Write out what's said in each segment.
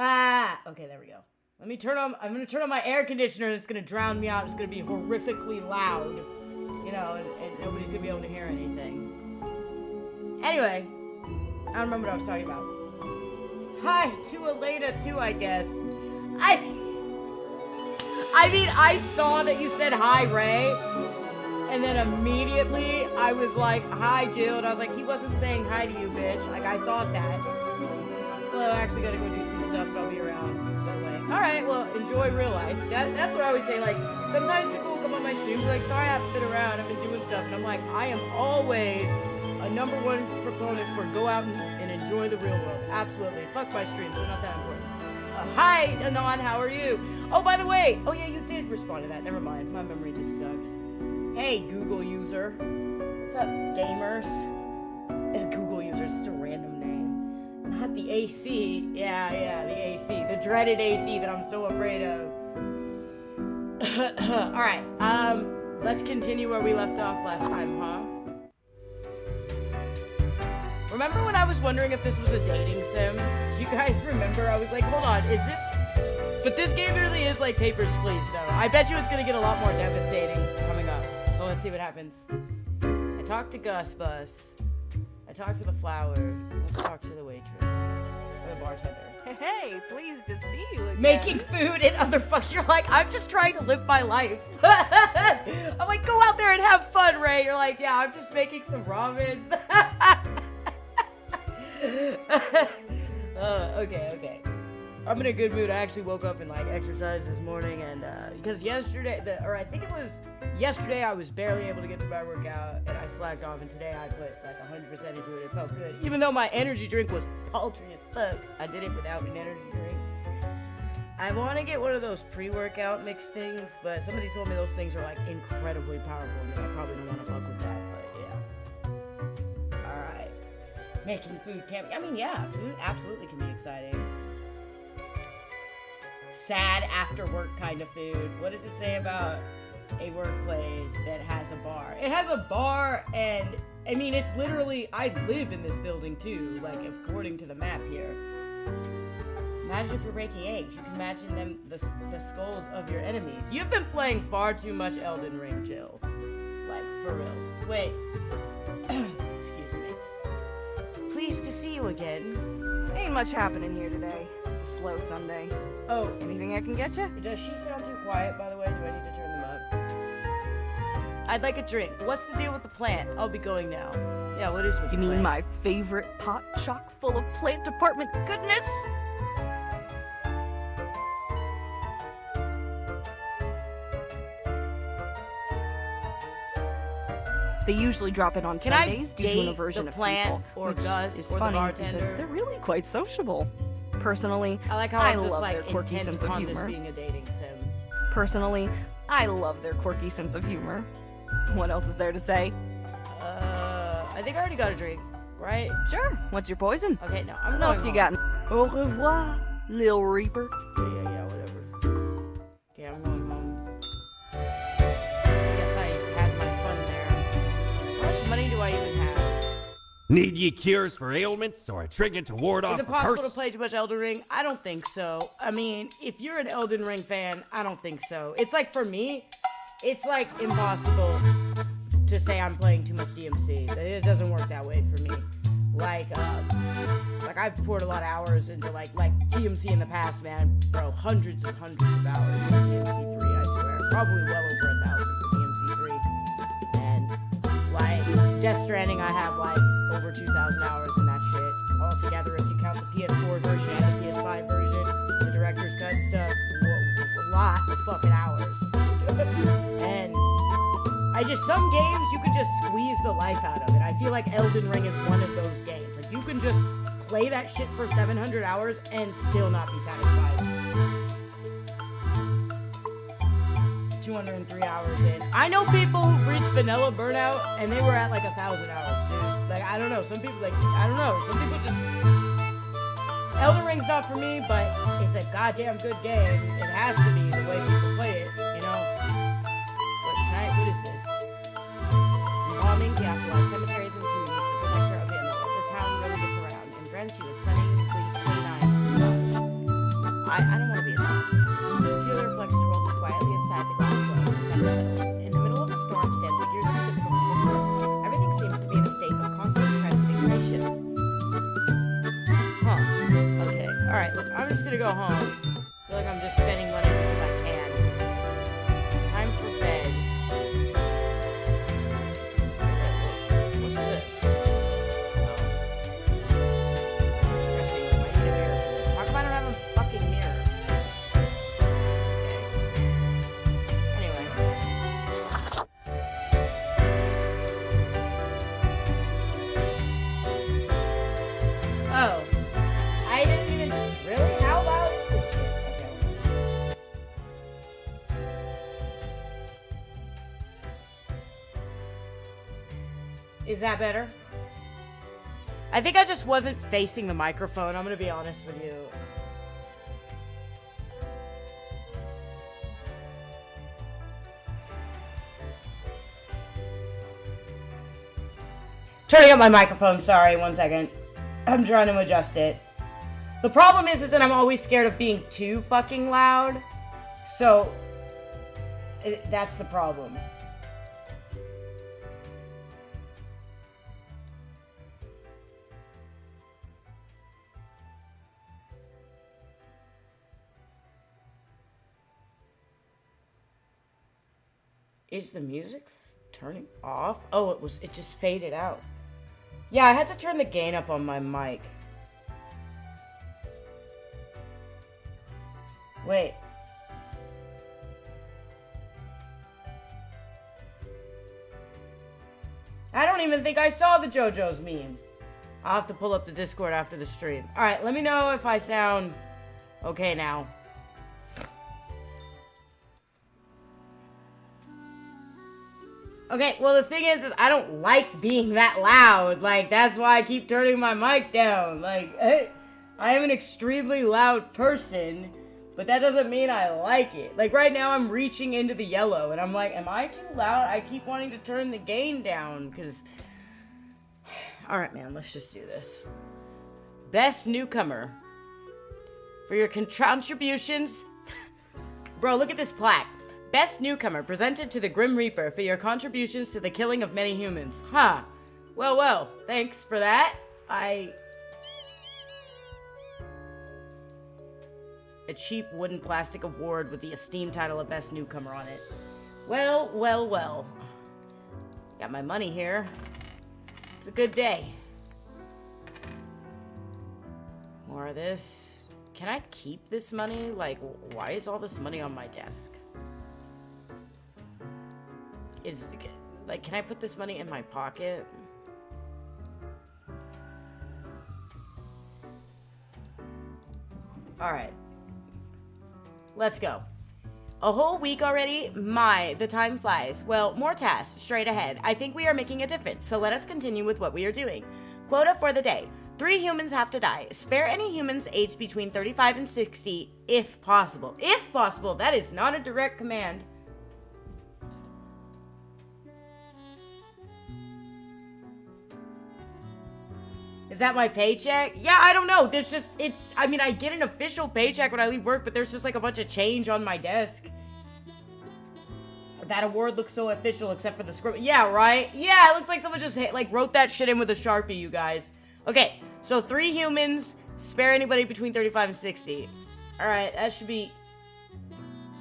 Ah, okay, there we go. I'm gonna turn on my air conditioner and it's gonna drown me out. It's gonna be horrifically loud. You know, and nobody's gonna be able to hear anything. Anyway, I don't remember what I was talking about. Hi to Elena too, I guess. I mean, I saw that you said hi, Ray. And then immediately I was like, hi, Jill. And I was like, he wasn't saying hi to you, bitch. Like, I thought that. Well, I'm actually gonna go do some stuff, but I'll be around. Alright, well, enjoy real life. That's what I always say. Like, sometimes people will come on my streams, they're like, sorry I haven't been around, I've been doing stuff. And I'm like, I am always a #1 proponent for go out and enjoy the real world. Absolutely. Fuck my streams, they're not that important. Hi, Anon, how are you? Oh, by the way, oh yeah, you did respond to that. Never mind, my memory just sucks. Hey, Google user. What's up, gamers? Google user is just a random name. Not the AC. Yeah, the AC. The dreaded AC that I'm so afraid of. Alright, let's continue where we left off last time, huh? Remember when I was wondering if this was a dating sim? Do you guys remember? I was like, hold on, is this... But this game really is like Papers, Please, though. I bet you it's gonna get a lot more devastating coming up. So let's see what happens. I talked to Gus Bus. I talked to the flower. Let's talk to the waitress. Or the bartender. Hey, pleased to see you again. Making food and other fucks. You're like, I'm just trying to live my life. I'm like, go out there and have fun, Ray. You're like, yeah, I'm just making some ramen. Okay. I'm in a good mood. I actually woke up and like exercised this morning, and because yesterday, I think it was yesterday, I was barely able to get through my workout, and I slacked off. And today, I put like 100% into it. It felt good, even though my energy drink was paltry as fuck. I did it without an energy drink. I want to get one of those pre-workout mix things, but somebody told me those things are like incredibly powerful, and I probably don't want to fuck with that. But yeah. All right. Making food can be, I mean, yeah, food absolutely can be exciting. Sad after work kind of food. What does it say about a workplace that has a bar? It has a bar, and I mean, it's literally, I live in this building too, like according to the map here. Imagine if you're breaking eggs. You can imagine them, the skulls of your enemies. You've been playing far too much Elden Ring, Jill. Like, for reals. Wait. Excuse me. Pleased to see you again. Ain't much happening here today. It's a slow Sunday. Oh. Anything I can get you? Does she sound too quiet, by the way? Do I need to turn them up? I'd like a drink. What's the deal with the plant? I'll be going now. Yeah, what is with the You mean plant? my favorite pot chock full of plant department goodness? They usually drop it on Can Sundays I due to an date aversion the of plant people, or which Gus is or the funny bartender? because they're really quite sociable. Personally, I like how I I'm just love like their quirky intent sense of upon this humor. being a dating sim. Personally, I love their quirky sense of humor. What else is there to say? I think I already got a drink, right? Sure. What's your poison? Okay, no, I'm What going else you home. got? Au revoir, Lil Reaper. Yeah, whatever. Okay, I'm going home. Guess I had my fun there. How much money do I even have? Need ye cures for ailments or a trinket to ward off Is it a possible curse? to play too much Elden Ring? I don't think so. I mean, if you're an Elden Ring fan, I don't think so. It's like, for me, it's like impossible to say I'm playing too much DMC. It doesn't work that way for me. Like I've poured a lot of hours into like DMC in the past, man. Bro, hundreds of hours in DMC 3, I swear. Probably well over 1,000 for DMC 3. And like Death Stranding, I have like over 2,000 hours in that shit. All together, if you count the PS4 version and the PS5 version, the director's cut stuff, a lot of fucking hours. And some games you can just squeeze the life out of it. I feel like Elden Ring is one of those games. Like, you can just play that shit for 700 hours and still not be satisfied. 203 hours in. I know people who reached vanilla burnout and they were at like 1,000 hours, dude. Like, I don't know. Some people, like, I don't know. Some people just... Elden Ring's not for me, but it's a goddamn good game. It has to be the way people play it, you know? What is this? Embalming the afterlife, cemeteries and tombs, the protector of the underworld. This hound really gets around and grants you a stunning, complete, 29 massage. go home. I feel like I'm just spending money because I can. Time for bed. What's this? Depressing. I need a mirror for this. How come I don't have a fucking mirror? Anyway. Oh. I didn't even... Really? How loud is this shit? Okay. Is that better? I think I just wasn't facing the microphone. I'm gonna be honest with you. Turning up my microphone, sorry, 1 second. I'm trying to adjust it. The problem is that I'm always scared of being too fucking loud. So, that's the problem. Is the music turning off? Oh, it just faded out. Yeah, I had to turn the gain up on my mic. Wait. I don't even think I saw the JoJo's meme. I'll have to pull up the Discord after the stream. Alright, let me know if I sound okay now. Okay, well the thing is I don't like being that loud. Like, that's why I keep turning my mic down. Like, I am an extremely loud person, but that doesn't mean I like it. Like, right now I'm reaching into the yellow, and I'm like, am I too loud? I keep wanting to turn the gain down, because... Alright, man, let's just do this. Best newcomer. For your contributions... Bro, look at this plaque. Best newcomer, presented to the Grim Reaper for your contributions to the killing of many humans. Huh. Well, thanks for that. A cheap wooden plastic award with the esteemed title of Best Newcomer on it. Well. Got my money here. It's a good day. More of this. Can I keep this money? Like, why is all this money on my desk? Like, can I put this money in my pocket? Alright. Let's go. A whole week already? The time flies. Well, more tasks straight ahead. I think we are making a difference, so let us continue with what we are doing. Quota for the day. 3 humans have to die. Spare any humans aged between 35 and 60, if possible. If possible, that is not a direct command. Is that my paycheck? Yeah, I don't know. There's just, I mean, I get an official paycheck when I leave work, but there's just like a bunch of change on my desk. That award looks so official except for the script. Yeah, right? Yeah, it looks like someone just wrote that shit in with a Sharpie, you guys. Okay, so 3 humans, spare anybody between 35 and 60. Alright, that should be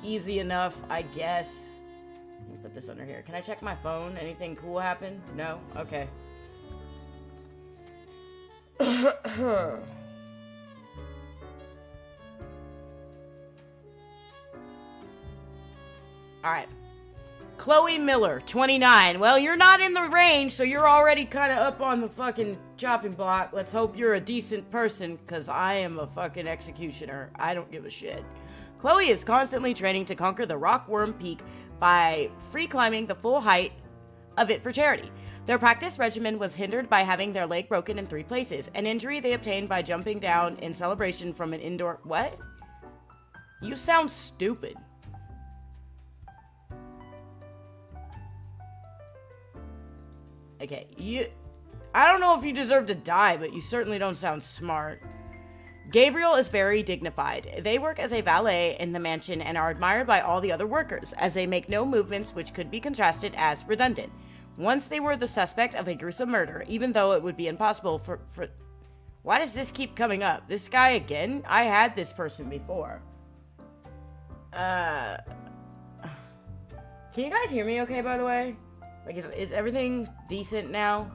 easy enough, I guess. Let me put this under here. Can I check my phone? Anything cool happen? No? Okay. Alright. Chloe Miller, 29. Well, you're not in the range, so you're already kind of up on the fucking chopping block. Let's hope you're a decent person, because I am a fucking executioner. I don't give a shit. Chloe is constantly training to conquer the Rockworm Peak by free climbing the full height of it for charity. Their practice regimen was hindered by having their leg broken in 3 places, an injury they obtained by jumping down in celebration from an indoor... What? You sound stupid. Okay, I don't know if you deserve to die, but you certainly don't sound smart. Gabriel is very dignified. They work as a valet in the mansion and are admired by all the other workers, as they make no movements which could be contrasted as redundant. Once they were the suspect of a gruesome murder, even though it would be impossible for Why does this keep coming up? This guy again? I had this person before. Can you guys hear me okay, by the way? Like, is everything decent now?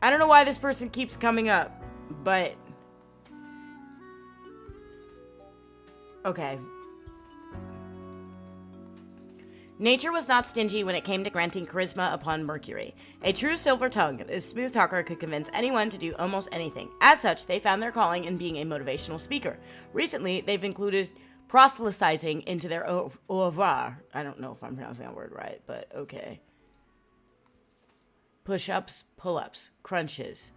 I don't know why this person keeps coming up, but... Okay. Nature was not stingy when it came to granting charisma upon Mercury. A true silver tongue, this smooth talker could convince anyone to do almost anything. As such, they found their calling in being a motivational speaker. Recently, they've included proselytizing into their oeuvre. I don't know if I'm pronouncing that word right, but okay. Push-ups, pull-ups, crunches.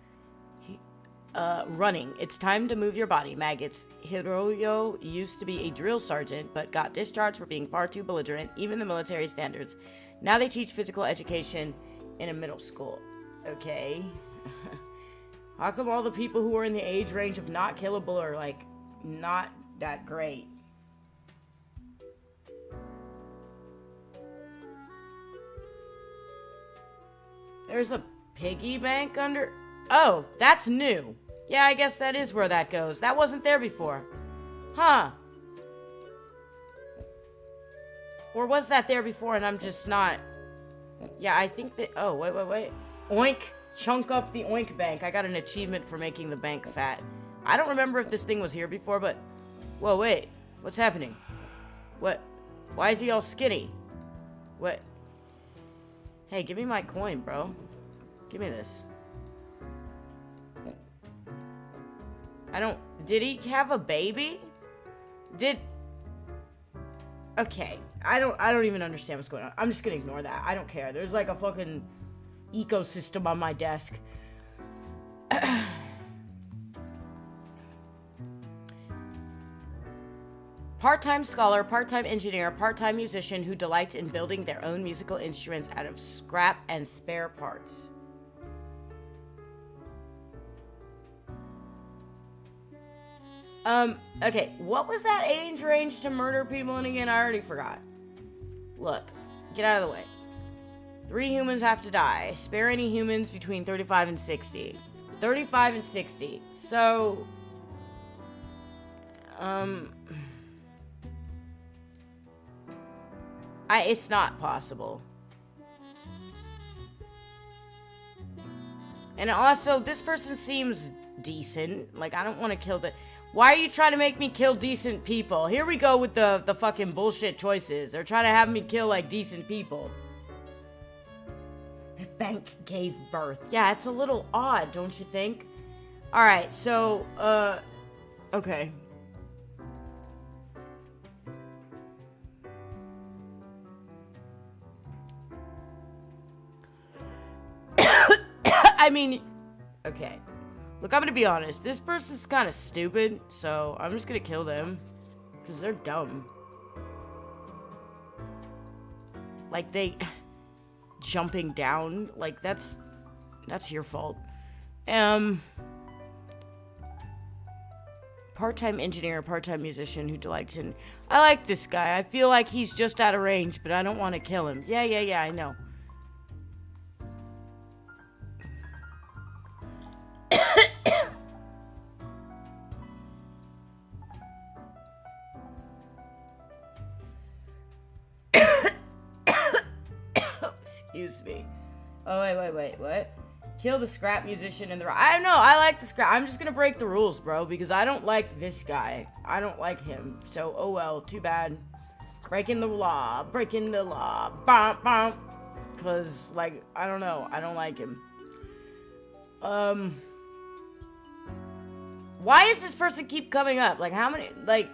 Running. It's time to move your body, maggots. Hiroyo used to be a drill sergeant, but got discharged for being far too belligerent, even the military standards. Now they teach physical education in a middle school. Okay. How come all the people who are in the age range of not killable are, like, not that great? There's a piggy bank under... Oh, that's new. Yeah, I guess that is where that goes. That wasn't there before. Huh. Or was that there before and I'm just not... Yeah, I think that... Oh, wait. Oink. Chunk up the oink bank. I got an achievement for making the bank fat. I don't remember if this thing was here before, but... Whoa, wait. What's happening? What? Why is he all skinny? What? Hey, give me my coin, bro. Give me this. I don't... Did he have a baby? Okay. I don't even understand what's going on. I'm just gonna ignore that. I don't care. There's like a fucking ecosystem on my desk. Part-time scholar, part-time engineer, part-time musician who delights in building their own musical instruments out of scrap and spare parts. Okay, what was that age range to murder people in again? I already forgot. Look, get out of the way. 3 humans have to die. Spare any humans between 35 and 60. 35 and 60. So, it's not possible. And also, this person seems decent. Like, I don't want to kill the... Why are you trying to make me kill decent people? Here we go with the fucking bullshit choices. They're trying to have me kill, like, decent people. The bank gave birth. Yeah, it's a little odd, don't you think? Alright, so, okay. I mean, okay. Look, I'm gonna be honest. This person's kind of stupid, so I'm just gonna kill them. Because they're dumb. Like, they... Jumping down. Like, that's your fault. Part-time engineer, part-time musician who delights in... I like this guy. I feel like he's just out of range, but I don't want to kill him. Yeah, I know. Excuse me. Oh, wait, what? Kill the scrap musician in the... I don't know, I like the scrap... I'm just gonna break the rules, bro, because I don't like this guy. I don't like him. So, oh well, too bad. Breaking the law. Bump, bump. Because, like, I don't know. I don't like him. Why does this person keep coming up? Like, how many... Like,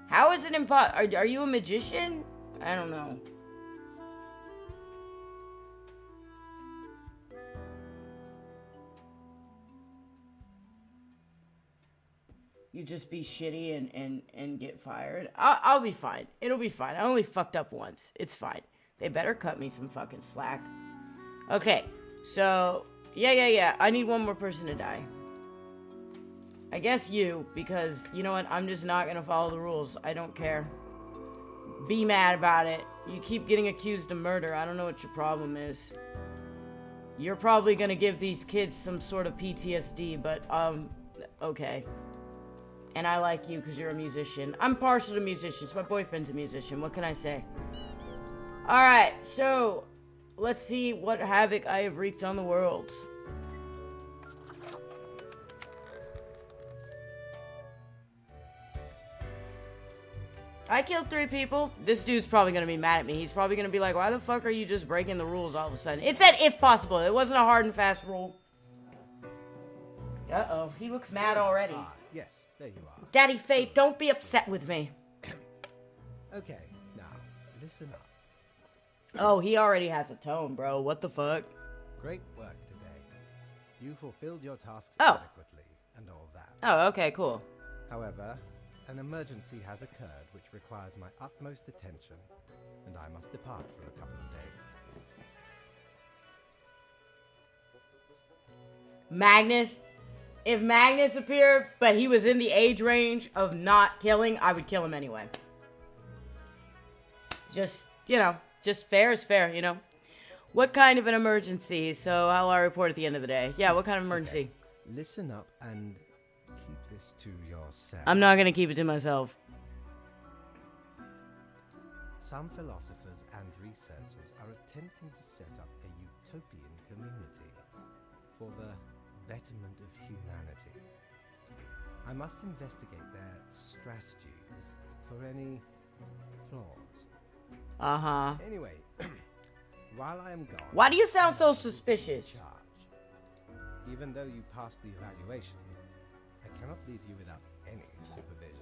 how is it impossible? Are you a magician? I don't know. You just be shitty and get fired. I'll be fine. It'll be fine. I only fucked up once. It's fine. They better cut me some fucking slack. Okay. So, yeah. I need one more person to die. I guess you, because, you know what? I'm just not gonna follow the rules. I don't care. Be mad about it. You keep getting accused of murder. I don't know what your problem is. You're probably gonna give these kids some sort of PTSD, but, okay. And I like you because you're a musician. I'm partial to musicians. My boyfriend's a musician. What can I say? Alright, so let's see what havoc I have wreaked on the world. I killed 3 people. This dude's probably gonna be mad at me. He's probably gonna be like, why the fuck are you just breaking the rules all of a sudden? It said if possible. It wasn't a hard and fast rule. Uh-oh. He looks mad already. Ah, yes, there you are. Daddy Faith, don't be upset with me. Okay, now, listen up. Oh, he already has a tone, bro. What the fuck? Great work today. You fulfilled your tasks Oh. adequately, and all that. Oh, okay, cool. However, an emergency has occurred which requires my utmost attention, and I must depart for a couple of days. Magnus? If Magnus appeared, but he was in the age range of not killing, I would kill him anyway. Just, you know, just fair is fair, you know? What kind of an emergency? So I'll report at the end of the day. Yeah, what kind of emergency? Okay. Listen up and keep this to yourself. I'm not gonna keep it to myself. Some philosophers and researchers are attempting to set up a utopian community for the betterment of humanity. I must investigate their strategies for any flaws. Uh-huh. Anyway, while I am gone... Why do you sound so I will be in suspicious? charge. Even though you passed the evaluation, I cannot leave you without any supervision.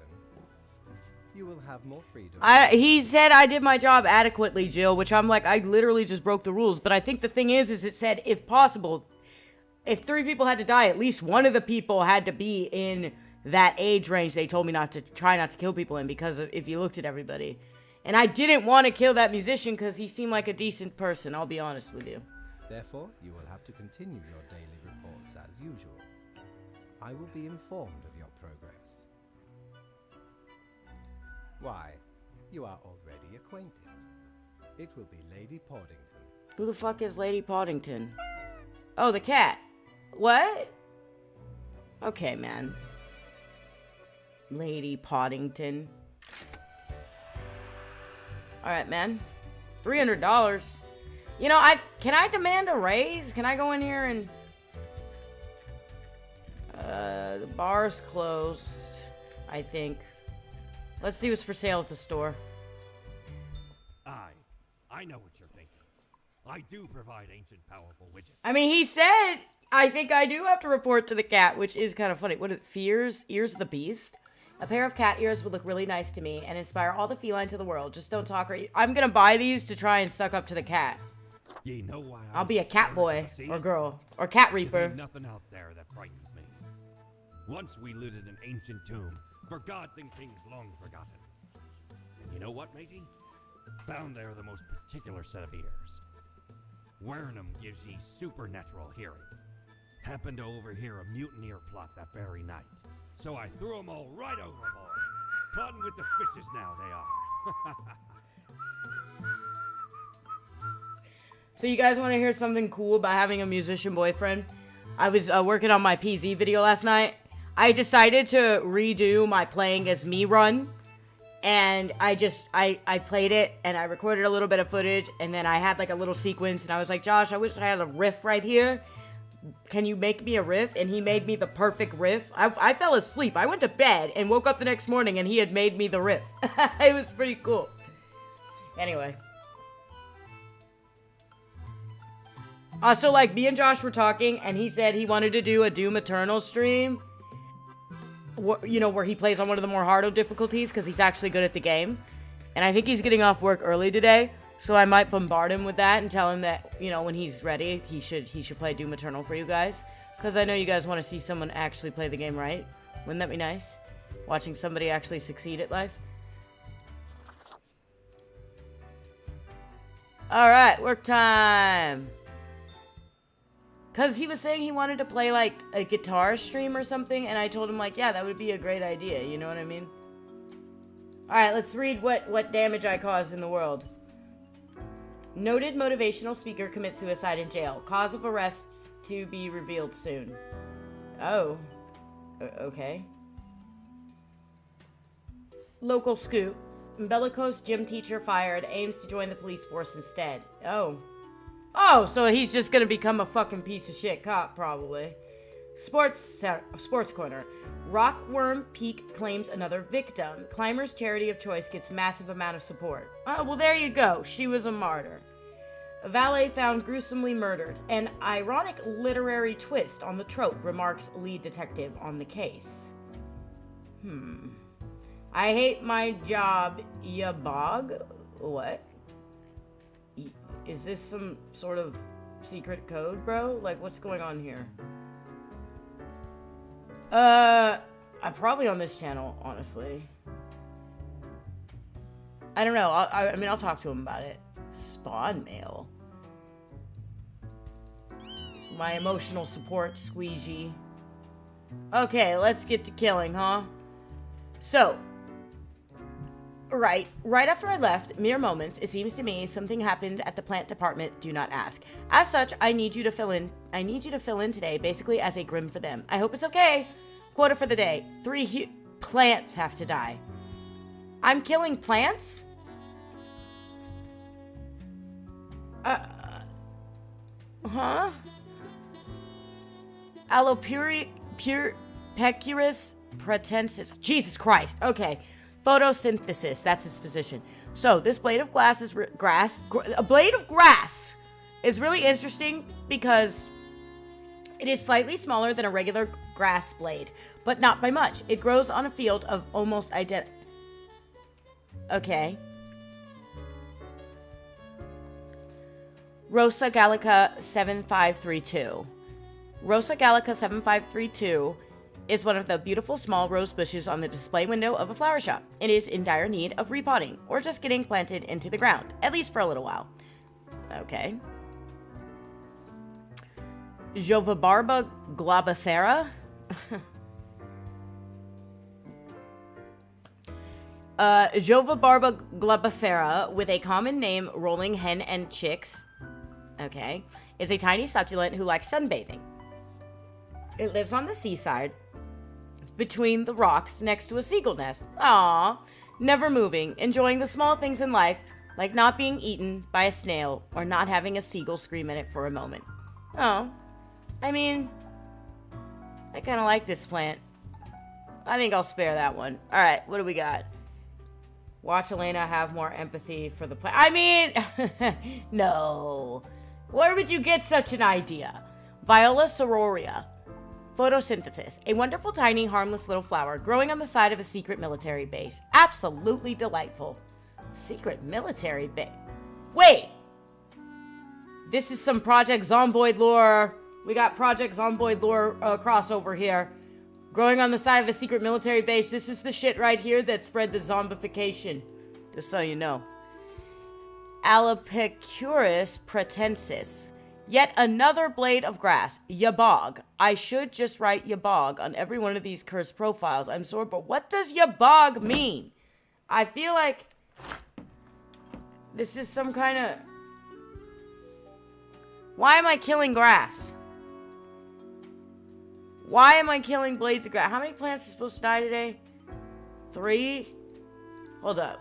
You will have more freedom. He said I did my job adequately, Jill, which I'm like, I literally just broke the rules. But I think the thing is it said, if possible, if 3 people had to die, at least one of the people had to be in that age range they told me not to try not to kill people in, because if you looked at everybody. And I didn't want to kill that musician because he seemed like a decent person, I'll be honest with you. Therefore, you will have to continue your daily reports as usual. I will be informed of your progress. Why, you are already acquainted. It will be Lady Poddington. Who the fuck is Lady Poddington? Oh, the cat. What? Okay, man. Lady Poddington. Alright, man. $300. You know, can I demand a raise? Can I go in here and... the bar's closed, I think. Let's see what's for sale at the store. I know what you're thinking. I do provide ancient powerful widgets. I mean, he said, I think I do have to report to the cat, which is kind of funny. What is it? Fears? Ears of the Beast? A pair of cat ears would look really nice to me and inspire all the felines of the world. Just don't talk or... I'm gonna buy these to try and suck up to the cat. You know why I'll be a cat scared boy, of the or seas? girl, or cat 'Cause reaper. ain't nothing out there that frightens me. Once we looted an ancient tomb for gods and kings long forgotten. And you know what, matey? Found there the most particular set of ears. Wearing them gives ye supernatural hearing. Happened to overhear a mutineer plot that very night. So I threw them all right overboard. Plotting with the fishes now they are. So you guys want to hear something cool about having a musician boyfriend? I was working on my PZ video last night. I decided to redo my playing as me run. And I played it and I recorded a little bit of footage. And then I had like a little sequence. And I was like, Josh, I wish I had a riff right here. Can you make me a riff? And he made me the perfect riff. I fell asleep. I went to bed and woke up the next morning and he had made me the riff. It was pretty cool. Anyway. So like me and Josh were talking and he said he wanted to do a Doom Eternal stream. You know, where he plays on one of the more harder difficulties because he's actually good at the game. And I think he's getting off work early today. So I might bombard him with that and tell him that, you know, when he's ready, he should play Doom Eternal for you guys. Because I know you guys want to see someone actually play the game right. Wouldn't that be nice? Watching somebody actually succeed at life. Alright, work time. Because he was saying he wanted to play, like, a guitar stream or something. And I told him, like, yeah, that would be a great idea. You know what I mean? Alright, let's read what damage I caused in the world. Noted motivational speaker commits suicide in jail. Cause of arrests to be revealed soon. Oh. Okay. Local scoop. Bellicose gym teacher fired. Aims to join the police force instead. Oh. Oh, so he's just gonna become a fucking piece of shit cop, probably. Sports corner. Rockworm Peak claims another victim. Climber's charity of choice gets massive amount of support. Oh, well, there you go. She was a martyr. A valet found gruesomely murdered. An ironic literary twist on the trope, remarks lead detective on the case. I hate my job, ya bog. What? Is this some sort of secret code, bro? Like, what's going on here? I'm probably on this channel, honestly. I don't know. I mean, I'll talk to him about it. Spawn mail. My emotional support, squeegee. Okay, let's get to killing, huh? So, right after I left, mere moments, it seems to me something happened at the plant department. Do not ask. As such, I need you to fill in today, basically as a grim for them. I hope it's okay. Quota for the day: 3 plants have to die. I'm killing plants? Huh? Pecurus pratensis. Jesus Christ. Okay. Photosynthesis. That's its position. So, this blade of glass is a blade of grass is really interesting because it is slightly smaller than a regular grass blade, but not by much. It grows on a field of almost identical. Okay. Rosa Gallica 7532. Rosa Gallica 7532 is one of the beautiful small rose bushes on the display window of a flower shop. It is in dire need of repotting, or just getting planted into the ground, at least for a little while. Okay. Jovabarba globifera. Jovabarba globifera, with a common name rolling hen and chicks, okay, is a tiny succulent who likes sunbathing. It lives on the seaside, between the rocks next to a seagull nest. Aww, never moving, enjoying the small things in life, like not being eaten by a snail or not having a seagull scream at it for a moment. Oh, I mean, I kind of like this plant. I think I'll spare that one. All right, what do we got? Watch Elena have more empathy for the plant. I mean, no. Where would you get such an idea? Viola sororia. Photosynthesis. A wonderful, tiny, harmless little flower growing on the side of a secret military base. Absolutely delightful. Secret military base. Wait! This is some Project Zomboid lore. We got Project Zomboid lore crossover here. Growing on the side of a secret military base. This is the shit right here that spread the zombification. Just so you know. Alipecurus pratensis. Yet another blade of grass. Yabog. I should just write Yabog on every one of these cursed profiles. I'm sorry, but what does Yabog mean? I feel like this is some kind of... Why am I killing grass? Why am I killing blades of grass? How many plants are supposed to die today? 3? Hold up.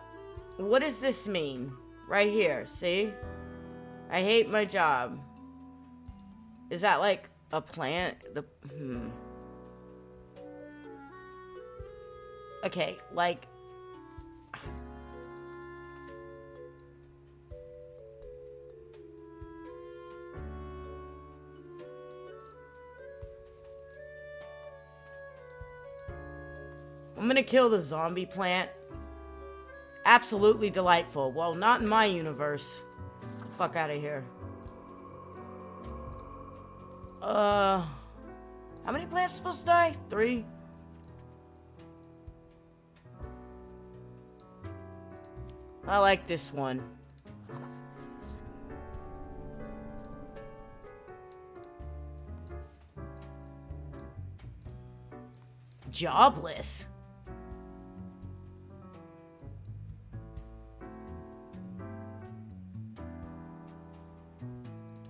What does this mean? Right here, see? I hate my job. Is that like a plant? Okay, like... I'm gonna kill the zombie plant. Absolutely delightful. Well, not in my universe. Fuck out of here. How many plants are supposed to die? 3? I like this one. Jobless.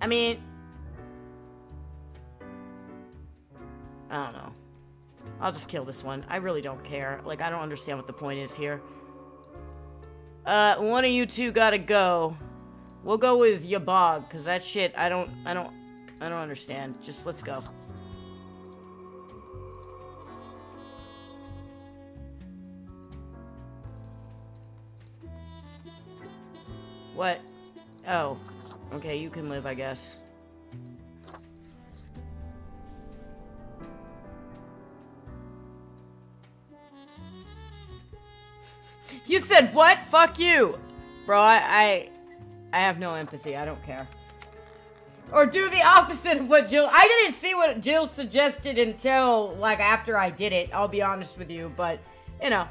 I mean, I don't know. I'll just kill this one. I really don't care. Like, I don't understand what the point is here. One of you two gotta go. We'll go with Yabog, because that shit, I don't understand. Just, let's go. What? Oh. Okay, you can live, I guess. You said what? Fuck you! Bro, I have no empathy. I don't care. Or do the opposite of what Jill... I didn't see what Jill suggested until, like, after I did it. I'll be honest with you, but, you know,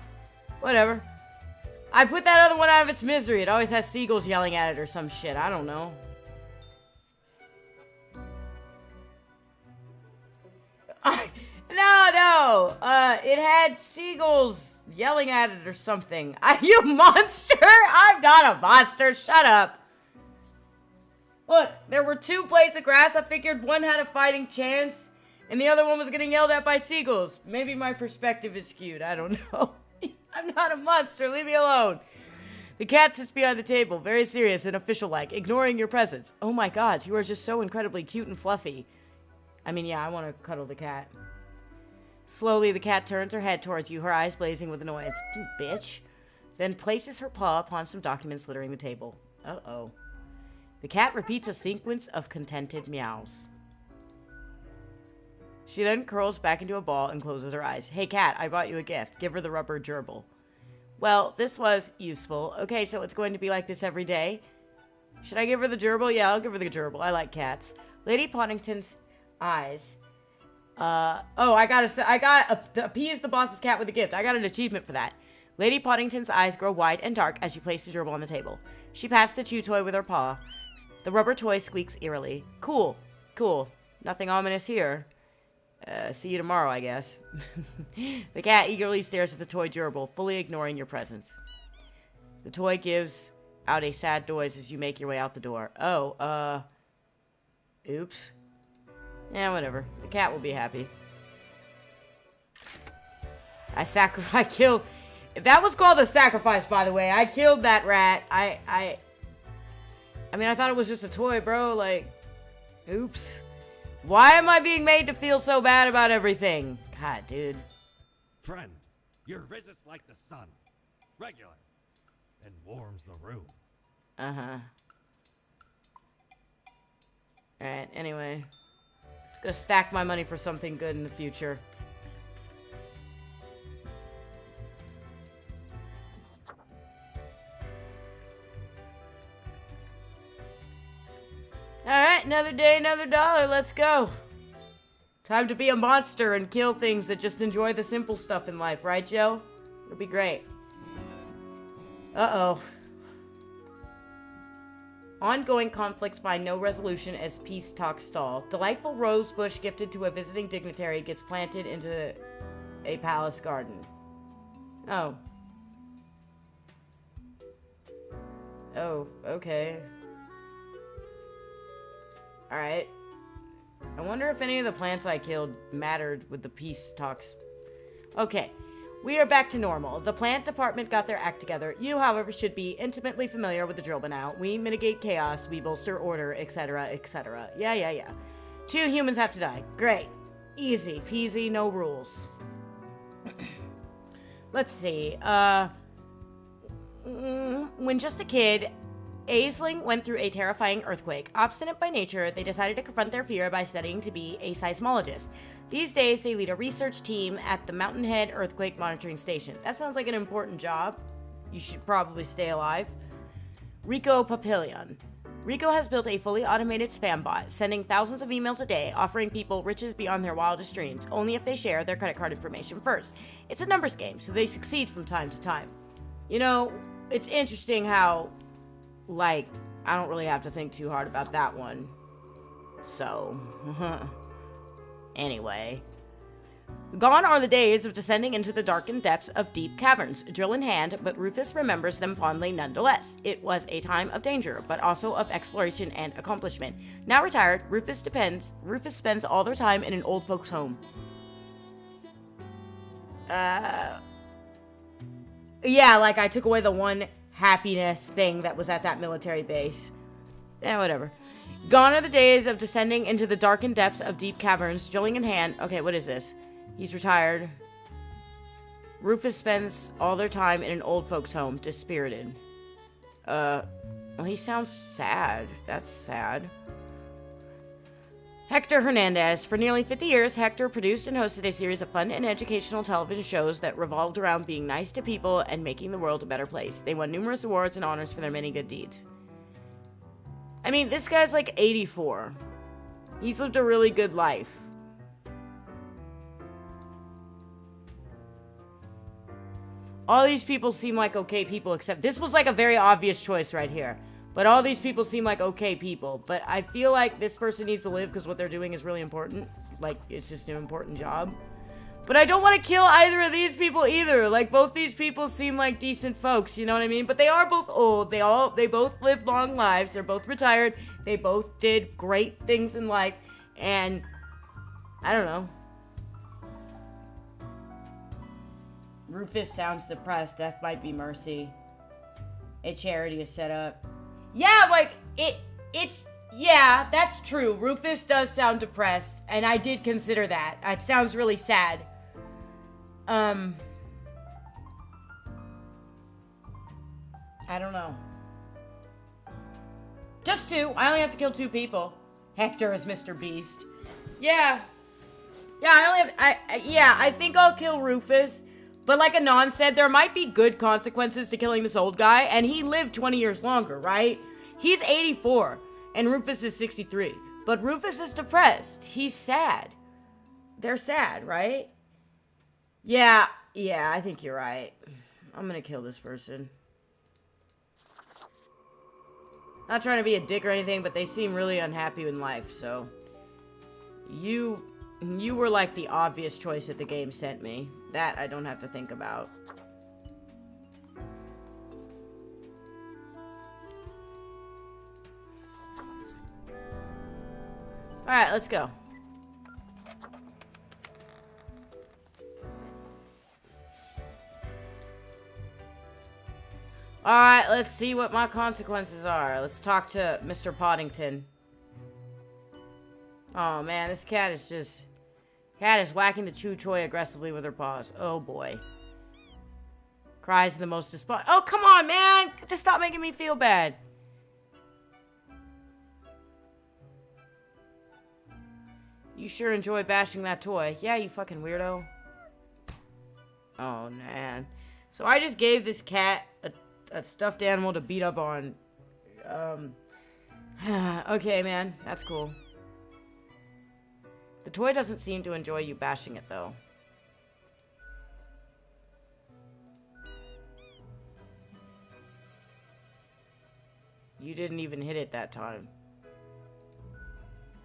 whatever. I put that other one out of its misery. It always has seagulls yelling at it or some shit. I don't know. No. It had seagulls yelling at it or something. Are you a monster? I'm not a monster. Shut up. Look, there were 2 blades of grass. I figured one had a fighting chance, and the other one was getting yelled at by seagulls. Maybe my perspective is skewed. I don't know. I'm not a monster. Leave me alone. The cat sits behind the table, very serious and official-like, ignoring your presence. Oh my god, you are just so incredibly cute and fluffy. I mean, yeah, I want to cuddle the cat. Slowly, the cat turns her head towards you, her eyes blazing with annoyance. Bitch. Then places her paw upon some documents littering the table. Uh-oh. The cat repeats a sequence of contented meows. She then curls back into a ball and closes her eyes. Hey, cat, I bought you a gift. Give her the rubber gerbil. Well, this was useful. Okay, so it's going to be like this every day? Should I give her the gerbil? Yeah, I'll give her the gerbil. I like cats. Lady Poddington's eyes... I got appease the boss's cat with a gift. I got an achievement for that. Lady Poddington's eyes grow wide and dark as you place the gerbil on the table. She passed the chew toy with her paw. The rubber toy squeaks eerily. Cool. Nothing ominous here. See you tomorrow, I guess. The cat eagerly stares at the toy gerbil, fully ignoring your presence. The toy gives out a sad noise as you make your way out the door. Oops. Yeah, whatever. The cat will be happy. I killed... That was called a sacrifice, by the way. I killed that rat. I mean, I thought it was just a toy, bro. Like, oops. Why am I being made to feel so bad about everything? God, dude. Friend, your visit's like the sun. Regular. And warms the room. Uh-huh. Alright, anyway. Just gonna stack my money for something good in the future. Alright, another day, another dollar. Let's go. Time to be a monster and kill things that just enjoy the simple stuff in life, right, Joe? It'll be great. Uh-oh. Ongoing conflicts find no resolution as peace talks stall. Delightful rose bush gifted to a visiting dignitary gets planted into a palace garden. Oh. Oh, okay. Alright. I wonder if any of the plants I killed mattered with the peace talks. Okay. We are back to normal. The plant department got their act together. You, however, should be intimately familiar with the drill by now. We mitigate chaos, we bolster order, etc., etc. Yeah. 2 humans have to die. Great. Easy peasy, no rules. Let's see. When just a kid, Aisling went through a terrifying earthquake. Obstinate by nature, they decided to confront their fear by studying to be a seismologist. These days, they lead a research team at the Mountainhead Earthquake Monitoring Station. That sounds like an important job. You should probably stay alive. Rico Papillion. Rico has built a fully automated spam bot, sending thousands of emails a day, offering people riches beyond their wildest dreams, only if they share their credit card information first. It's a numbers game, so they succeed from time to time. You know, it's interesting how, like, I don't really have to think too hard about that one. So, anyway. Gone are the days of descending into the darkened depths of deep caverns, drill in hand, but Rufus remembers them fondly nonetheless. It was a time of danger, but also of exploration and accomplishment. Now retired, Rufus spends all their time in an old folks' home. Yeah, like I took away the one happiness thing that was at that military base. Whatever. Gone are the days of descending into the darkened depths of deep caverns, drilling in hand. Okay, what is this? He's retired. Rufus spends all their time in an old folks' home, dispirited. Well, he sounds sad. That's sad. Hector Hernandez. For nearly 50 years, Hector produced and hosted a series of fun and educational television shows that revolved around being nice to people and making the world a better place. They won numerous awards and honors for their many good deeds. I mean, this guy's like 84. He's lived a really good life. All these people seem like okay people, except this was like a very obvious choice right here. But all these people seem like okay people. But I feel like this person needs to live because what they're doing is really important. Like, it's just an important job. But I don't want to kill either of these people either. Like, both these people seem like decent folks, you know what I mean? But they are both old. They both lived long lives. They're both retired. They both did great things in life. And, I don't know. Rufus sounds depressed. Death might be mercy. A charity is set up. Yeah, like, yeah, that's true. Rufus does sound depressed, and I did consider that. It sounds really sad. I don't know. Just 2. I only have to kill 2 people. Hector is Mr. Beast. Yeah. Yeah, I think I'll kill Rufus. But like Anon said, there might be good consequences to killing this old guy, and he lived 20 years longer, right? He's 84, and Rufus is 63. But Rufus is depressed. He's sad. They're sad, right? Yeah, I think you're right. I'm gonna kill this person. Not trying to be a dick or anything, but they seem really unhappy in life, so... You were like the obvious choice that the game sent me. That I don't have to think about. Alright, let's go. Alright, let's see what my consequences are. Let's talk to Mr. Poddington. Oh man, this cat is whacking the chew toy aggressively with her paws. Oh boy. Cries the most despondent. Oh, come on, man! Just stop making me feel bad. You sure enjoy bashing that toy. Yeah, you fucking weirdo. Oh, man. So I just gave this cat a stuffed animal to beat up on. Okay, man. That's cool. The toy doesn't seem to enjoy you bashing it, though. You didn't even hit it that time.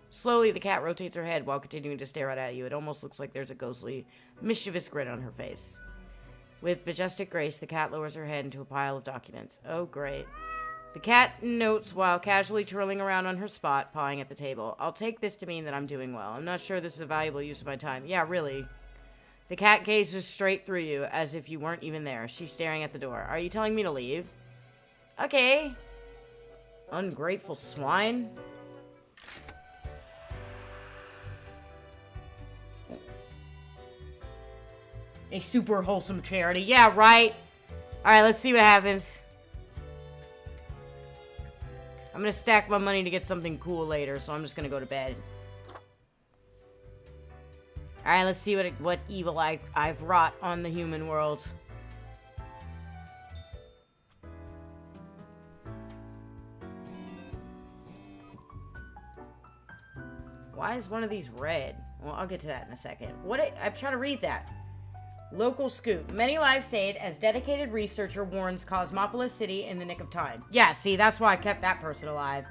Slowly, the cat rotates her head while continuing to stare right at you. It almost looks like there's a ghostly, mischievous grin on her face. With majestic grace, the cat lowers her head into a pile of documents. Oh, great. The cat notes while casually twirling around on her spot, pawing at the table. I'll take this to mean that I'm doing well. I'm not sure this is a valuable use of my time. Yeah, really. The cat gazes straight through you, as if you weren't even there. She's staring at the door. Are you telling me to leave? Okay. Ungrateful swine. A super wholesome charity. Yeah, right. Alright, let's see what happens. I'm gonna stack my money to get something cool later, so I'm just gonna go to bed. Alright, let's see what evil I've wrought on the human world. Why is one of these red? Well, I'll get to that in a second. I'm trying to read that. Local scoop. Many lives saved as dedicated researcher warns Cosmopolis City in the nick of time. Yeah, see, that's why I kept that person alive.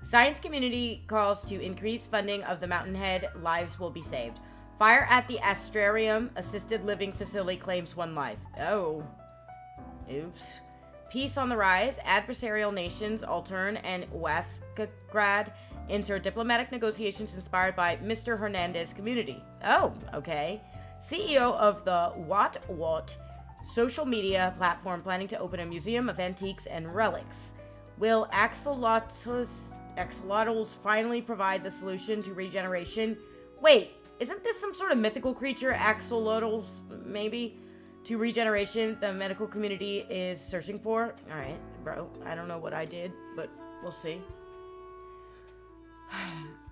Science community calls to increase funding of the Mountainhead. Lives will be saved. Fire at the Astrarium assisted living facility claims 1 life. Oh. Oops. Peace on the rise. Adversarial nations, Altern and Waskagrad, enter diplomatic negotiations inspired by Mr. Hernandez community. Oh, okay. CEO of the What social media platform planning to open a museum of antiques and relics. Will axolotls finally provide the solution to regeneration? Wait, isn't this some sort of mythical creature, axolotls, maybe? To regeneration, the medical community is searching for? Alright, bro, I don't know what I did, but we'll see.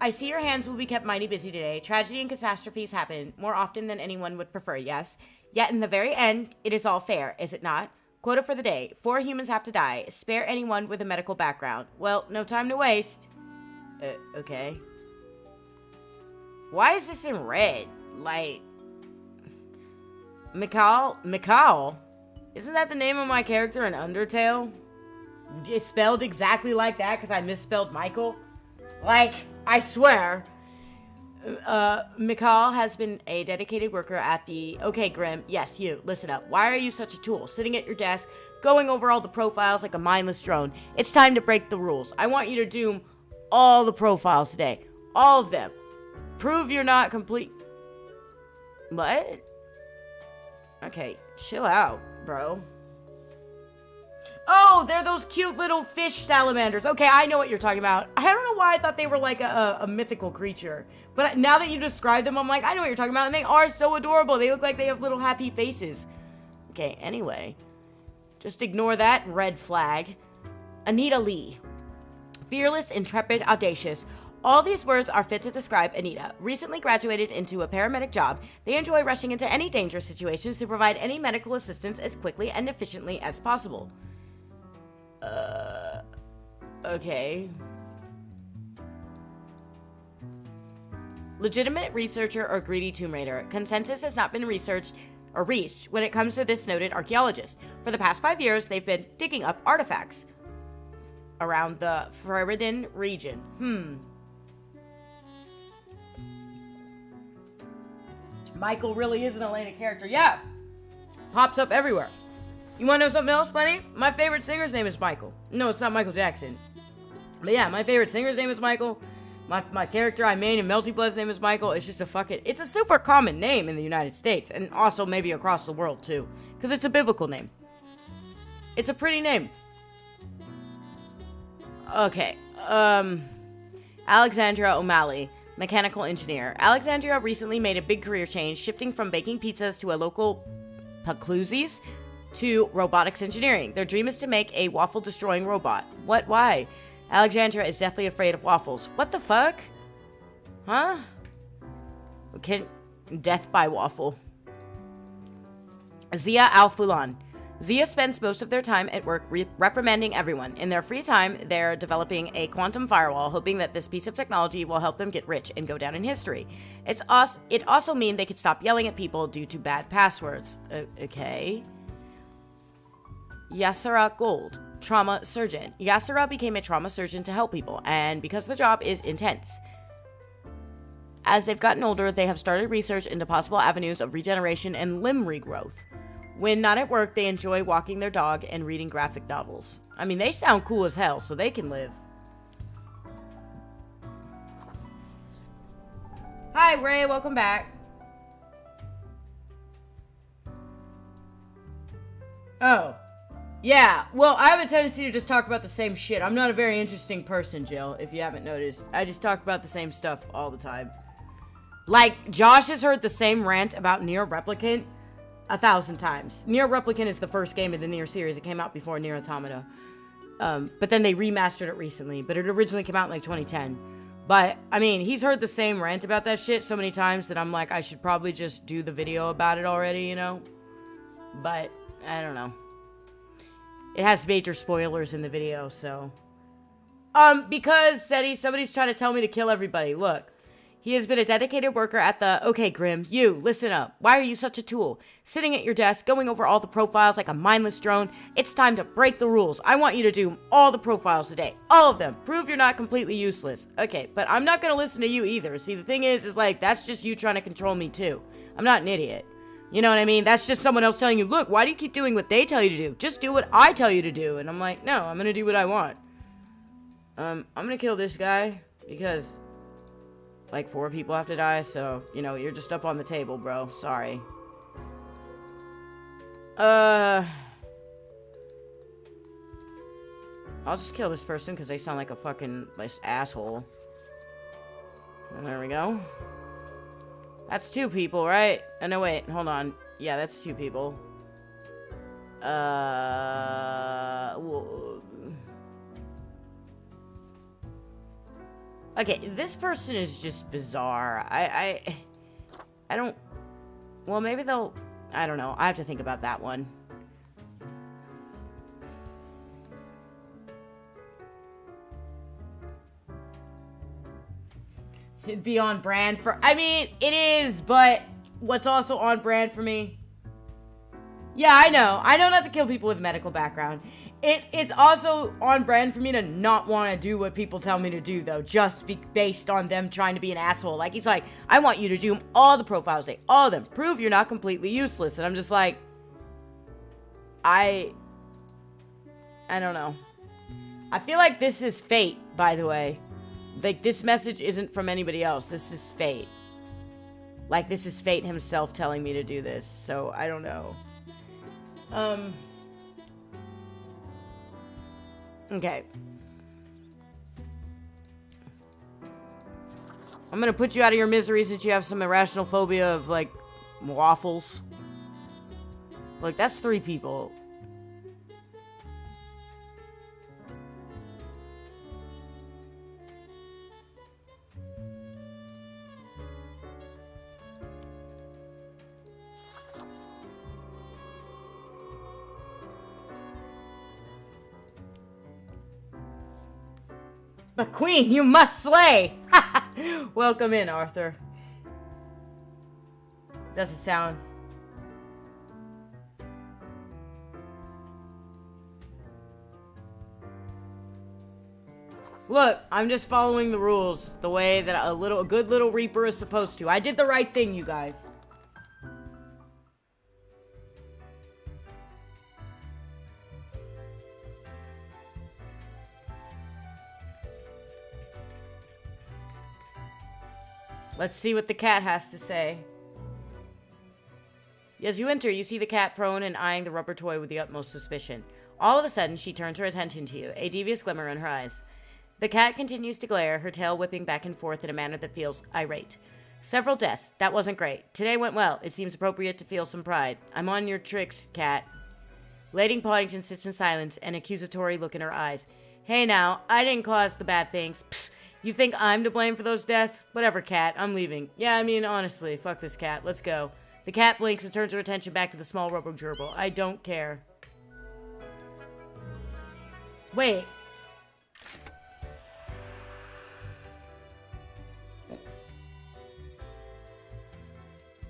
I see your hands will be kept mighty busy today. Tragedy and catastrophes happen more often than anyone would prefer, yes? Yet in the very end, it is all fair, is it not? Quota for the day. 4 humans have to die. Spare anyone with a medical background. Well, no time to waste. Okay. Why is this in red? Like... Mikal? Isn't that the name of my character in Undertale? It's spelled exactly like that because I misspelled Michael? Like, I swear... Mikal has been a dedicated worker at the... Okay, Grim, yes, you, listen up. Why are you such a tool? Sitting at your desk, going over all the profiles like a mindless drone. It's time to break the rules. I want you to doom all the profiles today. All of them. Prove you're not complete... What? Okay, chill out, bro. Oh, they're those cute little fish salamanders. Okay, I know what you're talking about. I don't know why I thought they were like a mythical creature. But now that you describe them, I'm like, I know what you're talking about. And they are so adorable. They look like they have little happy faces. Okay, anyway. Just ignore that red flag. Anita Lee. Fearless, intrepid, audacious. All these words are fit to describe Anita. Recently graduated into a paramedic job, they enjoy rushing into any dangerous situations to provide any medical assistance as quickly and efficiently as possible. Okay. Legitimate researcher or greedy Tomb Raider. Consensus has not been researched or reached when it comes to this noted archaeologist. For the past 5 years, they've been digging up artifacts around the Ferredin region. Michael really is an Elena character. Yeah. Pops up everywhere. You want to know something else funny? My favorite singer's name is Michael. No, it's not Michael Jackson. But yeah, my favorite singer's name is Michael. My character I made in Melty Blood's name is Michael. It's just it's a super common name in the United States. And also maybe across the world too. Because it's a biblical name. It's a pretty name. Okay. Alexandra O'Malley. Mechanical engineer. Alexandria recently made a big career change, shifting from baking pizzas to a local Pacluzzi's to robotics engineering. Their dream is to make a waffle-destroying robot. What? Why? Alexandria is deathly afraid of waffles. What the fuck? Huh? Death by waffle. Zia Al-Fulan. Zia spends most of their time at work reprimanding everyone. In their free time, they're developing a quantum firewall, hoping that this piece of technology will help them get rich and go down in history. It also means they could stop yelling at people due to bad passwords. Okay. Yasara Gold, trauma surgeon. Yasara became a trauma surgeon to help people, and because the job is intense. As they've gotten older, they have started research into possible avenues of regeneration and limb regrowth. When not at work, they enjoy walking their dog and reading graphic novels. I mean, they sound cool as hell, so they can live. Hi, Ray. Welcome back. Oh. Yeah, well, I have a tendency to just talk about the same shit. I'm not a very interesting person, Jill, if you haven't noticed. I just talk about the same stuff all the time. Like, Josh has heard the same rant about Nier Replicant 1,000 times. Nier Replicant is the first game of the Nier series. It came out before Nier Automata. But then they remastered it recently. But it originally came out in like 2010. But, I mean, he's heard the same rant about that shit so many times that I'm like, I should probably just do the video about it already, you know? But, I don't know. It has major spoilers in the video, so... Because, Seti, somebody's trying to tell me to kill everybody. Look. He has been a dedicated worker at the... Okay, Grim, you, listen up. Why are you such a tool? Sitting at your desk, going over all the profiles like a mindless drone. It's time to break the rules. I want you to do all the profiles today. All of them. Prove you're not completely useless. Okay, but I'm not going to listen to you either. See, the thing is like, that's just you trying to control me too. I'm not an idiot. You know what I mean? That's just someone else telling you, look, why do you keep doing what they tell you to do? Just do what I tell you to do. And I'm like, no, I'm going to do what I want. I'm going to kill this guy because... like, 4 people have to die, so, you know, you're just up on the table, bro. Sorry. I'll just kill this person, because they sound like a fucking, like, asshole. And there we go. That's 2 people, right? Oh, no, wait. Hold on. Yeah, that's 2 people. Okay, this person is just bizarre. I don't... Well, maybe they'll... I don't know. I have to think about that one. It'd be on brand for... I mean, it is, but what's also on brand for me? Yeah, I know. I know not to kill people with medical background. It's also on brand for me to not want to do what people tell me to do, though, just based on them trying to be an asshole. Like, he's like, I want you to do all the profiles, like, all of them. Prove you're not completely useless. And I'm just like, I don't know. I feel like this is fate, by the way. Like, this message isn't from anybody else. This is fate. Like, this is fate himself telling me to do this. So, I don't know. Okay. I'm gonna put you out of your misery since you have some irrational phobia of, like, waffles. Look, that's 3 people. But Queen, you must slay! Welcome in, Arthur. Doesn't sound... Look, I'm just following the rules the way that a good little Reaper is supposed to. I did the right thing, you guys. Let's see what the cat has to say. As you enter, you see the cat prone and eyeing the rubber toy with the utmost suspicion. All of a sudden, she turns her attention to you, a devious glimmer in her eyes. The cat continues to glare, her tail whipping back and forth in a manner that feels irate. Several deaths. That wasn't great. Today went well. It seems appropriate to feel some pride. I'm on your tricks, cat. Lady Poddington sits in silence, an accusatory look in her eyes. Hey now, I didn't cause the bad things. Psst. You think I'm to blame for those deaths? Whatever, cat. I'm leaving. Yeah, I mean, honestly, fuck this cat. Let's go. The cat blinks and turns her attention back to the small rubber gerbil. I don't care. Wait.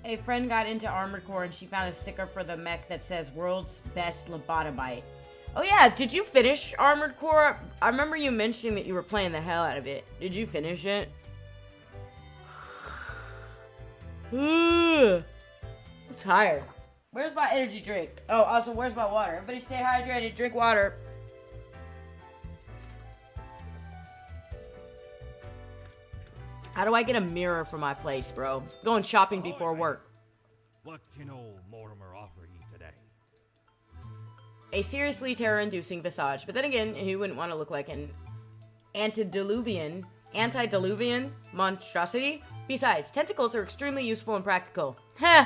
A friend got into Armored Core and she found a sticker for the mech that says World's Best Lobotomite. Oh yeah, did you finish Armored Core? I remember you mentioning that you were playing the hell out of it. Did you finish it? I'm tired. Where's my energy drink? Oh, also, where's my water? Everybody stay hydrated, drink water. How do I get a mirror for my place, bro? Going shopping before work. What can old Mortimer offer you today? A seriously terror-inducing visage, but then again, who wouldn't want to look like an antediluvian monstrosity? Besides, tentacles are extremely useful and practical. Heh!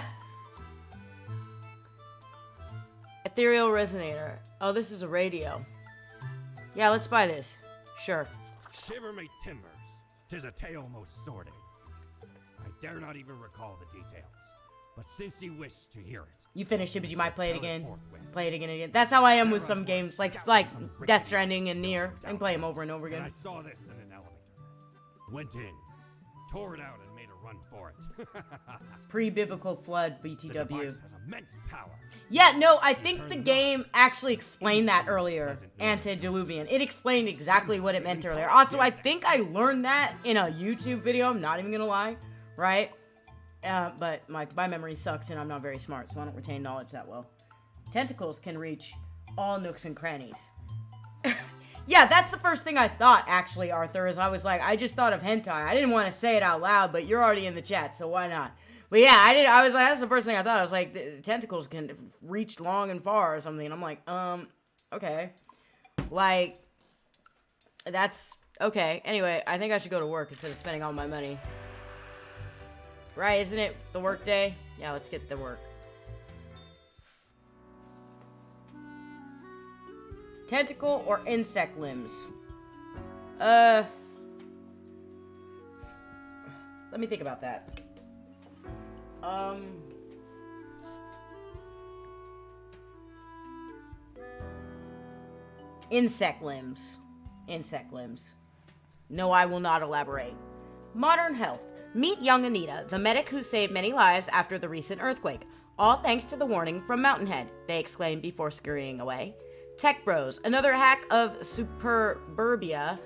Ethereal resonator. Oh, this is a radio. Yeah, let's buy this. Sure. Shiver me timbers. 'Tis a tale most sordid. I dare not even recall the details. But since you wish to hear it... You finished it, but you might play it again. Play it again and again. That's how I am with some games, like Death Stranding and Nier. I can play them over and over And again. I saw this in an elevator. Went in. tore it out and made a run for it. Pre-biblical flood, The BTW. device has immense power. Yeah, no, I think the game actually explained that earlier. Antediluvian. It explained exactly what it meant earlier. Also, I think I learned that in a YouTube video. I'm not even gonna lie, right? But my memory sucks and I'm not very smart, so I don't retain knowledge that well. Tentacles can reach all nooks and crannies. Yeah, that's the first thing I thought, actually, Arthur, is I was like, I just thought of hentai. I didn't want to say it out loud, but you're already in the chat, so why not? But yeah, I was like, that's the first thing I thought. I was like, the tentacles can reach long and far or something. And I'm like, okay. Like, that's, okay. Anyway, I think I should go to work instead of spending all my money. Right, isn't it the work day? Yeah, let's get to work. Tentacle or insect limbs? Let me think about that. Insect limbs. Insect limbs. No, I will not elaborate. Modern health. Meet young Anita, the medic who saved many lives after the recent earthquake. All thanks to the warning from Mountainhead, they exclaimed before scurrying away. Tech Bros, another hack of Superburbia.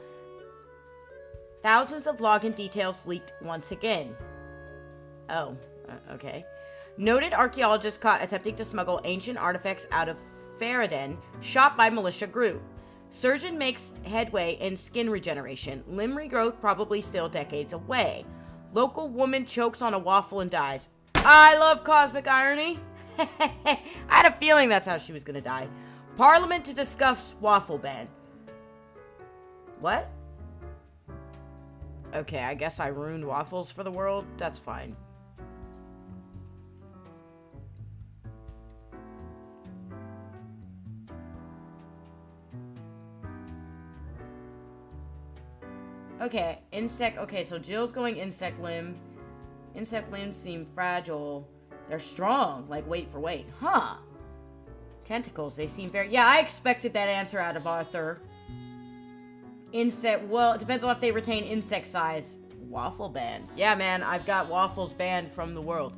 Thousands of login details leaked once again. Oh, okay. Noted archaeologist caught attempting to smuggle ancient artifacts out of Faradin, shot by militia group. Surgeon makes headway in skin regeneration. Limb regrowth probably still decades away. Local woman chokes on a waffle and dies. I love cosmic irony. I had a feeling that's how she was gonna die. Parliament to discuss waffle ban. What? Okay, I guess I ruined waffles for the world. That's fine. Okay, insect. Okay, so Jill's going insect limb. Insect limbs seem fragile. They're strong, like weight for weight. Huh. Tentacles, they seem very... Yeah, I expected that answer out of Arthur. Insect... Well, it depends on if they retain insect size. Waffle ban. Yeah, man, I've got waffles banned from the world.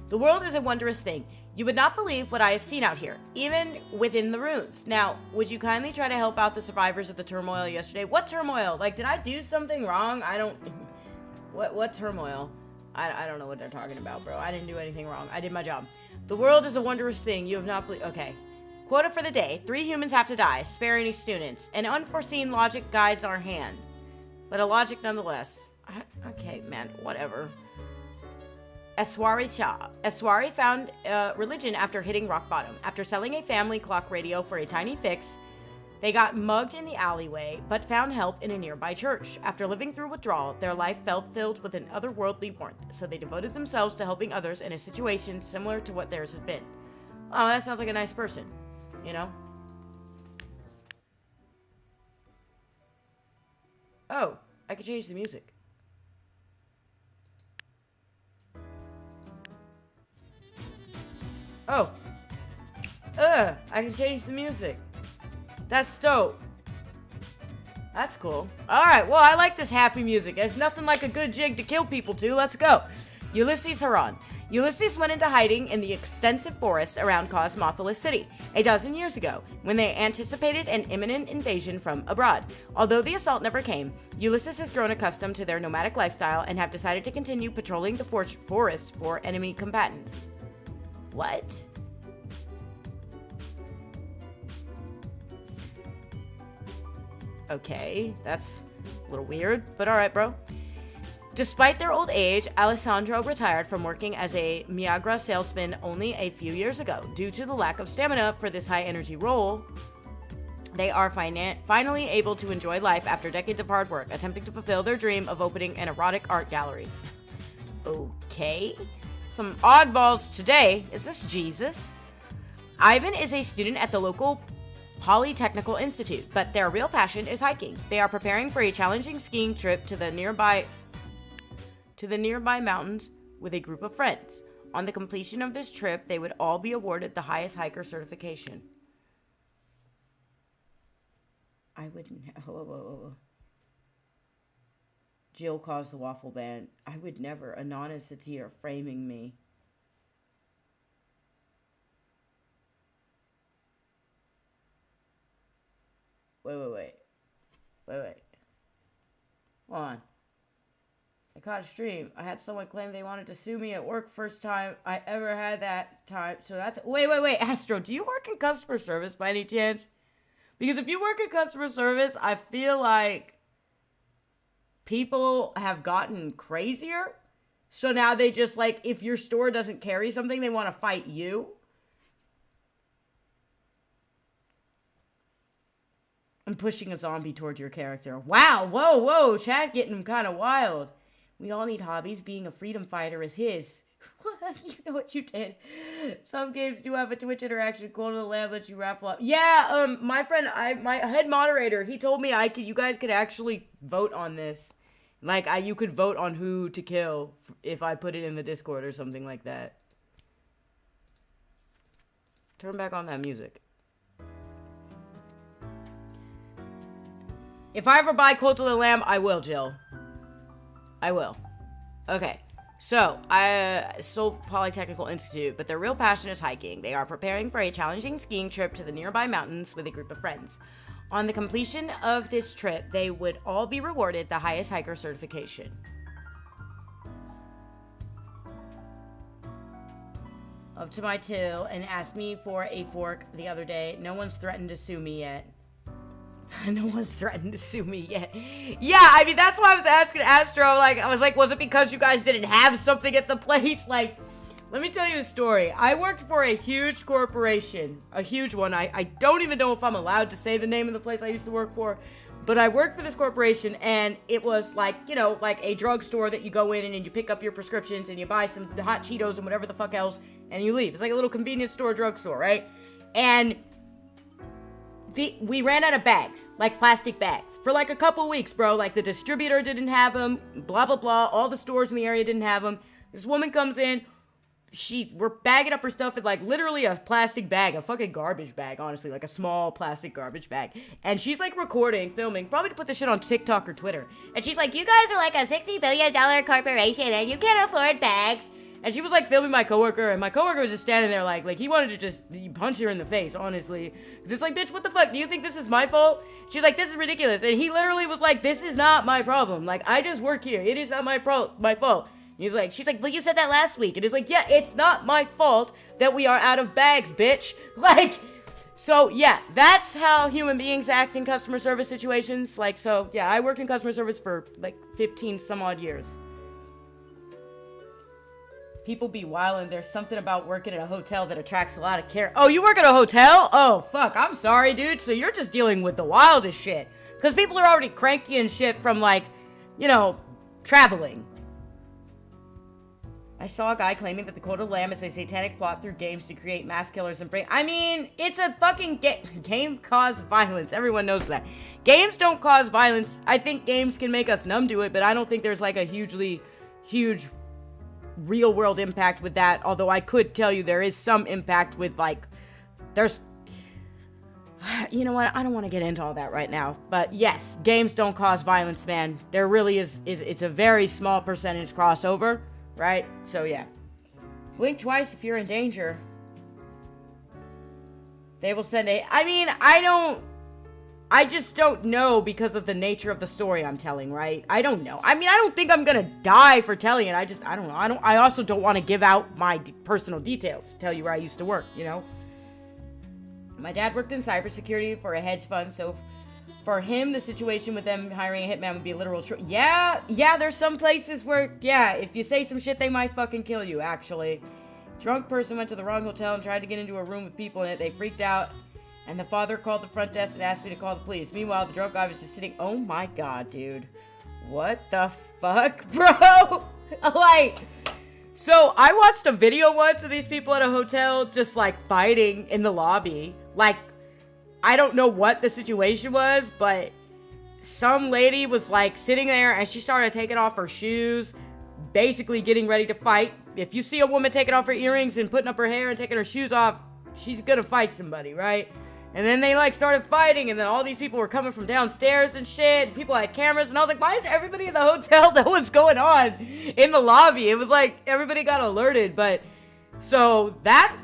The world is a wondrous thing. You would not believe what I have seen out here, even within the ruins. Now, would you kindly try to help out the survivors of the turmoil yesterday? What turmoil? Like, did I do something wrong? I don't... What turmoil? I don't know what they're talking about, bro. I didn't do anything wrong. I did my job. The world is a wondrous thing. You have not believed... Okay. Quota for the day. 3 humans have to die. Spare any students. An unforeseen logic guides our hand. But a logic nonetheless. Okay, man. Whatever. Eswari Shah. Eswari found religion after hitting rock bottom. After selling a family clock radio for a tiny fix, they got mugged in the alleyway, but found help in a nearby church. After living through withdrawal, their life felt filled with an otherworldly warmth, so they devoted themselves to helping others in a situation similar to what theirs had been. Oh, that sounds like a nice person, you know? Oh, I could change the music. Oh. I can change the music. That's dope. That's cool. Alright, well, I like this happy music. There's nothing like a good jig to kill people to. Let's go. Ulysses Haran. Ulysses went into hiding in the extensive forests around Cosmopolis City a dozen years ago, when they anticipated an imminent invasion from abroad. Although the assault never came, Ulysses has grown accustomed to their nomadic lifestyle and have decided to continue patrolling the forest for enemy combatants. What? Okay, that's a little weird, but alright, bro. Despite their old age, Alessandro retired from working as a Miagra salesman only a few years ago. Due to the lack of stamina for this high-energy role, they are finally able to enjoy life after decades of hard work, attempting to fulfill their dream of opening an erotic art gallery. Okay. Some oddballs today. Is this Jesus? Ivan is a student at the local Polytechnical Institute, but their real passion is hiking. They are preparing for a challenging skiing trip to the nearby mountains with a group of friends. On the completion of this trip, they would all be awarded the highest hiker certification. I wouldn't. Whoa. Jill caused the waffle ban. I would never. Anon and Satir framing me. Wait. Hold on. I caught a stream. I had someone claim they wanted to sue me at work. First time I ever had that time. So that's... Wait. Astro, do you work in customer service by any chance? Because if you work in customer service, I feel like people have gotten crazier. So now they just, like, if your store doesn't carry something, they want to fight you. I'm pushing a zombie toward your character. Wow, whoa, chat getting kind of wild. We all need hobbies. Being a freedom fighter is his. You know what you did. Some games do have a Twitch interaction. Call to the Lamb lets you raffle up. Yeah, my friend, my head moderator, he told me you guys could actually vote on this. Like, you could vote on who to kill if I put it in the Discord or something like that. Turn back on that music. If I ever buy Cult of the Lamb, I will, Jill. I will. Okay. So, Seoul Polytechnical Institute, but their real passion is hiking. They are preparing for a challenging skiing trip to the nearby mountains with a group of friends. On the completion of this trip, they would all be rewarded the highest hiker certification. Up to my till and asked me for a fork the other day. No one's threatened to sue me yet. No one's threatened to sue me yet. Yeah, I mean, that's why I was asking Astro. Like, I was like, was it because you guys didn't have something at the place? Like, let me tell you a story. I worked for a huge corporation. A huge one. I don't even know if I'm allowed to say the name of the place I used to work for. But I worked for this corporation, and it was like, you know, like a drugstore that you go in and you pick up your prescriptions and you buy some hot Cheetos and whatever the fuck else, and you leave. It's like a little convenience store drugstore, right? And we ran out of bags, like plastic bags, for like a couple weeks, bro. Like, the distributor didn't have them, blah, blah, blah. All the stores in the area didn't have them. This woman comes in. We're bagging up her stuff in, like, literally a plastic bag, a fucking garbage bag, honestly, like a small plastic garbage bag. And she's, like, recording, filming, probably to put this shit on TikTok or Twitter. And she's like, you guys are like a $60 billion corporation and you can't afford bags. And she was, like, filming my coworker, and my coworker was just standing there like he wanted to just punch her in the face, honestly. Because it's like, bitch, what the fuck? Do you think this is my fault? She's like, this is ridiculous. And he literally was like, this is not my problem. Like, I just work here. It is not my fault. She's like, well, you said that last week. And it's like, yeah, it's not my fault that we are out of bags, bitch. Like, so, yeah, that's how human beings act in customer service situations. Like, so, yeah, I worked in customer service for, like, 15 some odd years. People be wild, and there's something about working at a hotel that attracts a lot of care. Oh, you work at a hotel? Oh, fuck, I'm sorry, dude. So you're just dealing with the wildest shit. Because people are already cranky and shit from, like, you know, traveling. I saw a guy claiming that the Cult of the Lamb is a satanic plot through games to create mass killers and bring... I mean, it's a fucking game cause violence. Everyone knows that. Games don't cause violence. I think games can make us numb to it, but I don't think there's, like, a huge real-world impact with that. Although I could tell you there is some impact with, like... There's... You know what? I don't want to get into all that right now. But yes, games don't cause violence, man. There really is it's a very small percentage crossover. Right? So, yeah. Blink twice if you're in danger. They will send a... I mean, I just don't know because of the nature of the story I'm telling, right? I don't know. I mean, I don't think I'm gonna die for telling it. I don't know. I also don't want to give out my personal details. Tell you where I used to work, you know? My dad worked in cybersecurity for a hedge fund, so... For him, the situation with them hiring a hitman would be a literal Yeah, there's some places where, yeah, if you say some shit, they might fucking kill you, actually. Drunk person went to the wrong hotel and tried to get into a room with people in it. They freaked out, and the father called the front desk and asked me to call the police. Meanwhile, the drunk guy was just sitting... Oh my god, dude. What the fuck, bro? Like... So, I watched a video once of these people at a hotel just, like, fighting in the lobby. Like... I don't know what the situation was, but some lady was, like, sitting there, and she started taking off her shoes, basically getting ready to fight. If you see a woman taking off her earrings and putting up her hair and taking her shoes off, she's gonna fight somebody, right? And then they like started fighting, and then all these people were coming from downstairs and shit. People had cameras, and I was like, why is everybody in the hotel know what's going on in the lobby? It was like everybody got alerted. But so that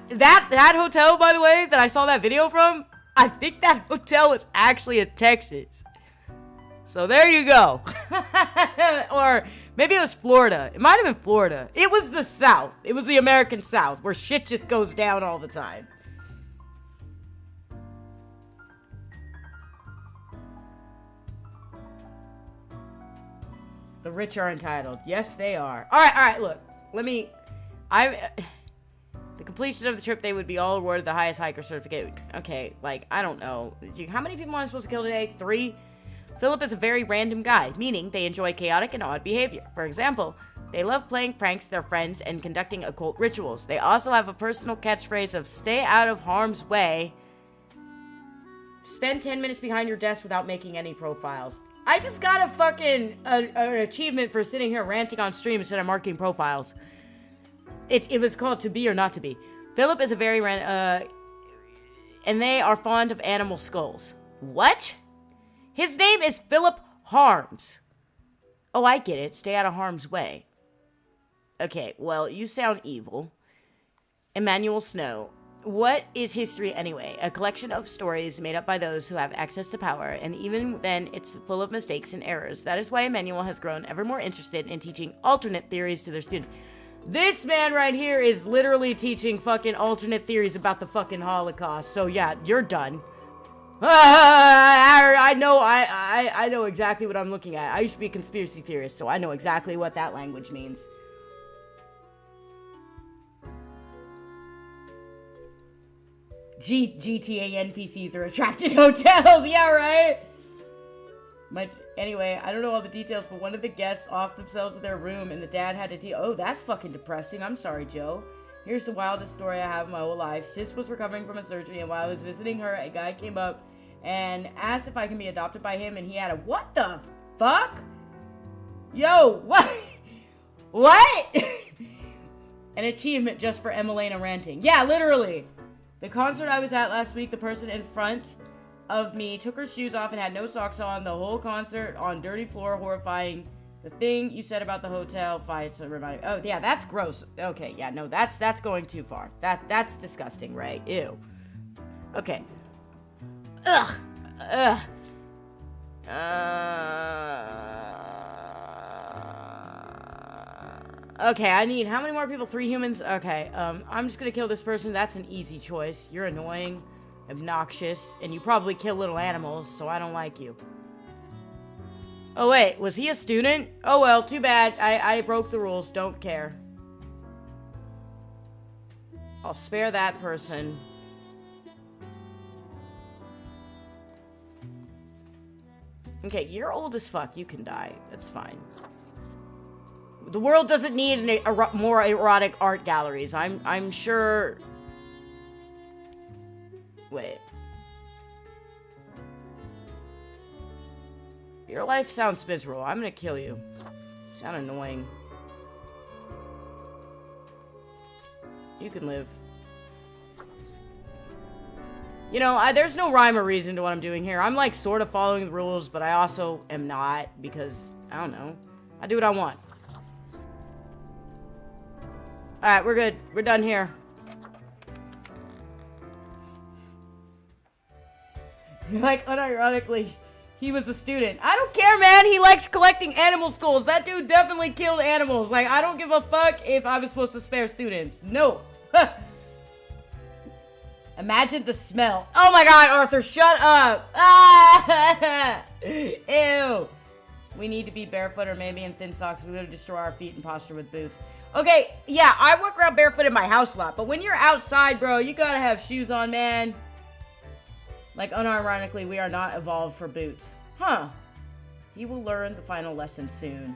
hotel, by the way, that I saw that video from, I think that hotel was actually in Texas. So there you go. Or maybe it was Florida. It might have been Florida. It was the South. It was the American South, where shit just goes down all the time. The rich are entitled. Yes, they are. All right, look. The completion of the trip, they would be all awarded the highest hiker certificate. Okay, like, I don't know. How many people am I supposed to kill today? 3? Philip is a very random guy, meaning they enjoy chaotic and odd behavior. For example, they love playing pranks with their friends and conducting occult rituals. They also have a personal catchphrase of stay out of harm's way. Spend 10 minutes behind your desk without making any profiles. I just got a fucking an achievement for sitting here ranting on stream instead of marking profiles. It was called To Be or Not To Be. Philip is a very and they are fond of animal skulls. What? His name is Philip Harms. Oh, I get it. Stay out of harm's way. Okay, well, you sound evil. Emmanuel Snow. What is history anyway? A collection of stories made up by those who have access to power, and even then, it's full of mistakes and errors. That is why Emmanuel has grown ever more interested in teaching alternate theories to their students. This man right here is literally teaching fucking alternate theories about the fucking Holocaust. So yeah, you're done. I know exactly what I'm looking at. I used to be a conspiracy theorist, so I know exactly what that language means. GTA NPCs are attracted hotels. Yeah, right? Anyway, I don't know all the details, but one of the guests offed themselves in their room, and the dad had to oh, that's fucking depressing. I'm sorry, Joe. Here's the wildest story I have in my whole life. Sis was recovering from a surgery, and while I was visiting her, a guy came up and asked if I can be adopted by him, and he had a what the fuck? Yo, what? What? An achievement just for Emelena ranting. Yeah, literally. The concert I was at last week, the person in front of me took her shoes off and had no socks on the whole concert on dirty floor, horrifying. The thing you said about the hotel fights reminded me. Oh, yeah, that's gross. Okay, yeah, no, that's going too far. That's disgusting, right? Ew. Okay. Ugh. Okay, I need how many more people? 3 humans? Okay, I'm just gonna kill this person. That's an easy choice. You're annoying, obnoxious, and you probably kill little animals, so I don't like you. Oh wait, was he a student? Oh well, too bad. I broke the rules. Don't care. I'll spare that person. Okay, you're old as fuck. You can die. That's fine. The world doesn't need more erotic art galleries. I'm sure... Wait. Your life sounds miserable. I'm gonna kill you. You sound annoying. You can live. You know, there's no rhyme or reason to what I'm doing here. I'm like sort of following the rules, but I also am not because, I don't know. I do what I want. Alright, we're good. We're done here. Like, unironically, he was a student. I don't care, man. He likes collecting animal skulls. That dude definitely killed animals. Like, I don't give a fuck if I was supposed to spare students. No. Imagine the smell. Oh my god, Arthur, shut up. Ah! Ew. We need to be barefoot or maybe in thin socks. We would destroy our feet and posture with boots. Okay, yeah, I walk around barefoot in my house a lot, but when you're outside, bro, you gotta have shoes on, man. Like, unironically, we are not evolved for boots. Huh. He will learn the final lesson soon.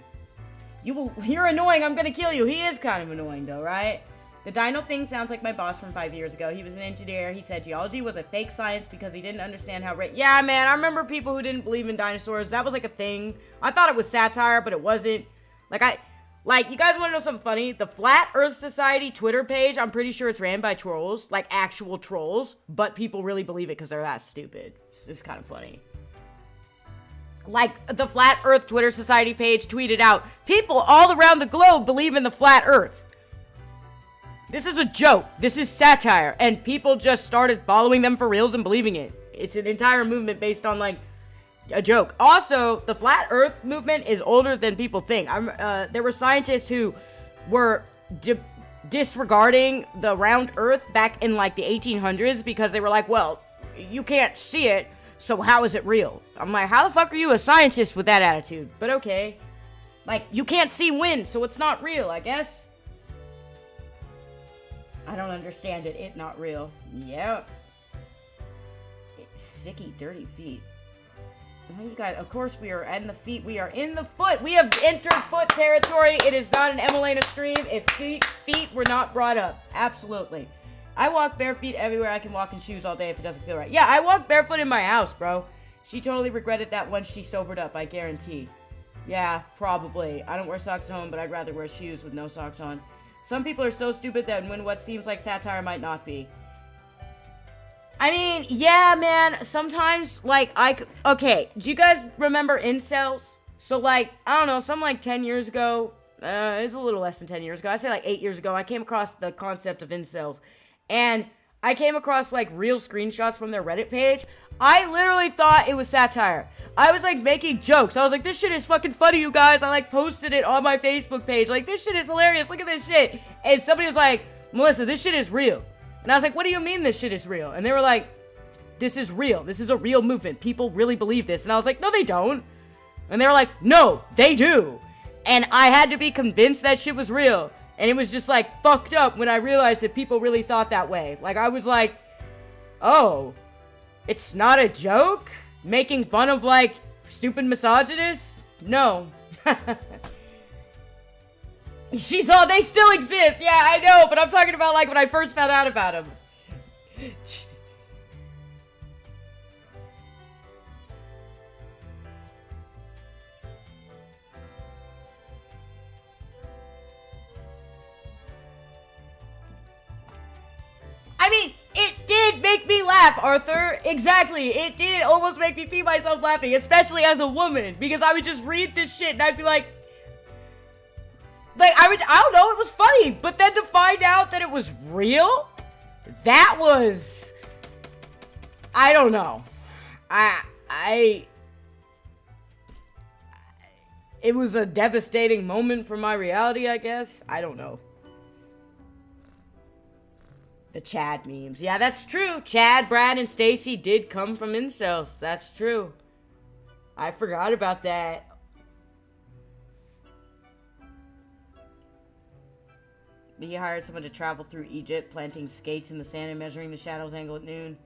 You're annoying, I'm gonna kill you. He is kind of annoying, though, right? The dino thing sounds like my boss from 5 years ago. He was an engineer. He said geology was a fake science because he didn't understand how... Yeah, man, I remember people who didn't believe in dinosaurs. That was like a thing. I thought it was satire, but it wasn't. Like, Like, you guys want to know something funny? The Flat Earth Society Twitter page, I'm pretty sure it's ran by trolls, like actual trolls, but people really believe it because they're that stupid. It's just kind of funny. Like, the Flat Earth Twitter Society page tweeted out, people all around the globe believe in the flat earth. This is a joke. This is satire. And people just started following them for reals and believing it. It's an entire movement based on, like, a joke. Also, the flat earth movement is older than people think. There were scientists who were disregarding the round earth back in, like, the 1800s because they were like, well, you can't see it, so how is it real? I'm like, how the fuck are you a scientist with that attitude? But okay. Like, you can't see wind, so it's not real, I guess. I don't understand it. It not real. Yep. Sicky, dirty feet. Well, you guys, of course we are in the feet. We are in the foot. We have entered foot territory. It is not an Emelena stream if feet were not brought up. Absolutely. I walk bare feet everywhere. I can walk in shoes all day if it doesn't feel right. Yeah, I walk barefoot in my house, bro. She totally regretted that once she sobered up, I guarantee. Yeah, probably. I don't wear socks at home, but I'd rather wear shoes with no socks on. Some people are so stupid that when what seems like satire might not be. I mean, yeah, man, sometimes, like, okay, do you guys remember incels? So, like, I don't know, something like 10 years ago, it's a little less than 10 years ago, I'd say like 8 years ago, I came across the concept of incels, and I came across, like, real screenshots from their Reddit page. I literally thought it was satire. I was, like, making jokes. I was like, this shit is fucking funny, you guys. I, like, posted it on my Facebook page. Like, this shit is hilarious. Look at this shit. And somebody was like, Melissa, this shit is real. And I was like, what do you mean this shit is real? And they were like, this is real. This is a real movement. People really believe this. And I was like, no, they don't. And they were like, no, they do. And I had to be convinced that shit was real. And it was just, like, fucked up when I realized that people really thought that way. Like, I was like, oh, it's not a joke? Making fun of, like, stupid misogynists? No. She's all, they still exist. Yeah, I know, but I'm talking about, like, when I first found out about them. I mean, it did make me laugh, Arthur. Exactly. It did almost make me pee myself laughing, especially as a woman, because I would just read this shit and I'd be like, I don't know, it was funny, but then to find out that it was real, that was, I don't know. It was a devastating moment for my reality, I guess. I don't know. The Chad memes. Yeah, that's true. Chad, Brad, and Stacy did come from incels. That's true. I forgot about that. He hired someone to travel through Egypt, planting skates in the sand and measuring the shadow's angle at noon.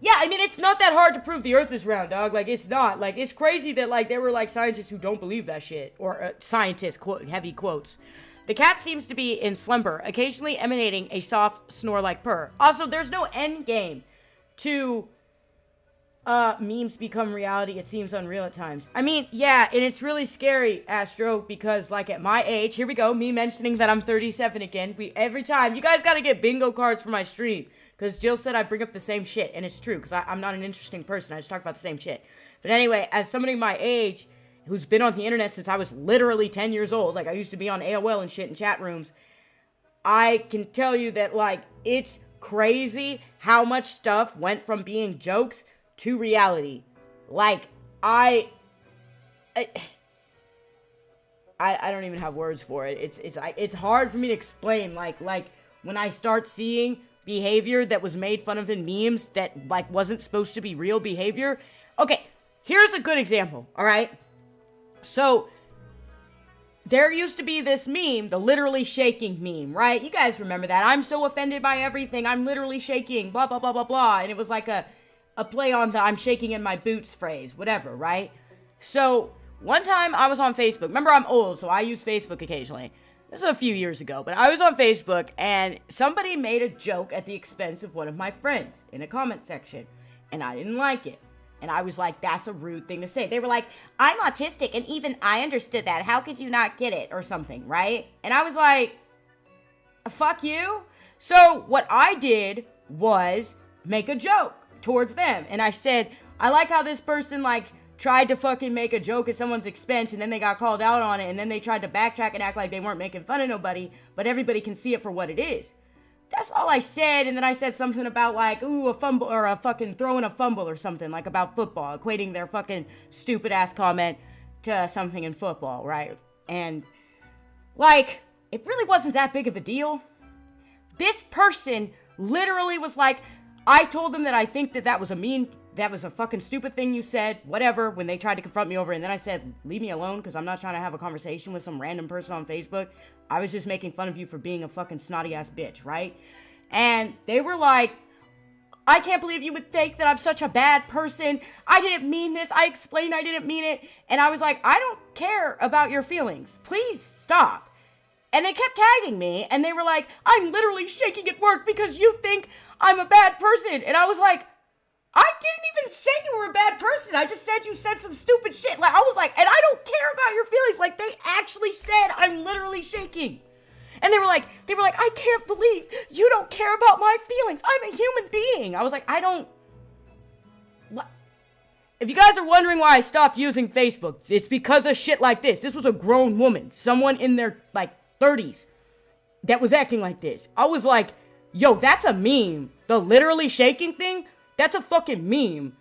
Yeah, I mean, it's not that hard to prove the earth is round, dog. Like, it's not. Like, it's crazy that, like, there were, like, scientists who don't believe that shit. Or, scientists, heavy quotes. The cat seems to be in slumber, occasionally emanating a soft snore-like purr. Also, there's no end game to memes become reality. It seems unreal at times. I mean, yeah, and it's really scary, Astro, because, like, at my age, here we go, me mentioning that I'm 37 again. Every time, you guys gotta get bingo cards for my stream, because Jill said I bring up the same shit, and it's true, because I'm not an interesting person. I just talk about the same shit. But anyway, as somebody my age who's been on the internet since I was literally 10 years old, like, I used to be on AOL and shit in chat rooms, I can tell you that, like, it's crazy how much stuff went from being jokes to reality. Like, I don't even have words for it. It's hard for me to explain. Like when I start seeing behavior that was made fun of in memes that, like, wasn't supposed to be real behavior. Okay, here's a good example, all right? So, there used to be this meme, the literally shaking meme, right? You guys remember that. I'm so offended by everything. I'm literally shaking, blah, blah, blah, blah, blah. And it was like a play on the I'm shaking in my boots phrase, whatever, right? So, one time I was on Facebook. Remember, I'm old, so I use Facebook occasionally. This was a few years ago, but I was on Facebook, and somebody made a joke at the expense of one of my friends in a comment section, and I didn't like it. And I was like, that's a rude thing to say. They were like, I'm autistic and even I understood that. How could you not get it or something, right? And I was like, fuck you. So what I did was make a joke towards them. And I said, I like how this person like tried to fucking make a joke at someone's expense and then they got called out on it and then they tried to backtrack and act like they weren't making fun of nobody, but everybody can see it for what it is. That's all I said. And then I said something about like, ooh, a fumble or a fucking throwing a fumble or something like about football, equating their fucking stupid ass comment to something in football, right? And like, it really wasn't that big of a deal. This person literally was like, I told them that I think that was a fucking stupid thing you said, whatever, when they tried to confront me over it. And then I said, leave me alone, because I'm not trying to have a conversation with some random person on Facebook. I was just making fun of you for being a fucking snotty ass bitch, right? And they were like, I can't believe you would think that I'm such a bad person. I didn't mean this. I explained I didn't mean it. And I was like, I don't care about your feelings. Please stop. And they kept tagging me, and they were like, I'm literally shaking at work because you think I'm a bad person. And I was like, I didn't even say you were a bad person. I just said you said some stupid shit. Like, I was like, and I don't care about your feelings. Like, they actually said I'm literally shaking. And they were like, I can't believe you don't care about my feelings. I'm a human being. I was like, if you guys are wondering why I stopped using Facebook, it's because of shit like this. This was a grown woman, someone in their, like, 30s that was acting like this. I was like, yo, that's a meme. The literally shaking thing, that's a fucking meme.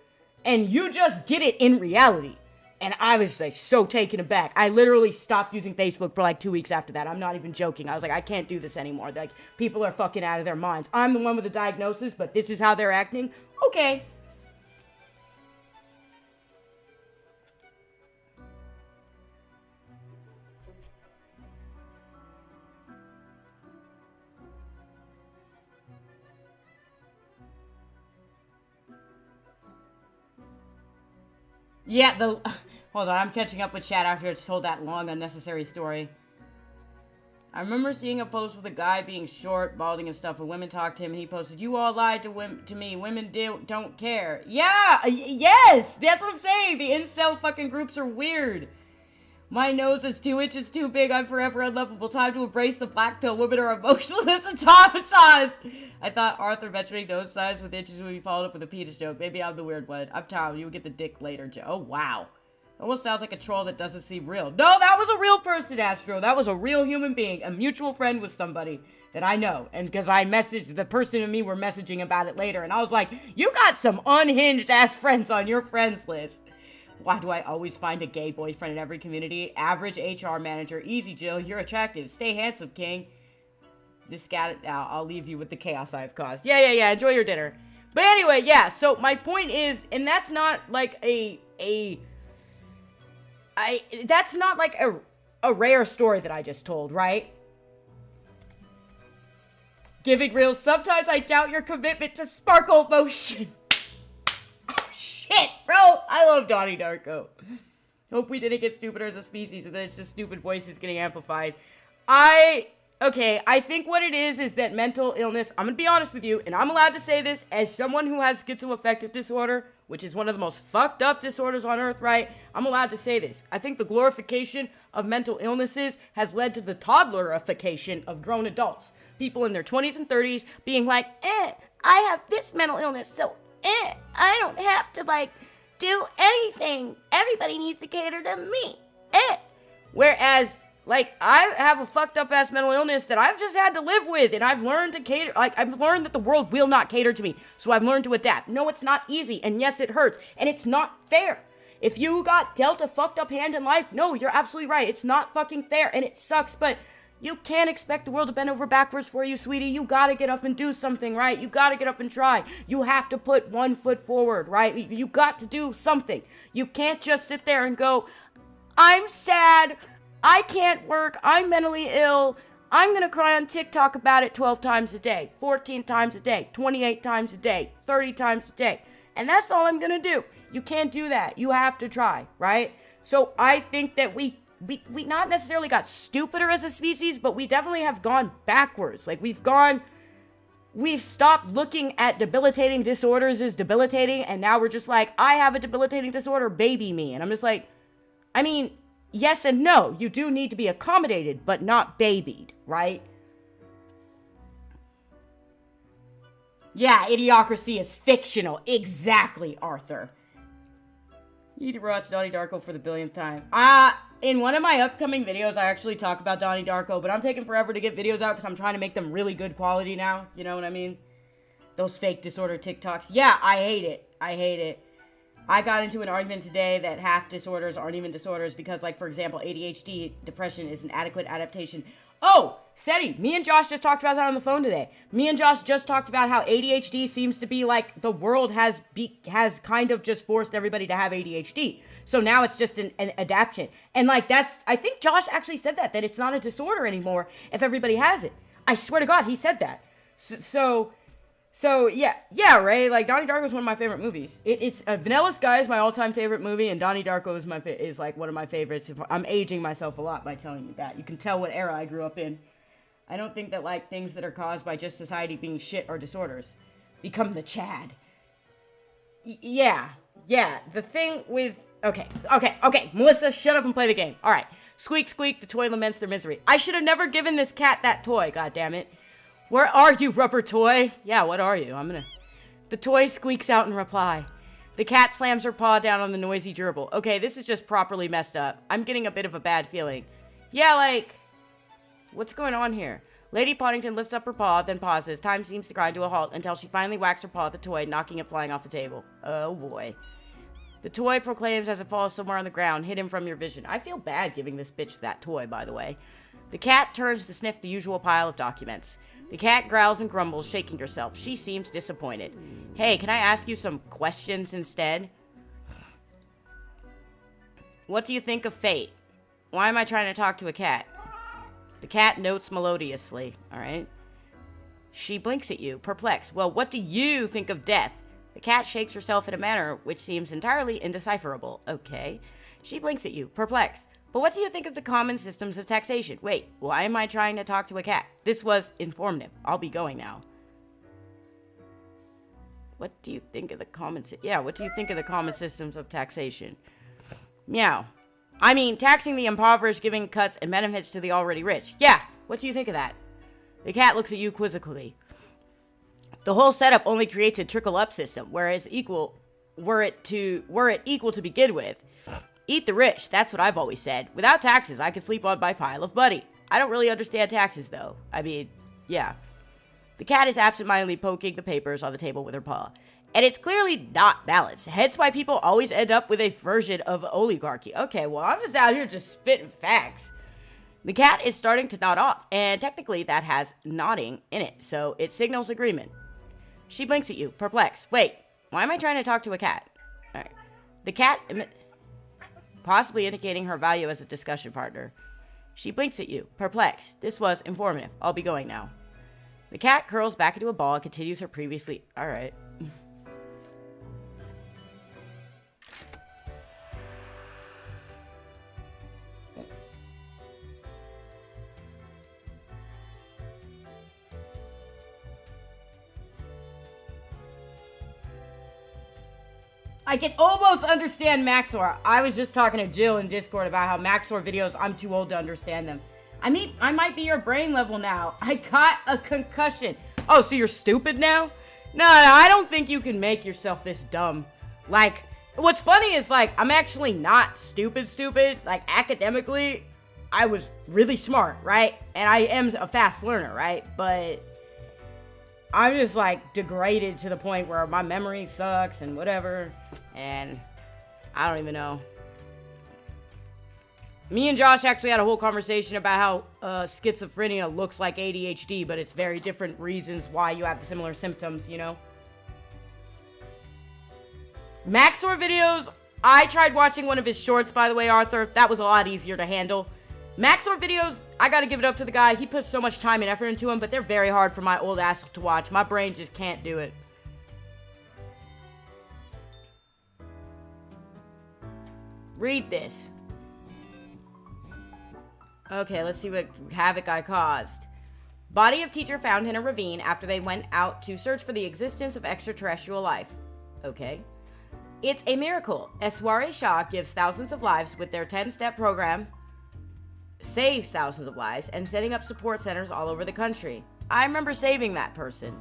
And you just did it in reality. And I was like so taken aback. I literally stopped using Facebook for like 2 weeks after that. I'm not even joking. I was like, I can't do this anymore. Like, people are fucking out of their minds. I'm the one with the diagnosis, but this is how they're acting. Okay. Yeah, hold on, I'm catching up with chat after it's told that long, unnecessary story. I remember seeing a post with a guy being short, balding and stuff, and women talked to him, and he posted, you all lied to me, women don't care. Yeah, yes, that's what I'm saying, the incel fucking groups are weird. My nose is 2 inches too big, I'm forever unlovable, time to embrace the black pill, women are emotionless and traumatized. I thought Arthur mentioning nose size with inches would be followed up with a penis joke. Maybe I'm the weird one. I'm Tom, you would get the dick later joke. Oh, wow. Almost sounds like a troll that doesn't seem real. No, that was a real person, Astro. That was a real human being, a mutual friend with somebody that I know. And because I messaged, the person and me were messaging about it later, and I was like, you got some unhinged ass friends on your friends list. Why do I always find a gay boyfriend in every community? Average HR manager. Easy, Jill. You're attractive. Stay handsome, king. This guy, I'll leave you with the chaos I've caused. Yeah. Enjoy your dinner. But anyway, yeah. So my point is, and that's not like that's not like a rare story that I just told, right? Giving real. Sometimes I doubt your commitment to sparkle motion. Shit, bro! I love Donnie Darko. Hope we didn't get stupider as a species and then it's just stupid voices getting amplified. I think what it is that mental illness, I'm gonna be honest with you, and I'm allowed to say this as someone who has schizoaffective disorder, which is one of the most fucked up disorders on earth, right? I'm allowed to say this. I think the glorification of mental illnesses has led to the toddlerification of grown adults. People in their 20s and 30s being like, I have this mental illness, so I don't have to, like, do anything. Everybody needs to cater to me. Whereas, like, I have a fucked up ass mental illness that I've just had to live with, and I've learned to cater, like, I've learned that the world will not cater to me, so I've learned to adapt. No, it's not easy, and yes, it hurts, and it's not fair. If you got dealt a fucked up hand in life, no, you're absolutely right. It's not fucking fair, and it sucks, but you can't expect the world to bend over backwards for you, sweetie. You gotta get up and do something, right? You gotta get up and try. You have to put one foot forward, right? You got to do something. You can't just sit there and go, I'm sad, I can't work, I'm mentally ill, I'm gonna cry on TikTok about it 12 times a day, 14 times a day, 28 times a day, 30 times a day. And that's all I'm gonna do. You can't do that. You have to try, right? So I think that we not necessarily got stupider as a species, but we definitely have gone backwards. Like, we've gone we've stopped looking at debilitating disorders as debilitating, and now we're just like, I have a debilitating disorder, baby me. And I'm just like, I mean, yes and no. You do need to be accommodated, but not babied, right? Yeah, Idiocracy is fictional. Exactly, Arthur. You need to watch Donnie Darko for the billionth time. In one of my upcoming videos, I actually talk about Donnie Darko, but I'm taking forever to get videos out because I'm trying to make them really good quality now. You know what I mean? Those fake disorder TikToks. Yeah, I hate it. I hate it. I got into an argument today that half disorders aren't even disorders because, like, for example, ADHD, depression is an adequate adaptation. Oh, Seti, me and Josh just talked about that on the phone today. Me and Josh just talked about how ADHD seems to be like the world has kind of just forced everybody to have ADHD. So now it's just an adaptation. And like I think Josh actually said that it's not a disorder anymore if everybody has it. I swear to God, he said that. So yeah, Ray, like Donnie Darko is one of my favorite movies. It's Vanilla Sky is my all-time favorite movie, and Donnie Darko is like one of my favorites. I'm aging myself a lot by telling you that. You can tell what era I grew up in. I don't think that like things that are caused by just society being shit are disorders. Become the Chad. Yeah. The thing with okay, Melissa, shut up and play the game. All right, squeak, the toy laments their misery. I should have never given this cat that toy. God damn it. Where are you, rubber toy? Yeah, what are you? The toy squeaks out in reply. The cat slams her paw down on the noisy gerbil. Okay, this is just properly messed up. I'm getting a bit of a bad feeling. Yeah, like, what's going on here? Lady Poddington lifts up her paw, then pauses. Time seems to grind to a halt until she finally whacks her paw at the toy, knocking it flying off the table. Oh boy. The toy proclaims as it falls somewhere on the ground, hidden from your vision. I feel bad giving this bitch that toy, by the way. The cat turns to sniff the usual pile of documents. The cat growls and grumbles, shaking herself. She seems disappointed. Hey, can I ask you some questions instead? What do you think of fate? Why am I trying to talk to a cat? The cat notes melodiously, alright? She blinks at you, perplexed. Well, what do you think of death? The cat shakes herself in a manner which seems entirely indecipherable. Okay. She blinks at you, perplexed. But what do you think of the common systems of taxation? Wait, why am I trying to talk to a cat? This was informative. I'll be going now. What do you think of the common systems of taxation? Meow. I mean, taxing the impoverished, giving cuts and benefits to the already rich. Yeah, what do you think of that? The cat looks at you quizzically. The whole setup only creates a trickle-up system, were it equal to begin with. Eat the rich, that's what I've always said. Without taxes, I could sleep on my pile of money. I don't really understand taxes, though. I mean, yeah. The cat is absentmindedly poking the papers on the table with her paw. And it's clearly not balanced. Hence why people always end up with a version of oligarchy. Okay, well, I'm just out here just spitting facts. The cat is starting to nod off, and technically that has nodding in it, so it signals agreement. She blinks at you, perplexed. Wait, why am I trying to talk to a cat? All right. The cat... possibly indicating her value as a discussion partner. She blinks at you, perplexed. This was informative. I'll be going now. The cat curls back into a ball and continues her previously... Alright. I can almost understand Maxor. I was just talking to Jill in Discord about how Maxor videos, I'm too old to understand them. I mean, I might be your brain level now. I got a concussion. Oh, so you're stupid now? No, I don't think you can make yourself this dumb. Like, what's funny is, like, I'm actually not stupid. Like, academically, I was really smart, right? And I am a fast learner, right? But I'm just, like, degraded to the point where my memory sucks and whatever. And I don't even know. Me and Josh actually had a whole conversation about how schizophrenia looks like ADHD, but it's very different reasons why you have the similar symptoms, you know? Maxor videos, I tried watching one of his shorts, by the way, Arthur. That was a lot easier to handle. Maxor videos, I gotta give it up to the guy. He puts so much time and effort into them, but they're very hard for my old ass to watch. My brain just can't do it. Read this. Okay, let's see what havoc I caused. Body of teacher found in a ravine after they went out to search for the existence of extraterrestrial life. Okay. It's a miracle. Eswari Shah gives thousands of lives with their 10-step program, saves thousands of lives, and setting up support centers all over the country. I remember saving that person.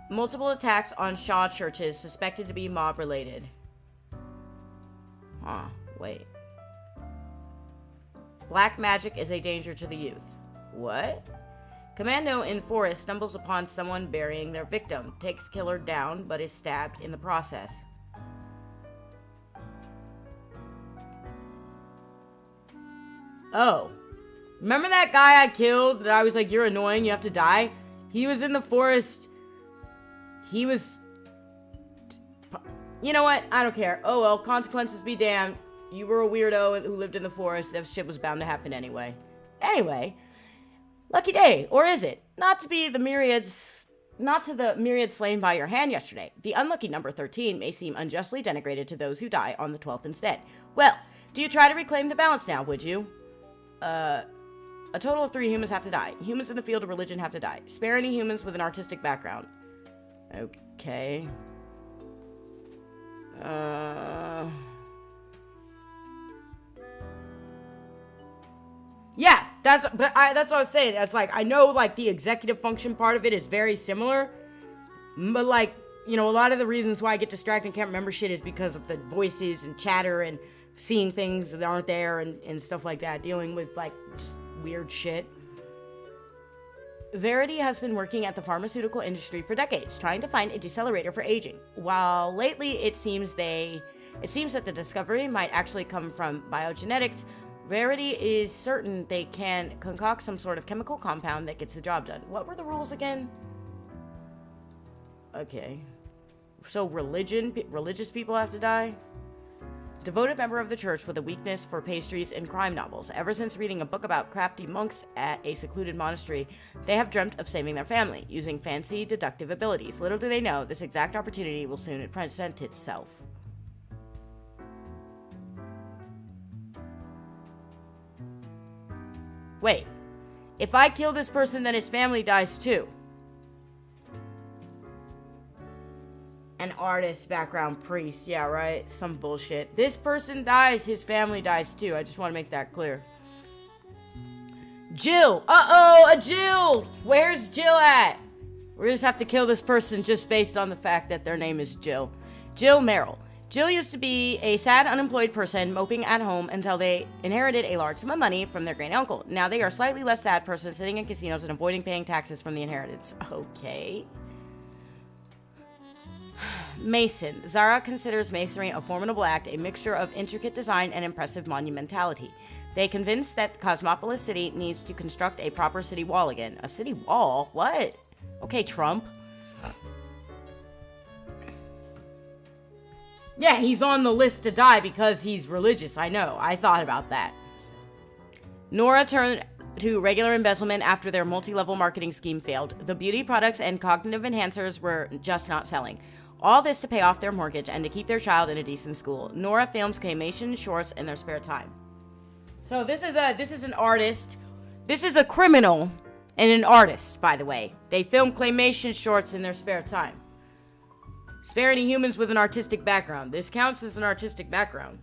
Multiple attacks on Shah churches suspected to be mob-related. Huh, wait. Black magic is a danger to the youth. What? Commando in forest stumbles upon someone burying their victim, takes killer down, but is stabbed in the process. Oh. Remember that guy I killed that I was like, you're annoying, you have to die? He was in the forest. He was... You know what? I don't care. Oh well, consequences be damned. You were a weirdo who lived in the forest. That shit was bound to happen anyway. Anyway, lucky day, or is it? Not to the myriad slain by your hand yesterday. The unlucky number 13 may seem unjustly denigrated to those who die on the 12th instead. Well, do you try to reclaim the balance now, would you? A total of 3 humans have to die. Humans in the field of religion have to die. Spare any humans with an artistic background. Okay. Yeah, that's what I was saying. It's like, I know, like, the executive function part of it is very similar, but, like, you know, a lot of the reasons why I get distracted and can't remember shit is because of the voices and chatter and seeing things that aren't there and stuff like that, dealing with, like, just weird shit. Verity has been working at the pharmaceutical industry for decades, trying to find a decelerator for aging. While lately it seems that the discovery might actually come from biogenetics, Verity is certain they can concoct some sort of chemical compound that gets the job done. What were the rules again? Okay. So religious people have to die? Devoted member of the church with a weakness for pastries and crime novels. Ever since reading a book about crafty monks at a secluded monastery, they have dreamt of saving their family, using fancy deductive abilities. Little do they know, this exact opportunity will soon present itself. Wait, if I kill this person, then his family dies too. An artist, background, priest, yeah, right? Some bullshit. This person dies, his family dies too. I just want to make that clear. Jill! Uh-oh, a Jill! Where's Jill at? We just have to kill this person just based on the fact that their name is Jill. Jill Merrill. Jill used to be a sad, unemployed person moping at home until they inherited a large sum of money from their great uncle. Now they are a slightly less sad person sitting in casinos and avoiding paying taxes from the inheritance. Okay. Mason. Zara considers masonry a formidable act, a mixture of intricate design and impressive monumentality. They convinced that Cosmopolis City needs to construct a proper city wall again. A city wall? What? Okay, Trump. Yeah, he's on the list to die because he's religious. I know. I thought about that. Nora turned to regular embezzlement after their multi-level marketing scheme failed. The beauty products and cognitive enhancers were just not selling. All this to pay off their mortgage and to keep their child in a decent school. Nora films claymation shorts in their spare time. So this is an artist. This is a criminal and an artist, by the way. They film claymation shorts in their spare time. Spare any humans with an artistic background. This counts as an artistic background.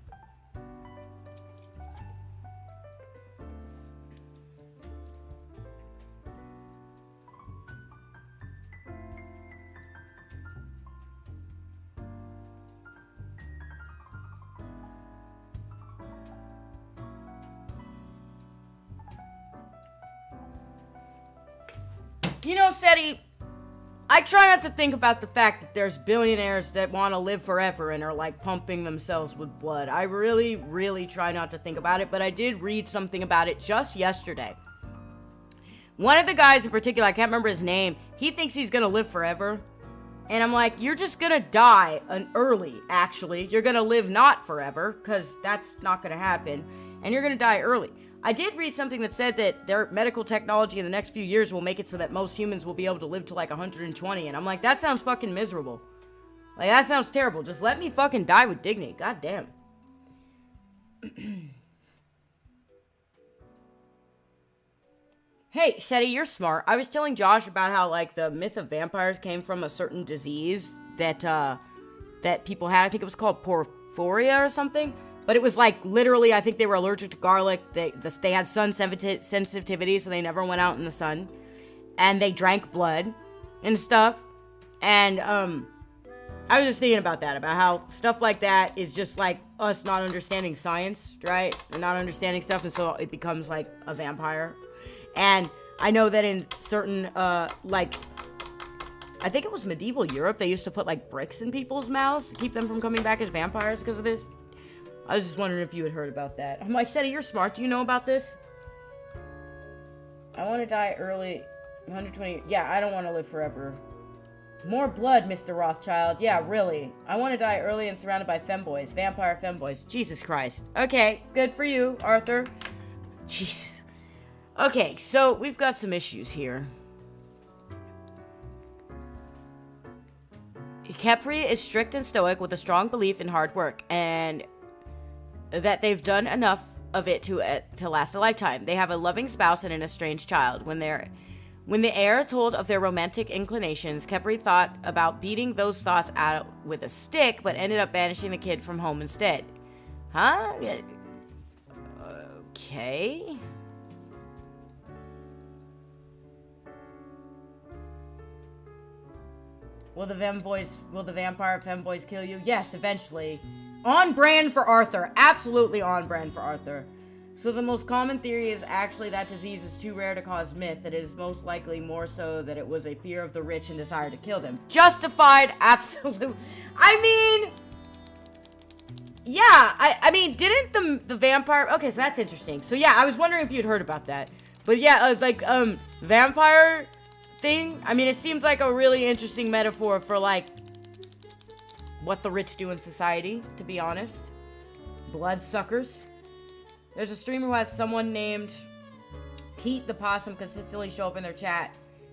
You know, Seti, I try not to think about the fact that there's billionaires that want to live forever and are, like, pumping themselves with blood. I really, really try not to think about it, but I did read something about it just yesterday. One of the guys in particular, I can't remember his name, he thinks he's gonna live forever. And I'm like, you're just gonna die early, actually. You're gonna live not forever, because that's not gonna happen. And you're gonna die early. I did read something that said that their medical technology in the next few years will make it so that most humans will be able to live to like 120. And I'm like, that sounds fucking miserable. Like, that sounds terrible. Just let me fucking die with dignity. God damn. Hey, Seti, you're smart. I was telling Josh about how, like, the myth of vampires came from a certain disease that, that people had. I think it was called porphyria or something. But it was, like, literally, I think they were allergic to garlic. They had sun sensitivity, so they never went out in the sun. And they drank blood and stuff. And, I was just thinking about that, about how stuff like that is just, like, us not understanding science, right? And not understanding stuff, and so it becomes, like, a vampire. And I know that in certain, like, I think it was medieval Europe, they used to put, like, bricks in people's mouths to keep them from coming back as vampires because of this. I was just wondering if you had heard about that. I'm like, Seti, you're smart. Do you know about this? I want to die early. 120. Yeah, I don't want to live forever. More blood, Mr. Rothschild. Yeah, really. I want to die early and surrounded by femboys. Vampire femboys. Jesus Christ. Okay, good for you, Arthur. Jesus. Okay, so we've got some issues here. Khepri is strict and stoic with a strong belief in hard work and that they've done enough of it to last a lifetime. They have a loving spouse and an estranged child. When the heir told of their romantic inclinations, Khepri thought about beating those thoughts out with a stick, but ended up banishing the kid from home instead. Huh? Okay. Will the vampire femboys kill you? Yes, eventually. On brand for Arthur. Absolutely on brand for Arthur. So the most common theory is actually that disease is too rare to cause myth. That it is most likely more so that it was a fear of the rich and desire to kill them. Justified, absolute. I mean, yeah, I mean, didn't the vampire... Okay, so that's interesting. So yeah, I was wondering if you'd heard about that. But yeah, vampire thing, I mean, it seems like a really interesting metaphor for, like, what the rich do in society, to be honest. Bloodsuckers. There's a streamer who has someone named Pete the Possum consistently show up in their chat,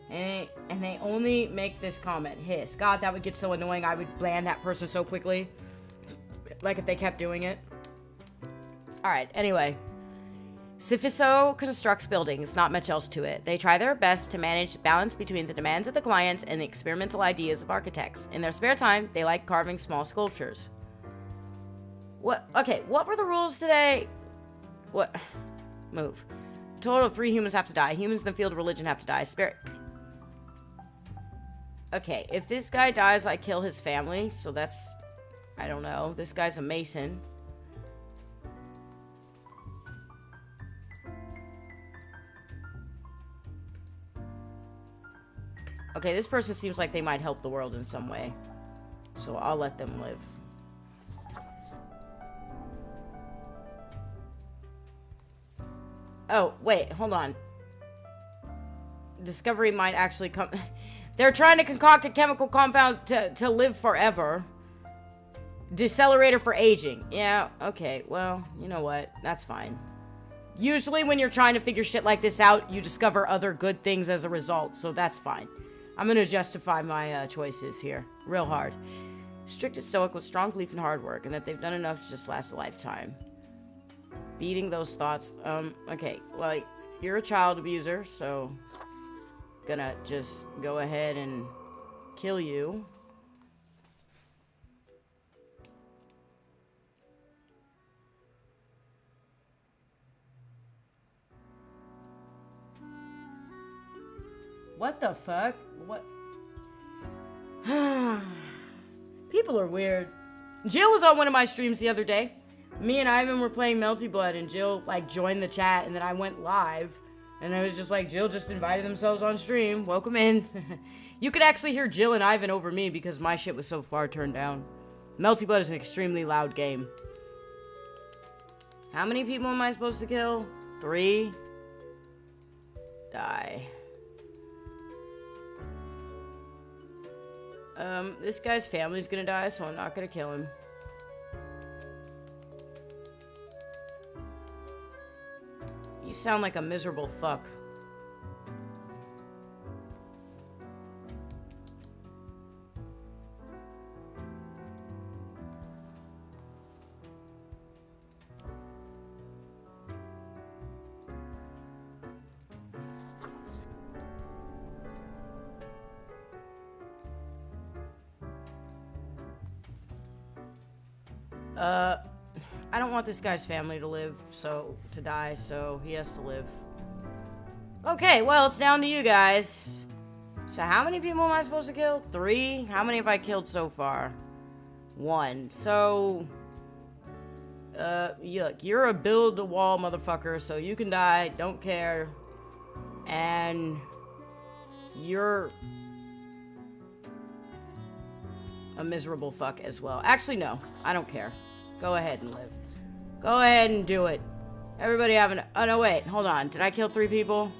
and they only make this comment, hiss. God, that would get so annoying. I would ban that person so quickly. Like, if they kept doing it. Alright, anyway. Sifiso constructs buildings, not much else to it. They try their best to manage the balance between the demands of the clients and the experimental ideas of architects. In their spare time, they like carving small sculptures. What? Okay, what were the rules today? What? Move. A total of 3 humans have to die. Humans in the field of religion have to die. Spirit. Okay, if this guy dies, I kill his family. So that's... I don't know. This guy's a mason. Okay, this person seems like they might help the world in some way. So I'll let them live. Oh, wait, hold on. Discovery might actually come... They're trying to concoct a chemical compound to live forever. Decelerator for aging. Yeah, okay, well, you know what? That's fine. Usually when you're trying to figure shit like this out, you discover other good things as a result, so that's fine. I'm gonna justify my choices here. Real hard. Strict and stoic with strong belief in hard work, and that they've done enough to just last a lifetime. Beating those thoughts. Okay, well, you're a child abuser, so... Gonna just go ahead and kill you. What the fuck? What? People are weird. Jill was on one of my streams the other day. Me and Ivan were playing Melty Blood, and Jill, like, joined the chat, and then I went live. And I was just like, Jill just invited themselves on stream. Welcome in. You could actually hear Jill and Ivan over me because my shit was so far turned down. Melty Blood is an extremely loud game. How many people am I supposed to kill? 3? Die. This guy's family's gonna die, so I'm not gonna kill him. You sound like a miserable fuck. I don't want this guy's family to die, so he has to live. Okay, well, it's down to you guys. So how many people am I supposed to kill? 3? How many have I killed so far? 1. So, look, you're a build-a-wall motherfucker, so you can die, don't care. And you're a miserable fuck as well. Actually, no, I don't care. Go ahead and live. Go ahead and do it. Everybody have an... Oh, no, wait. Hold on. Did I kill 3 people?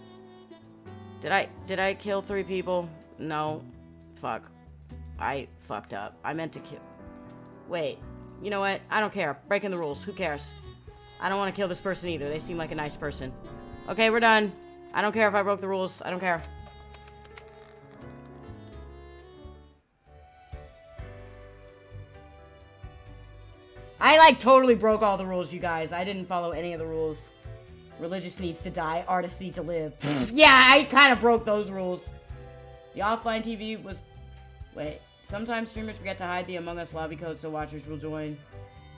Did I kill 3 people? No. Fuck. I fucked up. I meant to kill... Wait. You know what? I don't care. Breaking the rules. Who cares? I don't want to kill this person either. They seem like a nice person. Okay, we're done. I don't care if I broke the rules. I don't care. I, like, totally broke all the rules, you guys. I didn't follow any of the rules. Religious needs to die. Artists need to live. Yeah, I kind of broke those rules. The offline TV was... Wait. Sometimes streamers forget to hide the Among Us lobby code so watchers will join.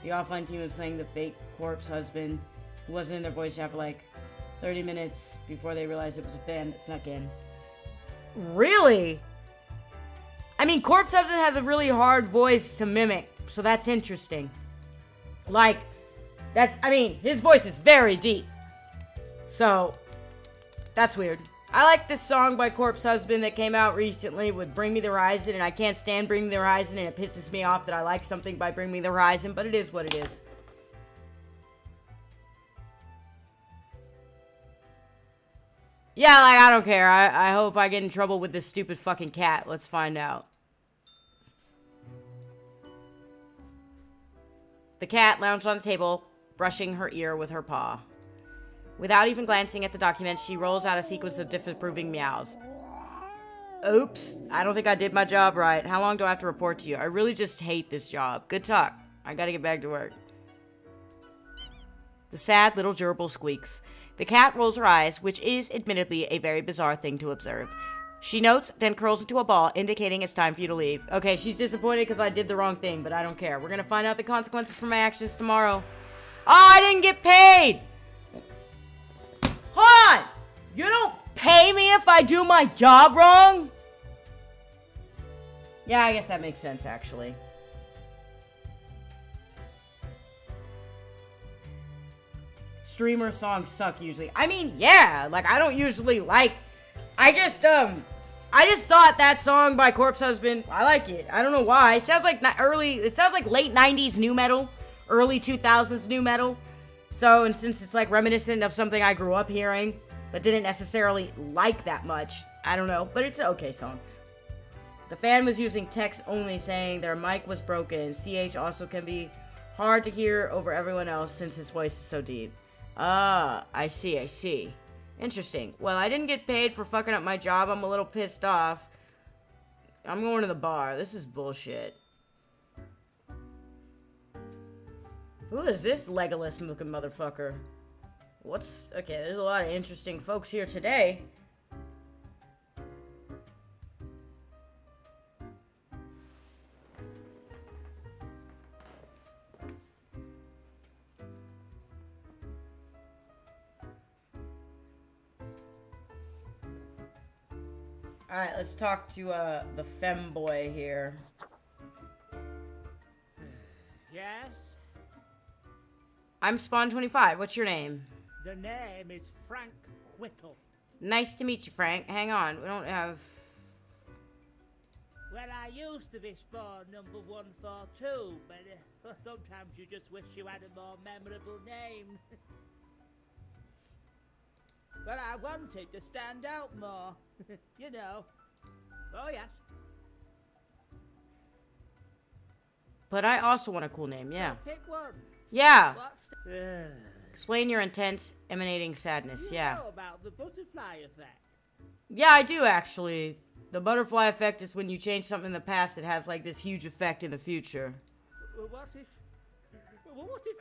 The offline team was playing the fake corpse husband who wasn't in their voice chat for, like, 30 minutes before they realized it was a fan that snuck in. Really? I mean, Corpse Husband has a really hard voice to mimic, so that's interesting. Like, I mean, his voice is very deep. So, that's weird. I like this song by Corpse Husband that came out recently with Bring Me the Horizon, and I can't stand Bring Me the Horizon, and it pisses me off that I like something by Bring Me the Horizon, but it is what it is. Yeah, like, I don't care. I hope I get in trouble with this stupid fucking cat. Let's find out. The cat lounged on the table, brushing her ear with her paw. Without even glancing at the document, she rolls out a sequence of disapproving meows. Oops, I don't think I did my job right. How long do I have to report to you? I really just hate this job. Good talk. I gotta get back to work. The sad little gerbil squeaks. The cat rolls her eyes, which is admittedly a very bizarre thing to observe. She notes, then curls into a ball, indicating it's time for you to leave. Okay, she's disappointed because I did the wrong thing, but I don't care. We're gonna find out the consequences for my actions tomorrow. Oh, I didn't get paid! Hold on! You don't pay me if I do my job wrong? Yeah, I guess that makes sense, actually. Streamer songs suck usually. I mean, yeah, like, I don't usually like... I just thought that song by Corpse Husband, I like it. I don't know why. It sounds like late 90s new metal, early 2000s new metal. So, and since it's like reminiscent of something I grew up hearing, but didn't necessarily like that much, I don't know, but it's an okay song. The fan was using text only, saying their mic was broken. CH also can be hard to hear over everyone else since his voice is so deep. Ah, I see. Interesting. Well, I didn't get paid for fucking up my job. I'm a little pissed off. I'm going to the bar. This is bullshit. Who is this Legolas-looking motherfucker? Okay, there's a lot of interesting folks here today. Alright, let's talk to, the femboy here. Yes? I'm Spawn25. What's your name? The name is Frank Whittle. Nice to meet you, Frank. Hang on, we don't have... Well, I used to be Spawn number 142, but sometimes you just wish you had a more memorable name. But I wanted to stand out more. You know. Oh, yes. But I also want a cool name, yeah. Pick one. Yeah! What's Explain your intense, emanating sadness, yeah. You know about the butterfly effect? Yeah, I do, actually. The butterfly effect is when you change something in the past that has, like, this huge effect in the future. What if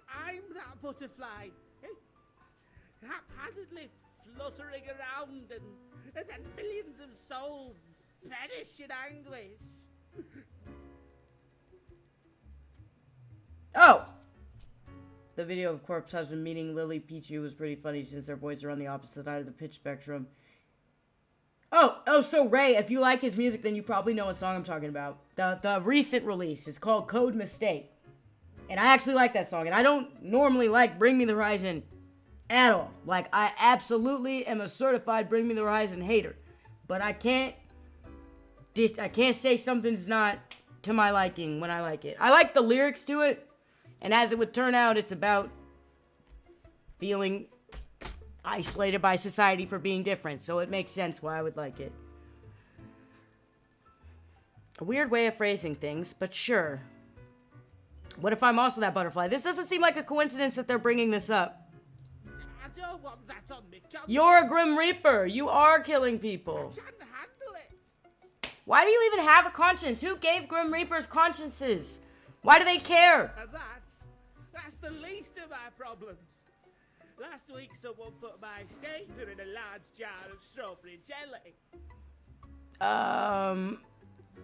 I'm that butterfly? Eh? Haphazardly fluttering around and then millions of souls perish in anguish. Oh! The video of Corpse Husband meeting Lily Pichu was pretty funny since their voices are on the opposite side of the pitch spectrum. So Ray, if you like his music, then you probably know what song I'm talking about. The recent release. It's called Code Mistake. And I actually like that song. And I don't normally like Bring Me the Horizon at all. Like, I absolutely am a certified Bring Me the Horizon hater. But I can't say something's not to my liking when I like it. I like the lyrics to it. And as it would turn out, it's about feeling isolated by society for being different. So it makes sense why I would like it. A weird way of phrasing things, but sure. What if I'm also that butterfly? This doesn't seem like a coincidence that they're bringing this up. I don't want that on me. You're a Grim Reaper. You are killing people. I can handle it. Why do you even have a conscience? Who gave Grim Reapers consciences? Why do they care? And that's the least of my problems. Last week, someone put my stapler in a large jar of strawberry jelly.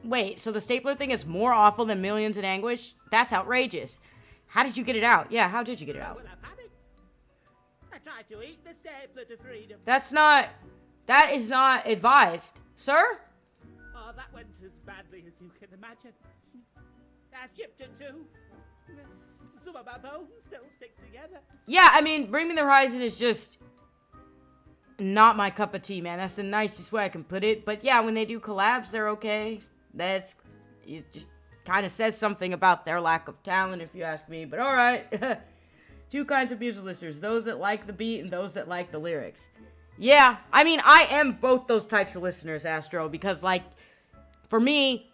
Wait, so the stapler thing is more awful than Millions in Anguish? That's outrageous. How did you get it out? Yeah, how did you get it out? Well, I've had it. I tried to eat the stapler to freedom. That is not advised. Sir? Oh, that went as badly as you can imagine. I chipped a tooth. Some of my bones still stick together. Yeah, I mean, Bring Me the Horizon is just not my cup of tea, man. That's the nicest way I can put it. But yeah, when they do collabs, they're okay. It just kind of says something about their lack of talent, if you ask me. But all right. Two kinds of music listeners. Those that like the beat and those that like the lyrics. Yeah, I mean, I am both those types of listeners, Astro. Because, like, for me,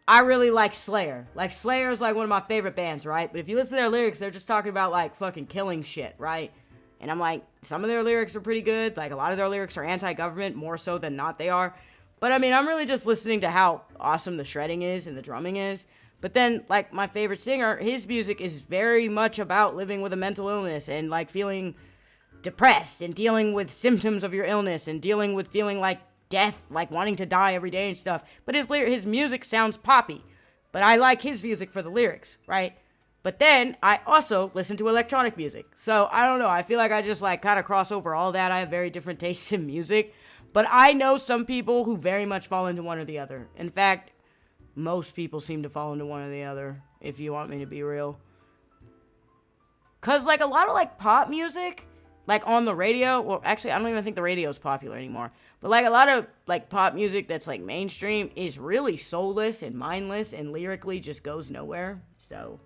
I really like Slayer. Like, Slayer is, like, one of my favorite bands, right? But if you listen to their lyrics, they're just talking about, like, fucking killing shit, right? And I'm like, some of their lyrics are pretty good. Like, a lot of their lyrics are anti-government, more so than not they are. But, I mean, I'm really just listening to how awesome the shredding is and the drumming is. But then, like, my favorite singer, his music is very much about living with a mental illness and, like, feeling depressed and dealing with symptoms of your illness and dealing with feeling like death, like wanting to die every day and stuff. But his music sounds poppy. But I like his music for the lyrics, right? But then I also listen to electronic music. So I don't know. I feel like I just like kind of cross over all that. I have very different tastes in music. But I know some people who very much fall into one or the other. In fact, most people seem to fall into one or the other, if you want me to be real. Cause like a lot of like pop music, like on the radio, well actually I don't even think the radio is popular anymore. But like a lot of like pop music that's like mainstream is really soulless and mindless and lyrically just goes nowhere. So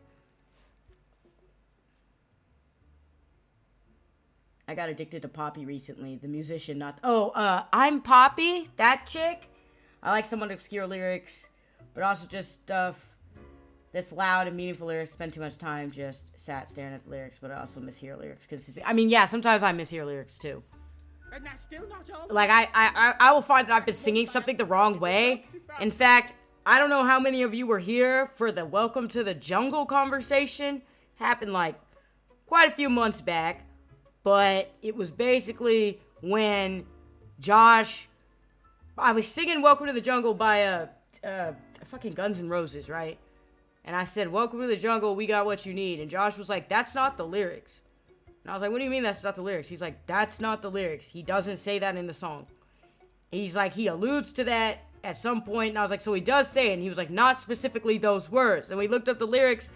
I got addicted to Poppy recently, the musician, I'm Poppy, that chick. I like some obscure lyrics, but also just stuff that's loud and meaningful lyrics. Spend too much time just sat staring at the lyrics, but I also mishear lyrics. I mean, yeah, sometimes I mishear lyrics too. And that's still not all. Like, I will find that I've been singing something the wrong way. In fact, I don't know how many of you were here for the Welcome to the Jungle conversation. Happened like quite a few months back. But it was basically when I was singing Welcome to the Jungle by fucking Guns N' Roses, right? And I said, Welcome to the Jungle, we got what you need. And Josh was like, that's not the lyrics. And I was like, what do you mean that's not the lyrics? He's like, that's not the lyrics. He doesn't say that in the song. He's like, he alludes to that at some point. And I was like, so he does say it. And he was like, not specifically those words. And we looked up the lyrics.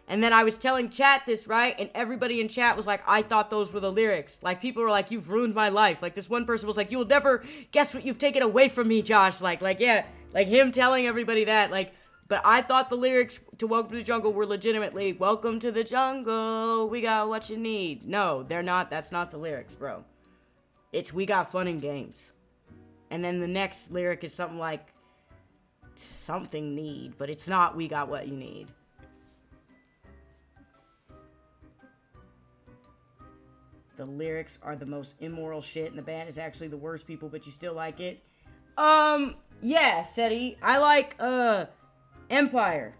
And then I was telling chat this, right? And everybody in chat was like, I thought those were the lyrics. Like, people were like, you've ruined my life. Like, this one person was like, you'll never guess what you've taken away from me, Josh. Like, yeah. Like, him telling everybody that. Like, but I thought the lyrics to Welcome to the Jungle were legitimately, Welcome to the Jungle, we got what you need. No, they're not. That's not the lyrics, bro. It's, we got fun and games. And then the next lyric is something like, something need. But it's not, we got what you need. The lyrics are the most immoral shit, and the band is actually the worst people, but you still like it. Yeah, Seti. I like, Empire.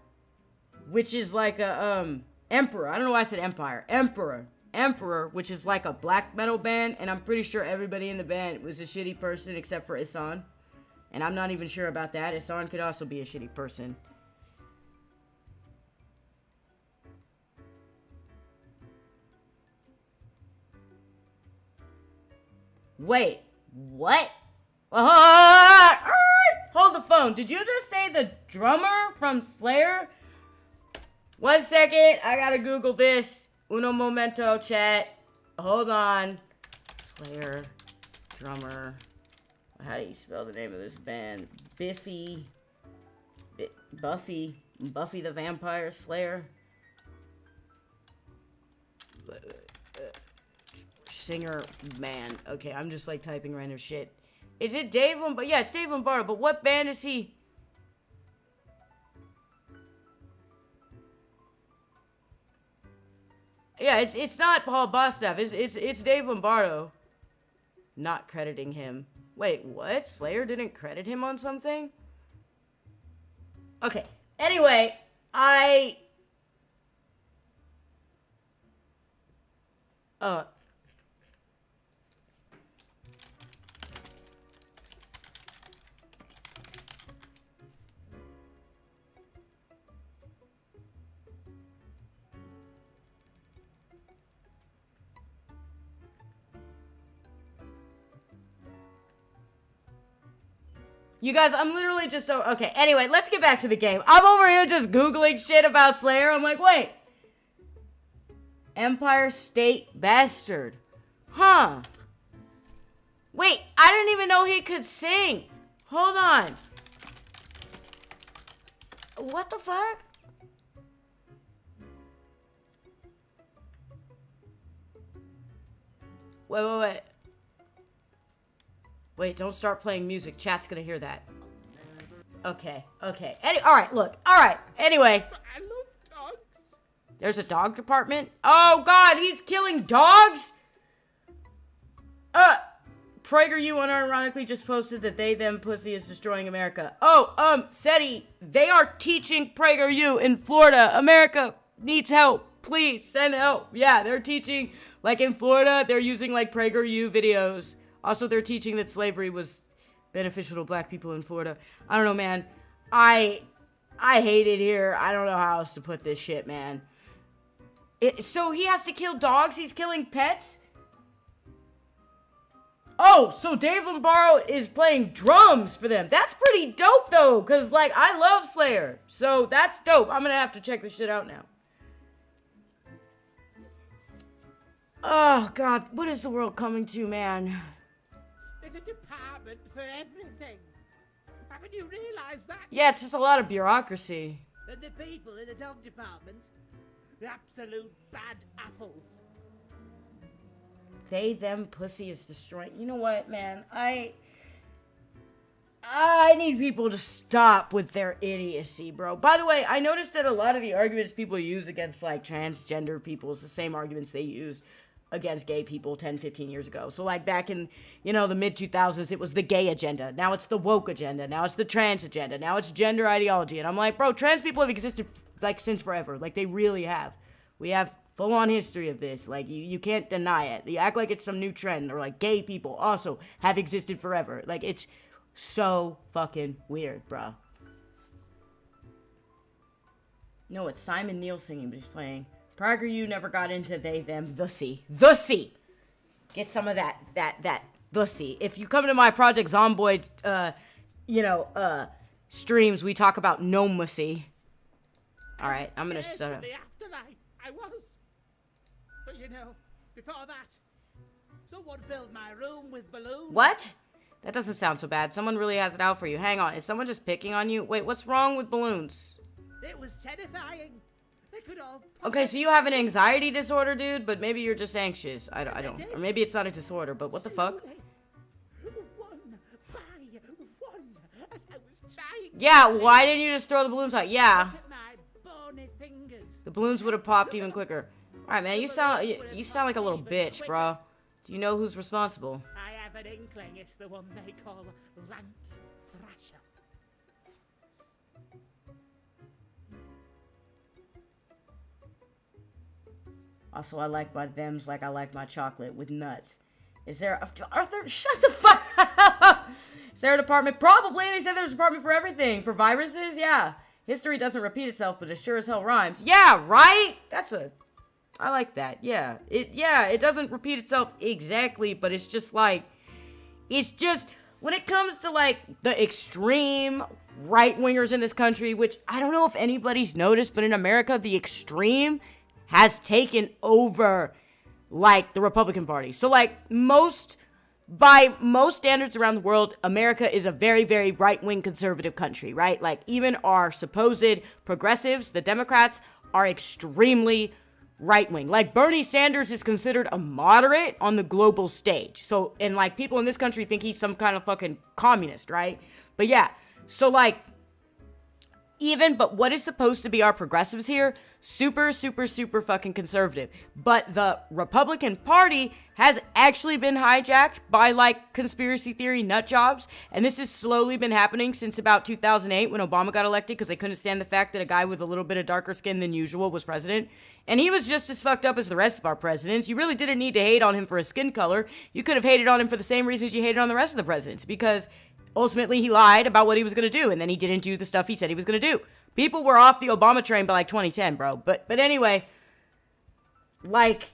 Which is like a, Emperor. I don't know why I said Empire. Emperor, which is like a black metal band, and I'm pretty sure everybody in the band was a shitty person except for Isan. And I'm not even sure about that. Isan could also be a shitty person. Wait, what? Hold the phone. Did you just say the drummer from Slayer? 1 second. I gotta Google this. Uno momento, chat. Hold on. Slayer, drummer. How do you spell the name of this band? Buffy the Vampire Slayer. Singer, man. Okay, I'm just like typing random shit. Is it Dave Lombardo? Yeah, it's Dave Lombardo, but what band is he? Yeah, it's not Paul Bostaph. It's Dave Lombardo. Not crediting him. Wait, what? Slayer didn't credit him on something? Okay. Anyway, you guys, I'm literally just so... Okay, anyway, let's get back to the game. I'm over here just Googling shit about Slayer. I'm like, wait. Empire State Bastard. Huh. Wait, I didn't even know he could sing. Hold on. What the fuck? Wait. Wait, don't start playing music. Chat's gonna hear that. Okay. Alright, look. Alright, anyway. I love dogs. There's a dog department? Oh, God, he's killing dogs? PragerU unironically just posted that they, them, pussy is destroying America. Oh, SETI, they are teaching PragerU in Florida. America needs help. Please, send help. Yeah, they're teaching, like in Florida, they're using, like, PragerU videos. Also, they're teaching that slavery was beneficial to black people in Florida. I don't know, man. I hate it here. I don't know how else to put this shit, man. So he has to kill dogs? He's killing pets? Oh, so Dave Lombardo is playing drums for them. That's pretty dope, though, because, like, I love Slayer. So that's dope. I'm going to have to check this shit out now. Oh, God. What is the world coming to, man? There's a department for everything. Haven't you realized that? Yeah, it's just a lot of bureaucracy. And the people in the dog department, the absolute bad apples. They, them, pussy is destroying. You know what, man? I need people to stop with their idiocy, bro. By the way, I noticed that a lot of the arguments people use against, like, transgender people is the same arguments they use against gay people 10, 15 years ago. So, like, back in, the mid-2000s, it was the gay agenda. Now it's the woke agenda. Now it's the trans agenda. Now it's gender ideology. And I'm like, bro, trans people have existed, like, since forever. Like, they really have. We have full-on history of this. Like, you can't deny it. You act like it's some new trend. Or, like, gay people also have existed forever. Like, it's so fucking weird, bro. No, it's Simon Neil singing, but he's playing. PragerU never got into they, them, the sea. The sea! Get some of that, the sea. If you come to my Project Zomboid, streams, we talk about nomacy. Alright, I'm gonna start. The afterlife, I was. But before that, someone filled my room with balloons. What? That doesn't sound so bad. Someone really has it out for you. Hang on, is someone just picking on you? Wait, what's wrong with balloons? It was terrifying. They could all... Okay, so you have an anxiety disorder, dude, but maybe you're just anxious. I don't. Or maybe it's not a disorder, but what the fuck? One by one, as I was trying. Yeah, why didn't you just throw the balloons out? Yeah. Look at my bony fingers. The balloons would have popped even quicker. Alright, man, you sound like a little bitch, bro. Do you know who's responsible? I have an inkling it's the one they call Lance Thrasher. Also, I like my thems like I like my chocolate with nuts. Is there Arthur? Shut the fuck up! Is there a department? Probably. They said there's a department for everything. For viruses? Yeah. History doesn't repeat itself, but it sure as hell rhymes. Yeah, right? I like that. Yeah. It doesn't repeat itself exactly, but it's just like, It's just, when it comes to, like, the extreme right-wingers in this country, which I don't know if anybody's noticed, but in America, the extreme has taken over, like, the Republican Party. So, like, by most standards around the world, America is a very, very right-wing conservative country, right? Like, even our supposed progressives, the Democrats, are extremely right-wing. Like, Bernie Sanders is considered a moderate on the global stage. So, and, like, people in this country think he's some kind of fucking communist, right? But yeah, so, like, but what is supposed to be our progressives here, super, super, super fucking conservative. But the Republican Party has actually been hijacked by, like, conspiracy theory nut jobs. And this has slowly been happening since about 2008 when Obama got elected, because they couldn't stand the fact that a guy with a little bit of darker skin than usual was president. And he was just as fucked up as the rest of our presidents. You really didn't need to hate on him for his skin color. You could have hated on him for the same reasons you hated on the rest of the presidents, because ultimately he lied about what he was going to do, and then he didn't do the stuff he said he was going to do. People were off the Obama train by, like, 2010, bro. But anyway, like,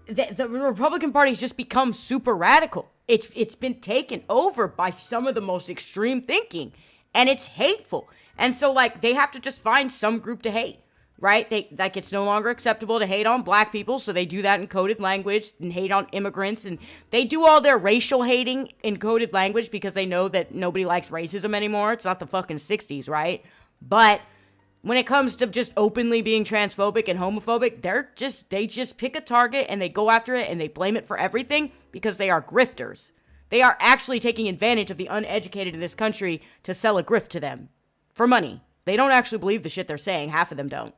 the Republican Party's just become super radical. It's been taken over by some of the most extreme thinking, and it's hateful. And so, like, they have to just find some group to hate, right? It's no longer acceptable to hate on black people, so they do that in coded language, and hate on immigrants, and they do all their racial hating in coded language because they know that nobody likes racism anymore. It's not the fucking 60s, right? But when it comes to just openly being transphobic and homophobic, they just pick a target and they go after it and they blame it for everything because they are grifters. They are actually taking advantage of the uneducated in this country to sell a grift to them for money. They don't actually believe the shit they're saying. Half of them don't.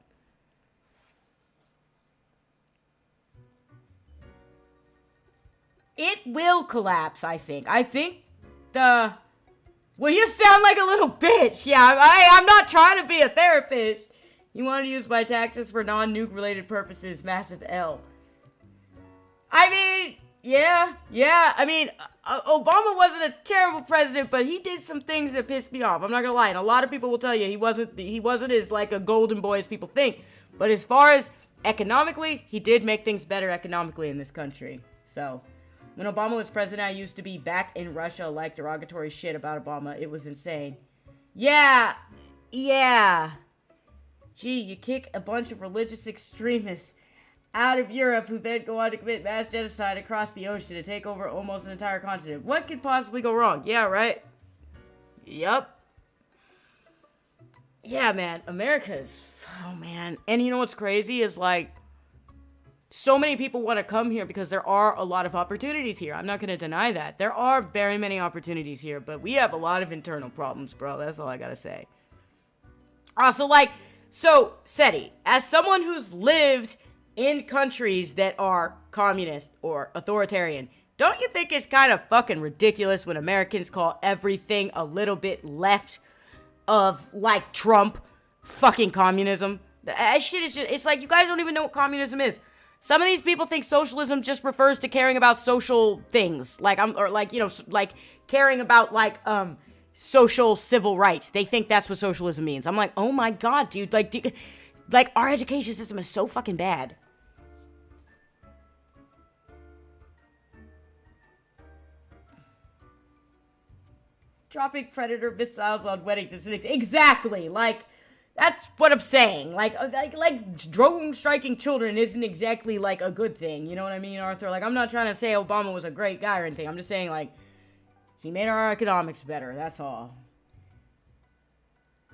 It will collapse, I think. Well, you sound like a little bitch. Yeah, I'm not trying to be a therapist. You want to use my taxes for non-nuke related purposes, massive L. I mean, yeah. I mean, Obama wasn't a terrible president, but he did some things that pissed me off. I'm not gonna lie. And a lot of people will tell you he wasn't as, like, a golden boy as people think. But as far as economically, he did make things better economically in this country. So, when Obama was president, I used to be back in Russia, like, derogatory shit about Obama. It was insane. Yeah. Gee, you kick a bunch of religious extremists out of Europe who then go on to commit mass genocide across the ocean to take over almost an entire continent. What could possibly go wrong? Yeah, right? Yup. Yeah, man. America is... Oh, man. And you know what's crazy is, like, so many people want to come here because there are a lot of opportunities here. I'm not going to deny that. There are very many opportunities here, but we have a lot of internal problems, bro. That's all I got to say. Also, so, Seti, as someone who's lived in countries that are communist or authoritarian, don't you think it's kind of fucking ridiculous when Americans call everything a little bit left of, like, Trump fucking communism? That shit is just, it's like, you guys don't even know what communism is. Some of these people think socialism just refers to caring about social things, caring about, like, social civil rights. They think that's what socialism means. I'm like, oh my god, dude, like, our education system is so fucking bad. Dropping predator missiles on weddings is exactly, like, that's what I'm saying. Like drone striking children isn't exactly, like, a good thing. You know what I mean, Arthur? Like, I'm not trying to say Obama was a great guy or anything. I'm just saying, like, he made our economics better. That's all.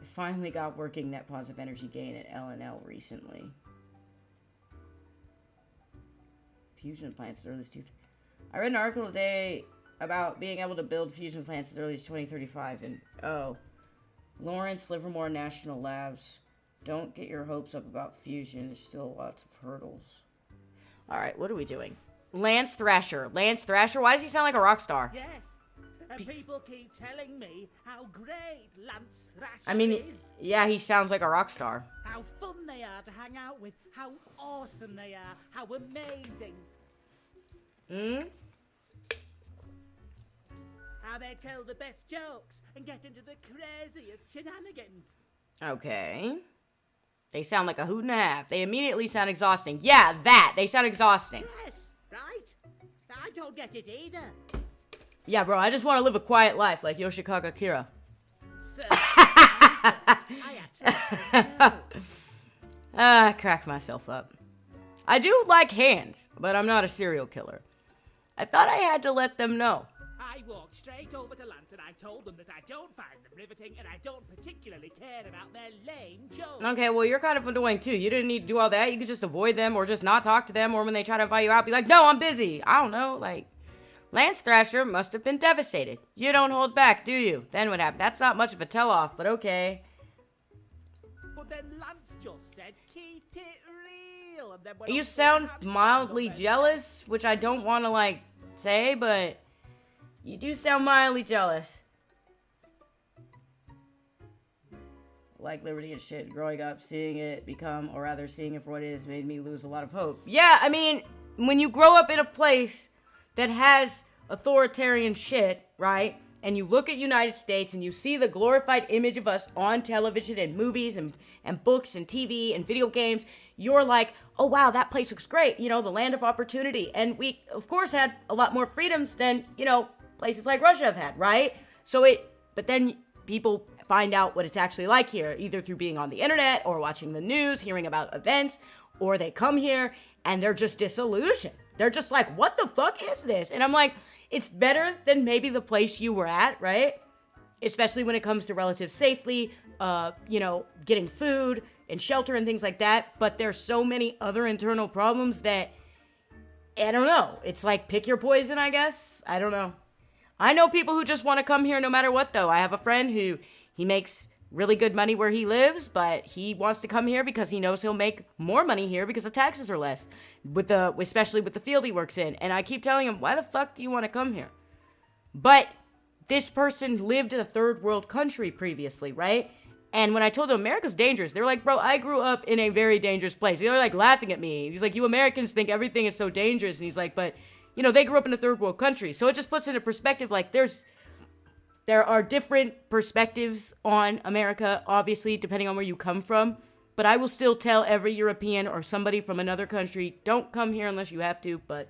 We finally got working net positive energy gain at LNL recently. Fusion plants as early as I read an article today about being able to build fusion plants as early as 2035, and Lawrence Livermore National Labs. Don't get your hopes up about fusion. There's still lots of hurdles. Alright, what are we doing? Lance Thrasher. Lance Thrasher? Why does he sound like a rock star? Yes. And people keep telling me how great Lance Thrasher is. Yeah, he sounds like a rock star. How fun they are to hang out with. How awesome they are. How amazing. How they tell the best jokes and get into the craziest shenanigans. Okay. They sound like a hoot and a half. They immediately sound exhausting. Yeah, they sound exhausting. Yes, right? I don't get it either. Yeah, bro, I just want to live a quiet life like Yoshikage Kira. Sir, I actually I crack myself up. I do like hands, but I'm not a serial killer. I thought I had to let them know. I walked straight over to Lance and I told them that I don't find them riveting and I don't particularly care about their lame jokes. Okay, well, you're kind of annoying too. You didn't need to do all that. You could just avoid them or just not talk to them, or when they try to invite you out, be like, no, I'm busy. I don't know, like... Lance Thrasher must have been devastated. You don't hold back, do you? Then what happened? That's not much of a tell-off, but okay. But then Lance just said, keep it real. And then went You on to sound have mildly some of it. jealous, which I don't want to, like, say, but you do sound mildly jealous. Like Liberty and shit, growing up, seeing it become, or rather seeing it for what it is, made me lose a lot of hope. Yeah, I mean, when you grow up in a place that has authoritarian shit, right? And you look at United States and you see the glorified image of us on television and movies and books and TV and video games, you're like, oh wow, that place looks great, you know, the land of opportunity. And we, of course, had a lot more freedoms than, you know, places like Russia have had, right? But then people find out what it's actually like here, either through being on the internet or watching the news, hearing about events, or they come here and they're just disillusioned. They're just like, what the fuck is this? And I'm like, it's better than maybe the place you were at, right? Especially when it comes to relative safety, you know, getting food and shelter and things like that. But there's so many other internal problems that, I don't know. It's like, pick your poison, I guess. I don't know. I know people who just want to come here no matter what, though. I have a friend who, he makes really good money where he lives, but he wants to come here because he knows he'll make more money here because the taxes are less, especially with the field he works in. And I keep telling him, why the fuck do you want to come here? But this person lived in a third world country previously, right? And when I told them America's dangerous, they're like, bro, I grew up in a very dangerous place. They're like laughing at me. He's like, you Americans think everything is so dangerous. And he's like, but you know, they grew up in a third world country. So it just puts into perspective, like there are different perspectives on America, obviously, depending on where you come from. But I will still tell every European or somebody from another country, don't come here unless you have to. But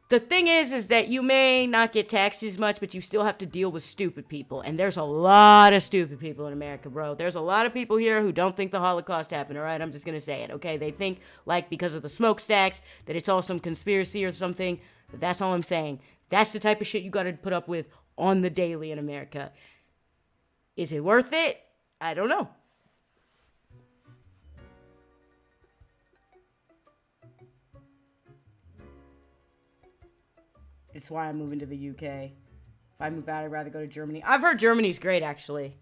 the thing is that you may not get taxed as much, but you still have to deal with stupid people. And there's a lot of stupid people in America, bro. There's a lot of people here who don't think the Holocaust happened, all right? I'm just going to say it, okay? They think, like, because of the smokestacks, that it's all some conspiracy or something. That's all I'm saying. That's the type of shit you got to put up with on the daily in America. Is it worth it? I don't know. It's why I'm moving to the UK. If I move out, I'd rather go to Germany. I've heard Germany's great, actually.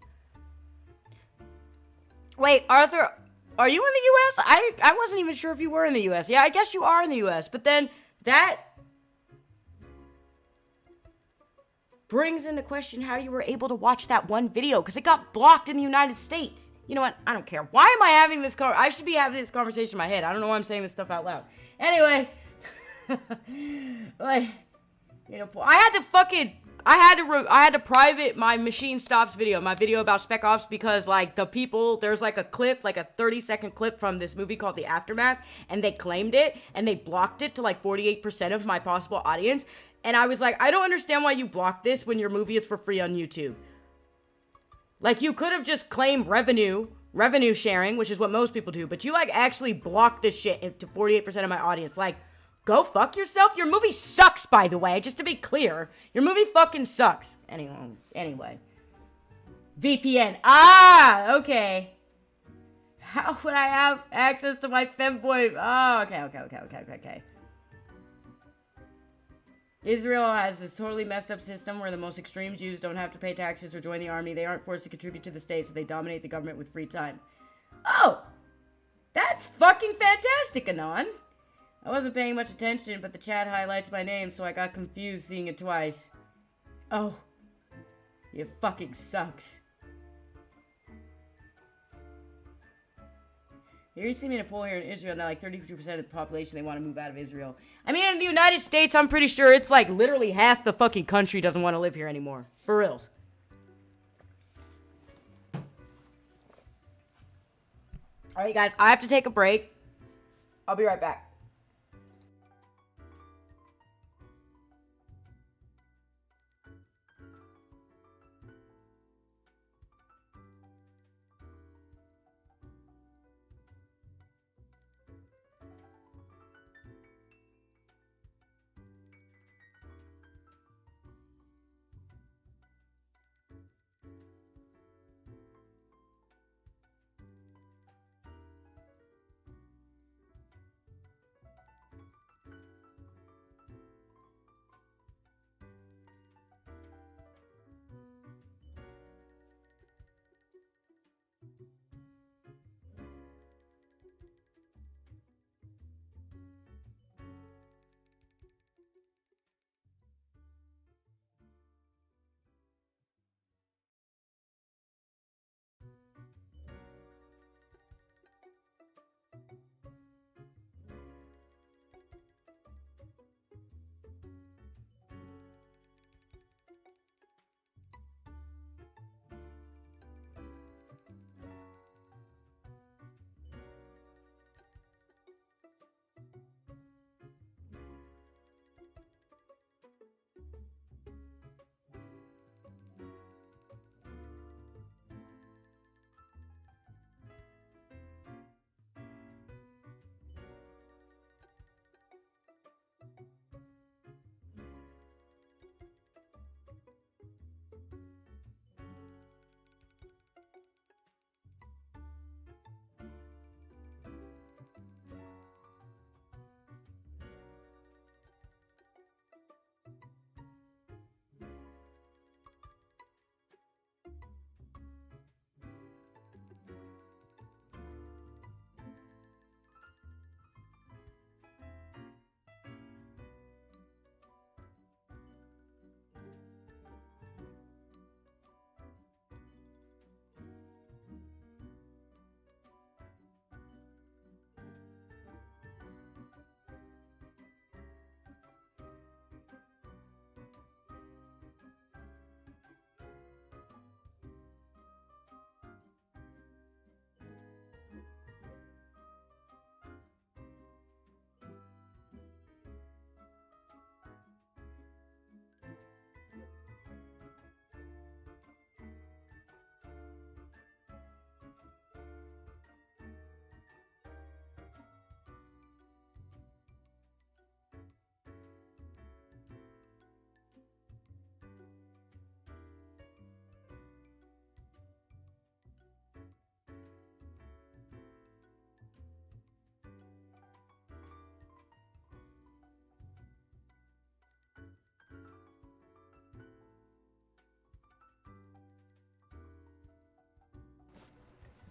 Wait, Arthur, are you in the US? I wasn't even sure if you were in the US. Yeah, I guess you are in the US. But then that brings into question how you were able to watch that one video, because it got blocked in the United States. You know what? I don't care. Why am I having this I should be having this conversation in my head. I don't know why I'm saying this stuff out loud. Anyway, like, you know, I had to private my Machine Stops video, my video about Spec Ops, because like there's like a clip, like a 30-second clip from this movie called The Aftermath, and they claimed it and they blocked it to like 48% of my possible audience. And I was like, I don't understand why you blocked this when your movie is for free on YouTube. Like, you could have just claimed revenue sharing, which is what most people do, but you like actually blocked this shit to 48% of my audience. Like, go fuck yourself. Your movie sucks, by the way, just to be clear. Your movie fucking sucks. Anyway. VPN. Ah, okay. How would I have access to my femboy? Oh, okay. Israel has this totally messed up system where the most extreme Jews don't have to pay taxes or join the army. They aren't forced to contribute to the state, so they dominate the government with free time. Oh! That's fucking fantastic, Anon! I wasn't paying much attention, but the chat highlights my name, so I got confused seeing it twice. Oh. You fucking sucks. Here you see me in a poll here in Israel, now like 32% of the population, they want to move out of Israel. I mean, in the United States, I'm pretty sure it's like literally half the fucking country doesn't want to live here anymore. For reals. Alright, guys, I have to take a break. I'll be right back.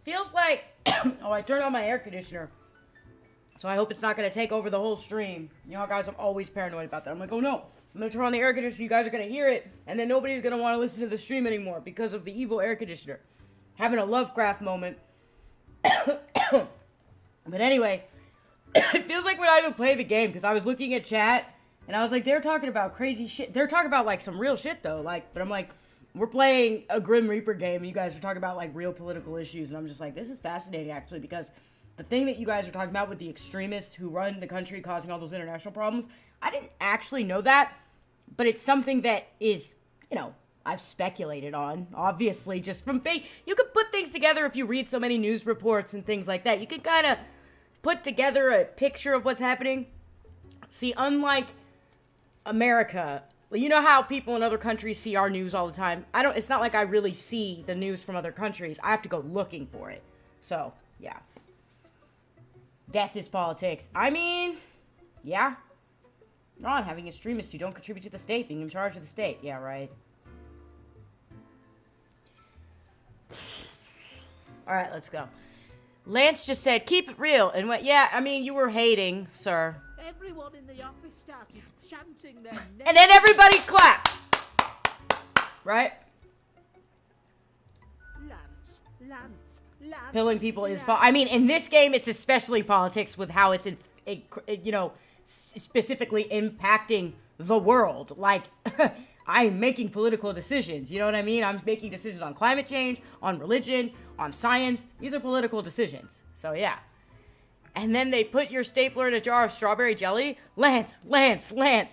feels like, oh, I turned on my air conditioner. So I hope it's not going to take over the whole stream. You know, guys, I'm always paranoid about that. I'm like, oh no, I'm going to turn on the air conditioner. You guys are going to hear it. And then nobody's going to want to listen to the stream anymore because of the evil air conditioner. Having a Lovecraft moment. But anyway, it feels like we're not even playing the game because I was looking at chat and I was like, they're talking about crazy shit. They're talking about like some real shit though. Like, but I'm like, we're playing a Grim Reaper game and you guys are talking about like real political issues. And I'm just like, this is fascinating actually because the thing that you guys are talking about with the extremists who run the country causing all those international problems, I didn't actually know that, but it's something that is, you know, I've speculated on, obviously, just from you could put things together if you read so many news reports and things like that. You can kind of put together a picture of what's happening. See, unlike America, you know how people in other countries see our news all the time? It's not like I really see the news from other countries. I have to go looking for it. So, yeah. Death is politics. I mean, yeah. Ron, having extremists who don't contribute to the state, being in charge of the state. Yeah, right. All right, let's go. Lance just said, keep it real. And what? Yeah, I mean, you were hating, sir. Everyone in the office started chanting their name. And then everybody clapped. Right? Lance. Killing people is... I mean, in this game, it's especially politics with how it's, you know, specifically impacting the world. Like... I'm making political decisions, you know what I mean? I'm making decisions on climate change, on religion, on science. These are political decisions. So, yeah. And then they put your stapler in a jar of strawberry jelly? Lance.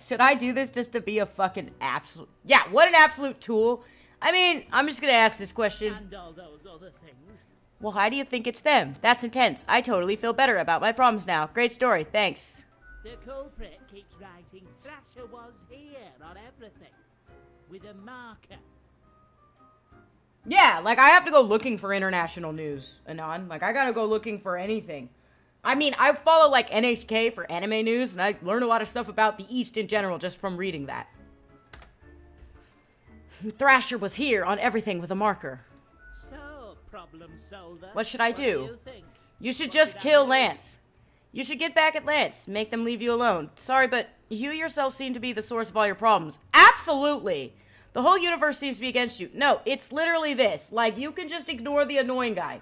Should I do this just to be a fucking absolute... Yeah, what an absolute tool. I mean, I'm just going to ask this question. And all those other things. Well, how do you think it's them? That's intense. I totally feel better about my problems now. Great story. Thanks. The culprit keeps writing Thrasher was here on everything. With a marker. Yeah, like I have to go looking for international news, Anon. Like I gotta go looking for anything. I mean, I follow like NHK for anime news, and I learn a lot of stuff about the East in general just from reading that. Thrasher was here on everything with a marker. So, problem solver. What should I do? You think? You should just kill Lance. You should get back at Lance. Make them leave you alone. Sorry, but you yourself seem to be the source of all your problems. Absolutely! The whole universe seems to be against you. No, it's literally this. Like, you can just ignore the annoying guy.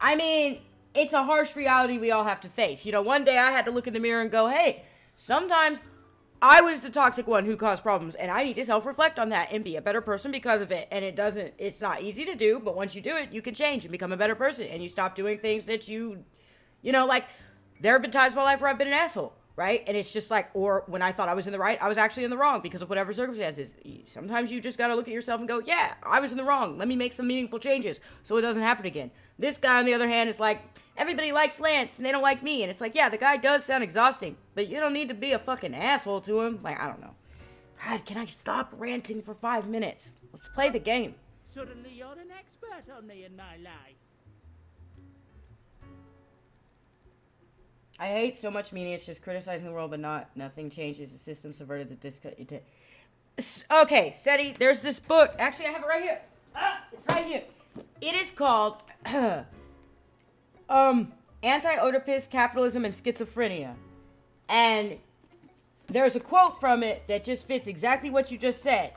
I mean, it's a harsh reality we all have to face. You know, one day I had to look in the mirror and go, hey, sometimes I was the toxic one who caused problems, and I need to self-reflect on that and be a better person because of it. And it's not easy to do, but once you do it, you can change and become a better person. And you stop doing things that you know, like, there have been times in my life where I've been an asshole. Right? And it's just like, or when I thought I was in the right, I was actually in the wrong because of whatever circumstances. Sometimes you just gotta look at yourself and go, yeah, I was in the wrong. Let me make some meaningful changes so it doesn't happen again. This guy, on the other hand, is like, everybody likes Lance and they don't like me. And it's like, yeah, the guy does sound exhausting, but you don't need to be a fucking asshole to him. Like, I don't know. God, can I stop ranting for 5 minutes? Let's play the game. Suddenly you're an expert on me in my life. I hate so much media. It's just criticizing the world, but nothing changes. The system subverted the Okay, Seti, there's this book. Actually, I have it right here. It's right here. It is called Anti-Oedipus, Capitalism, and Schizophrenia. And there's a quote from it that just fits exactly what you just said.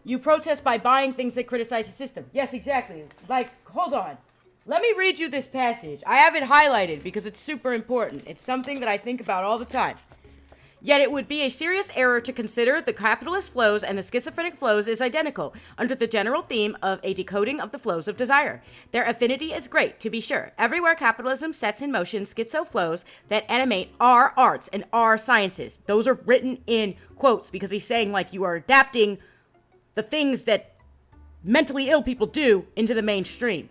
You protest by buying things that criticize the system. Yes, exactly. Like, hold on. Let me read you this passage. I have it highlighted because it's super important. It's something that I think about all the time. Yet it would be a serious error to consider the capitalist flows and the schizophrenic flows as identical under the general theme of a decoding of the flows of desire. Their affinity is great, to be sure. Everywhere capitalism sets in motion schizo flows that animate our arts and our sciences. Those are written in quotes because he's saying like you are adapting the things that mentally ill people do into the mainstream.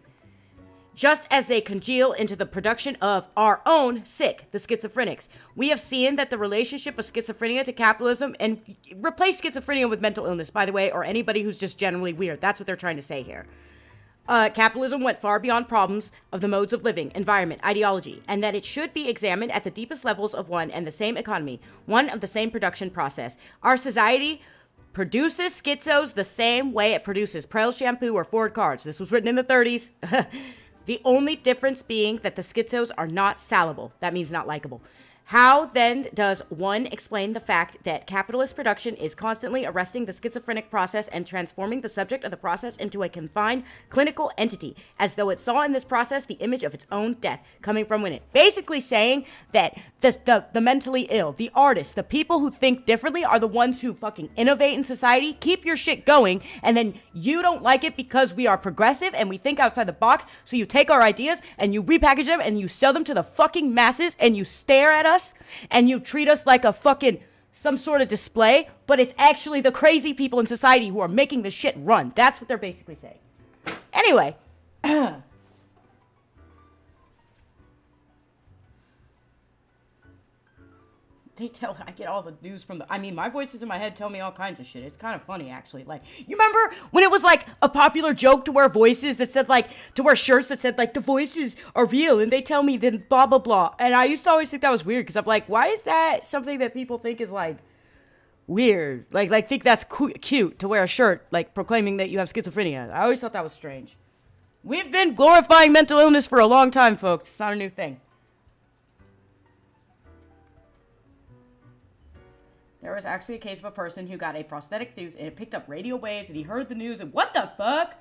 Just as they congeal into the production of our own sick, the schizophrenics. We have seen that the relationship of schizophrenia to capitalism, and replace schizophrenia with mental illness, by the way, or anybody who's just generally weird. That's what they're trying to say here. Capitalism went far beyond problems of the modes of living, environment, ideology, and that it should be examined at the deepest levels of one and the same economy, one of the same production process. Our society produces schizos the same way it produces Prel shampoo or Ford cars. This was written in the 30s. The only difference being that the schizos are not salable. That means not likable. How then does one explain the fact that capitalist production is constantly arresting the schizophrenic process and transforming the subject of the process into a confined clinical entity, as though it saw in this process the image of its own death coming from within? Basically saying that the mentally ill, the artists, the people who think differently are the ones who fucking innovate in society, keep your shit going, and then you don't like it because we are progressive and we think outside the box, so you take our ideas and you repackage them and you sell them to the fucking masses and you stare at us and you treat us like a fucking some sort of display, but it's actually the crazy people in society who are making the shit run. That's what they're basically saying. Anyway. I get all the news from my voices in my head tell me all kinds of shit. It's kind of funny, actually. Like, you remember when it was, like, a popular joke to wear voices that said, like, to wear shirts that said, like, the voices are real, and they tell me then blah, blah, blah. And I used to always think that was weird, because I'm like, why is that something that people think is, like, weird? Like think that's cute to wear a shirt, like, proclaiming that you have schizophrenia. I always thought that was strange. We've been glorifying mental illness for a long time, folks. It's not a new thing. There was actually a case of a person who got a prosthetic fuse and it picked up radio waves and he heard the news and what the fuck?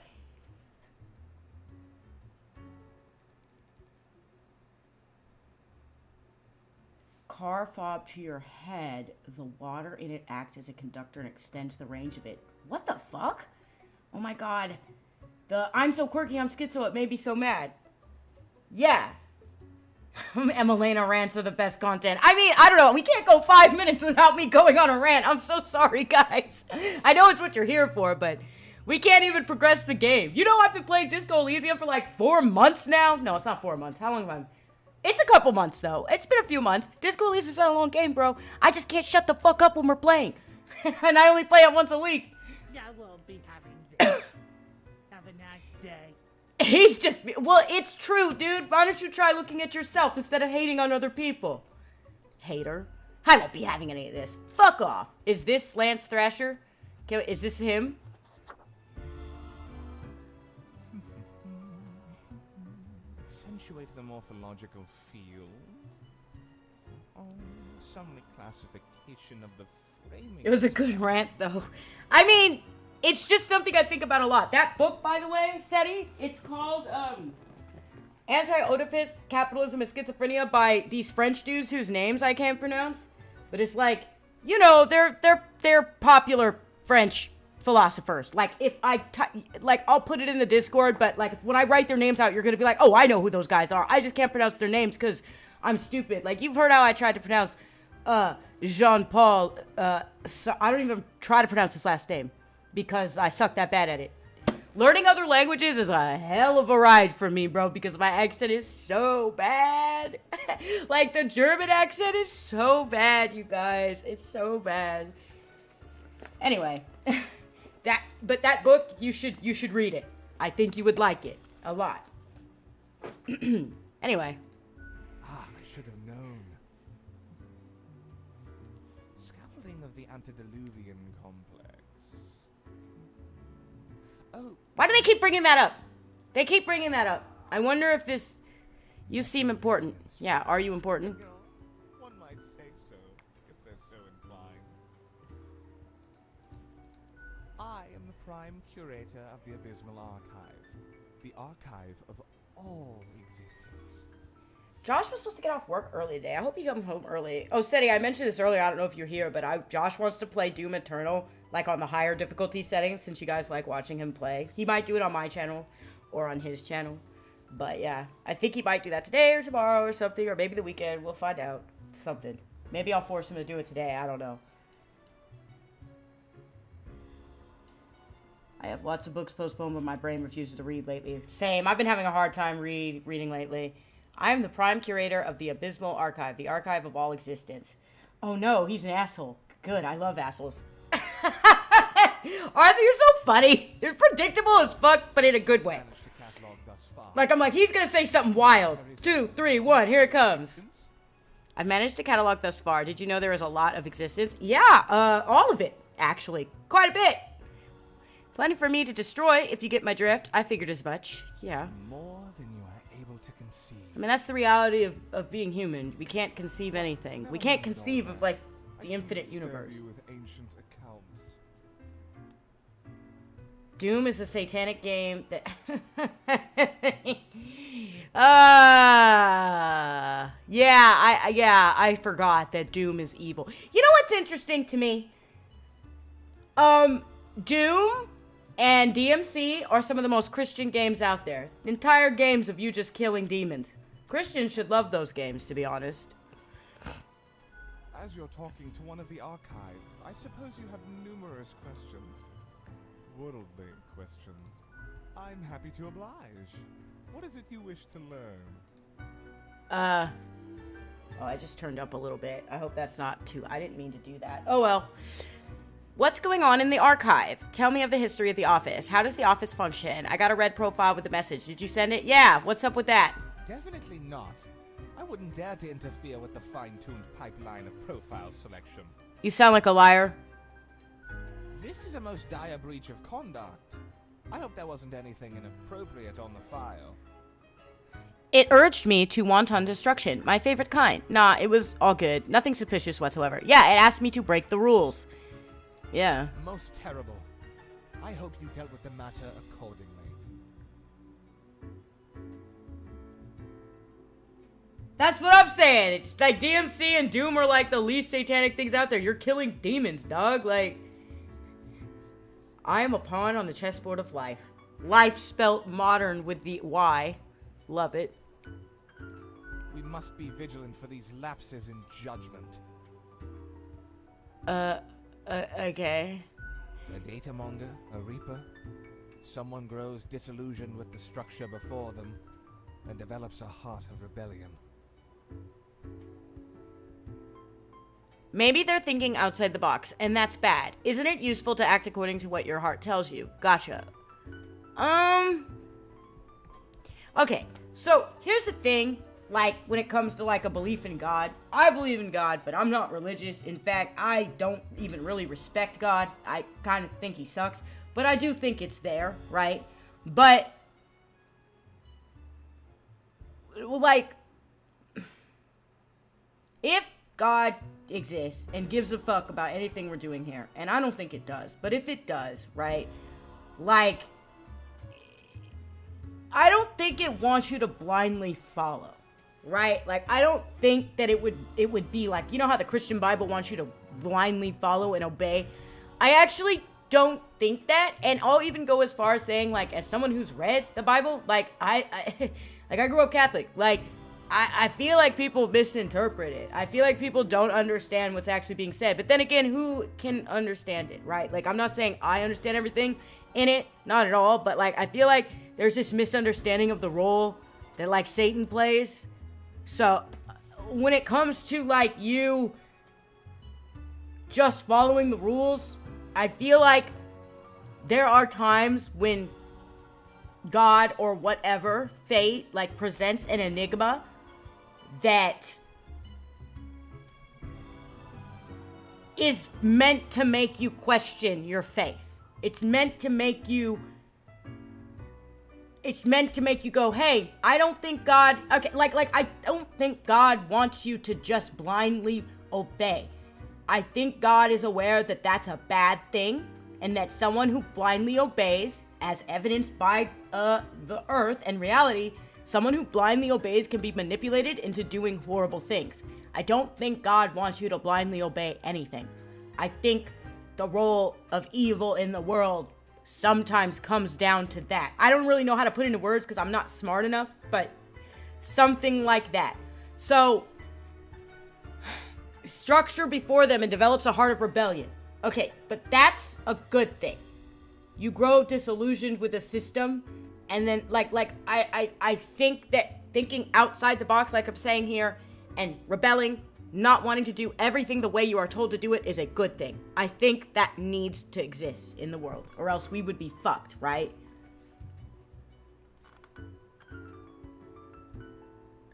Car fob to your head. The water in it acts as a conductor and extends the range of it. What the fuck? Oh my god. I'm so quirky, I'm schizo, it made me so mad. Yeah. Emelena rants are the best content. I mean, I don't know. We can't go 5 minutes without me going on a rant. I'm so sorry, guys. I know it's what you're here for, but we can't even progress the game. You know, I've been playing Disco Elysium for like 4 months now. No, it's not 4 months. How long have I... It's a couple months, though. It's been a few months. Disco Elysium's not a long game, bro. I just can't shut the fuck up when we're playing. And I only play it once a week. I will be having this. Have a nice day. He's just... Well, it's true, dude. Why don't you try looking at yourself instead of hating on other people? Hater. I won't be having any of this. Fuck off. Is this Lance Thrasher? Is this him? Accentuate the morphological field. Oh, some reclassification of the framing. It was a good rant, though. I mean... It's just something I think about a lot. That book, by the way, SETI, it's called Anti-Oedipus, Capitalism and Schizophrenia by these French dudes whose names I can't pronounce. But it's like, you know, they're popular French philosophers. Like, if I'll put it in the Discord, but like, when I write their names out, you're gonna be like, oh, I know who those guys are. I just can't pronounce their names because I'm stupid. Like, you've heard how I tried to pronounce Jean-Paul. So I don't even try to pronounce his last name, because I suck that bad at it. Learning other languages is a hell of a ride for me, bro, because my accent is so bad. Like, the German accent is so bad, you guys. It's so bad. Anyway, that book, you should read it. I think you would like it a lot. Anyway. I should have known. Scaffolding of the antediluvian complex. Oh. Why do they keep bringing that up? They keep bringing that up. I wonder if this... You seem important. Yeah, are you important? One might say so, if they're so inclined. I am the prime curator of the Abysmal Archive. The archive of all existence. Josh was supposed to get off work early today. I hope he comes home early. Oh, Seti, I mentioned this earlier. I don't know if you're here, but Josh wants to play Doom Eternal, like on the higher difficulty settings, since you guys like watching him play. He might do it on my channel or on his channel. But yeah, I think he might do that today or tomorrow or something, or maybe the weekend. We'll find out. Something. Maybe I'll force him to do it today. I don't know. I have lots of books postponed, but my brain refuses to read lately. Same. I've been having a hard time reading lately. I am the prime curator of the Abysmal Archive, the archive of all existence. Oh no, he's an asshole. Good, I love assholes. Arthur, you're so funny. You're predictable as fuck, but in a good way. Like, I'm like, he's gonna say something wild. 2, 3, 1, here it comes. I've managed to catalog thus far. Did you know there is a lot of existence? Yeah, all of it, actually. Quite a bit. Plenty for me to destroy, if you get my drift. I figured as much. Yeah. More than you are to conceive. I mean, that's the reality of being human. We can't conceive anything. We can't conceive of, like, the infinite universe. You with ancient accounts. Doom is a satanic game that... I forgot that Doom is evil. You know what's interesting to me? Doom and DMC are some of the most Christian games out there. Entire games of you just killing demons. Christians should love those games, to be honest. As you're talking to one of the archive, I suppose you have numerous questions. Worldly questions. I'm happy to oblige. What is it you wish to learn? Oh, I just turned up a little bit. I hope that's not too... I didn't mean to do that. Oh, well. What's going on in the archive? Tell me of the history of the office. How does the office function? I got a red profile with the message. Did you send it? Yeah. What's up with that? Definitely not. I wouldn't dare to interfere with the fine-tuned pipeline of profile selection. You sound like a liar. This is a most dire breach of conduct. I hope there wasn't anything inappropriate on the file. It urged me to wanton destruction. My favorite kind. Nah, it was all good. Nothing suspicious whatsoever. Yeah, it asked me to break the rules. Yeah. Most terrible. I hope you dealt with the matter accordingly. That's what I'm saying. It's like DMC and Doom are like the least satanic things out there. You're killing demons, dog. Like, I am a pawn on the chessboard of life. Life spelt modern with the Y. Love it. We must be vigilant for these lapses in judgment. Okay. A data monger, a reaper. Someone grows disillusioned with the structure before them and develops a heart of rebellion. Maybe they're thinking outside the box, and that's bad. Isn't it useful to act according to what your heart tells you? Gotcha. Okay, so here's the thing. Like, when it comes to, like, a belief in God, I believe in God, but I'm not religious. In fact, I don't even really respect God. I kind of think he sucks, but I do think it's there, right? But, like, if God exists and gives a fuck about anything we're doing here, and I don't think it does, but if it does, right, like, I don't think it wants you to blindly follow, right? Like, I don't think that it would be like, you know how the Christian Bible wants you to blindly follow and obey? I actually don't think that, and I'll even go as far as saying, like, as someone who's read the Bible, like, I grew up Catholic, like, I feel like people misinterpret it. I feel like people don't understand what's actually being said. But then again, who can understand it, right? Like, I'm not saying I understand everything in it. Not at all. But, like, I feel like there's this misunderstanding of the role that, like, Satan plays. So, when it comes to, like, you just following the rules, I feel like there are times when God or whatever, fate, like, presents an enigma that is meant to make you question your faith. It's meant to make you go, hey, I don't think God, okay, like I don't think God wants you to just blindly obey. I think God is aware that that's a bad thing, and that someone who blindly obeys, as evidenced by the earth and reality, someone who blindly obeys can be manipulated into doing horrible things. I don't think God wants you to blindly obey anything. I think the role of evil in the world sometimes comes down to that. I don't really know how to put it into words because I'm not smart enough, but something like that. So, structure before them and develops a heart of rebellion. Okay, but that's a good thing. You grow disillusioned with the system, and then, I think that thinking outside the box, like I'm saying here, and rebelling, not wanting to do everything the way you are told to do it is a good thing. I think that needs to exist in the world, or else we would be fucked, right?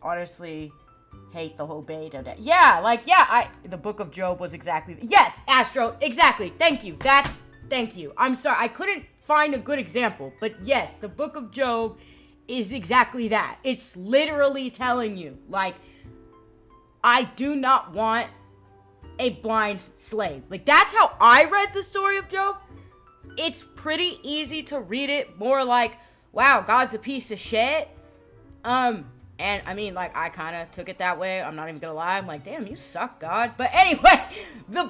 Honestly, hate the whole beta. The Book of Job was exactly... Yes, Astro, exactly. Thank you. Thank you. I'm sorry, I couldn't find a good example, but yes, the Book of Job is exactly that. It's literally telling you, like, I do not want a blind slave. Like, that's how I read the story of Job. It's pretty easy to read it more like, wow, God's a piece of shit. And I mean, like, I kind of took it that way. I'm not even gonna lie. I'm like, damn, you suck, God. But anyway,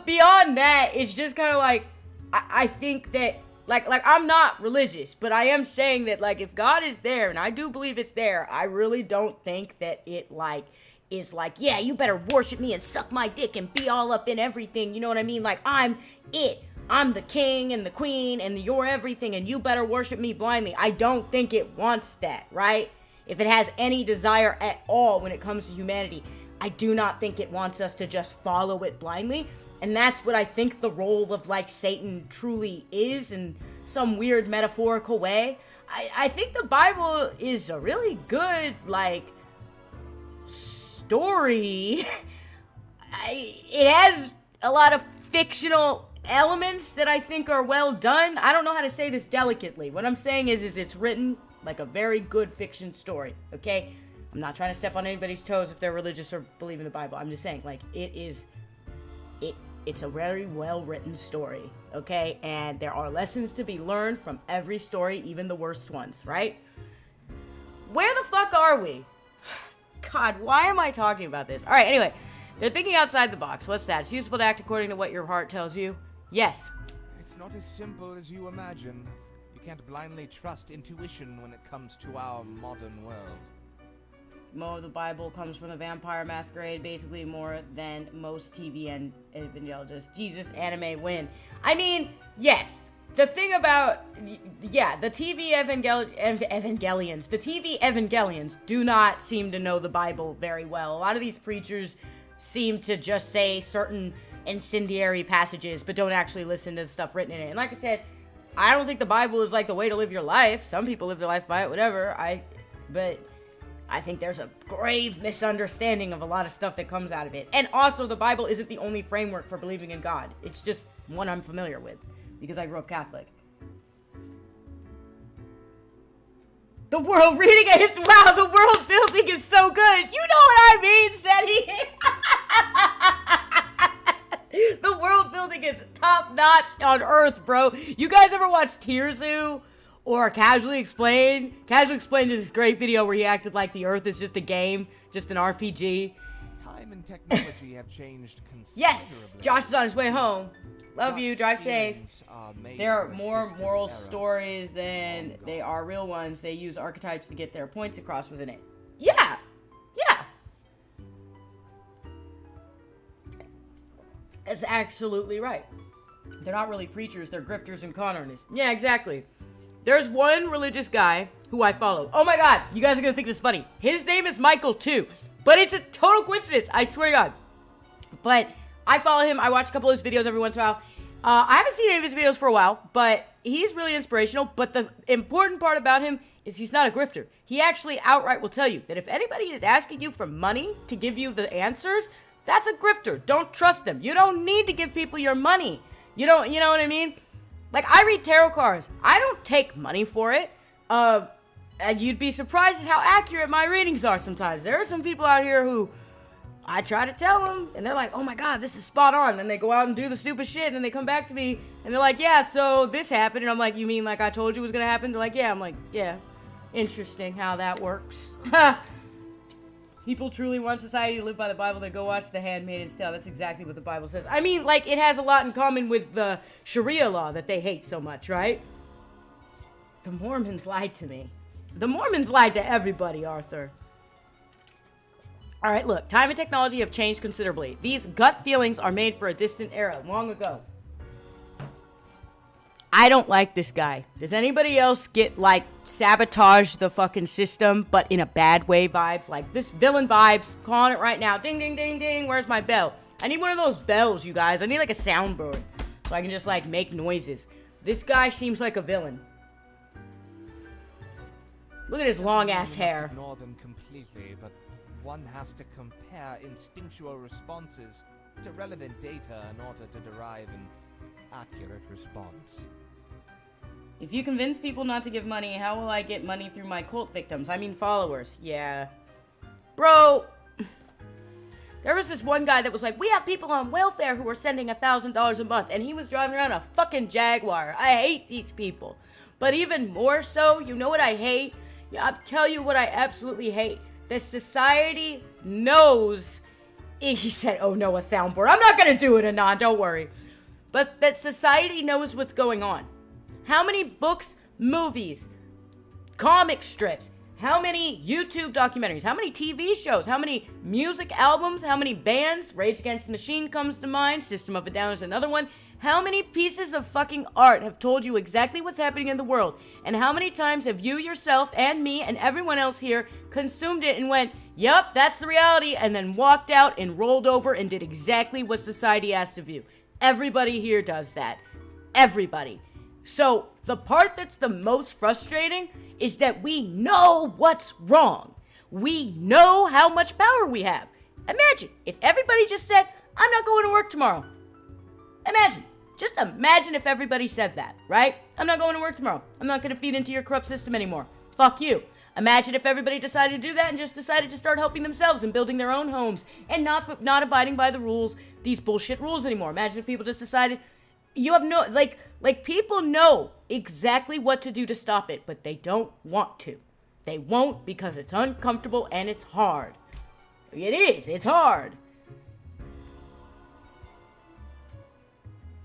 beyond that, it's just kind of like, I think that, like, I'm not religious, but I am saying that, like, if God is there, and I do believe it's there, I really don't think that it, like, is like, yeah, you better worship me and suck my dick and be all up in everything. You know what I mean? Like, I'm it. I'm the king and the queen and you're everything and you better worship me blindly. I don't think it wants that, right? If it has any desire at all when it comes to humanity, I do not think it wants us to just follow it blindly. And that's what I think the role of, like, Satan truly is in some weird metaphorical way. I think the Bible is a really good, like, story. It has a lot of fictional elements that I think are well done. I don't know how to say this delicately. What I'm saying is it's written like a very good fiction story, okay? I'm not trying to step on anybody's toes if they're religious or believe in the Bible. I'm just saying, like, it's a very well-written story, okay? And there are lessons to be learned from every story, even the worst ones, right? Where the fuck are we? God, why am I talking about this? All right, anyway, they're thinking outside the box. What's that? It's useful to act according to what your heart tells you. Yes. It's not as simple as you imagine. You can't blindly trust intuition when it comes to our modern world. More of the Bible comes from the Vampire Masquerade, basically more than most TV and evangelists. Jesus, anime, win. I mean, yes. The thing about, yeah, the TV Evangelions do not seem to know the Bible very well. A lot of these preachers seem to just say certain incendiary passages, but don't actually listen to the stuff written in it. And like I said, I don't think the Bible is like the way to live your life. Some people live their life by it, whatever. But I think there's a grave misunderstanding of a lot of stuff that comes out of it. And also, the Bible isn't the only framework for believing in God. It's just one I'm familiar with, because I grew up Catholic. The world reading is, wow, the world building is so good. You know what I mean, Seti? The world building is top notch on Earth, bro. You guys ever watch Tear Zoo or Casually Explained? Casually Explained did this great video where he acted like the Earth is just a game, just an RPG. Time and technology have changed considerably. Yes, Josh is on his way home. Love you, drive safe. There are more moral stories than they are real ones. They use archetypes to get their points across within it. Yeah, yeah. That's absolutely right. They're not really preachers, they're grifters and con artists. Yeah, exactly. There's one religious guy who I follow. Oh my god, you guys are gonna think this is funny. His name is Michael too, but it's a total coincidence, I swear to God. But I follow him, I watch a couple of his videos every once in a while. I haven't seen any of his videos for a while, but he's really inspirational. But the important part about him is he's not a grifter. He actually outright will tell you that if anybody is asking you for money to give you the answers, that's a grifter. Don't trust them. You don't need to give people your money. You know what I mean? Like, I read tarot cards. I don't take money for it. And you'd be surprised at how accurate my readings are sometimes. There are some people out here who I try to tell them, and they're like, oh my god, this is spot on. Then they go out and do the stupid shit, and then they come back to me, and they're like, yeah, so this happened. And I'm like, you mean like I told you it was gonna happen? They're like, yeah. I'm like, yeah, interesting how that works. People truly want society to live by the Bible, then go watch The Handmaid's Tale. That's exactly what the Bible says. I mean, like, it has a lot in common with the Sharia law that they hate so much, right? The Mormons lied to me. The Mormons lied to everybody, Arthur. Alright, look, time and technology have changed considerably. These gut feelings are made for a distant era, long ago. I don't like this guy. Does anybody else get, like, sabotage the fucking system, but in a bad way vibes? Like, this villain vibes, calling it right now. Ding, ding, ding, ding, where's my bell? I need one of those bells, you guys. I need, like, a soundboard, so I can just, like, make noises. This guy seems like a villain. Look at his long-ass hair. Ignore them completely, but one has to compare instinctual responses to relevant data in order to derive an accurate response. If you convince people not to give money, how will I get money through my cult victims? I mean followers. Yeah. Bro, there was this one guy that was like, we have people on welfare who are sending $1,000 a month, and he was driving around a fucking Jaguar. I hate these people. But even more so, you know what I hate? I'll tell you what I absolutely hate. That society knows. He said, oh no, a soundboard. I'm not gonna do it, Anon, don't worry. But that society knows what's going on. How many books, movies, comic strips, how many YouTube documentaries, how many TV shows, how many music albums, how many bands, Rage Against the Machine comes to mind, System of a Down is another one. How many pieces of fucking art have told you exactly what's happening in the world? And how many times have you yourself and me and everyone else here consumed it and went, yup, that's the reality, and then walked out and rolled over and did exactly what society asked of you? Everybody here does that. Everybody. So the part that's the most frustrating is that we know what's wrong. We know how much power we have. Imagine if everybody just said, I'm not going to work tomorrow. Imagine. Just imagine if everybody said that, right? I'm not going to work tomorrow. I'm not going to feed into your corrupt system anymore. Fuck you. Imagine if everybody decided to do that and just decided to start helping themselves and building their own homes and not abiding by the rules, these bullshit rules anymore. Imagine if people just decided, you have no, like people know exactly what to do to stop it, but they don't want to. They won't because it's uncomfortable and it's hard. It is. It's hard.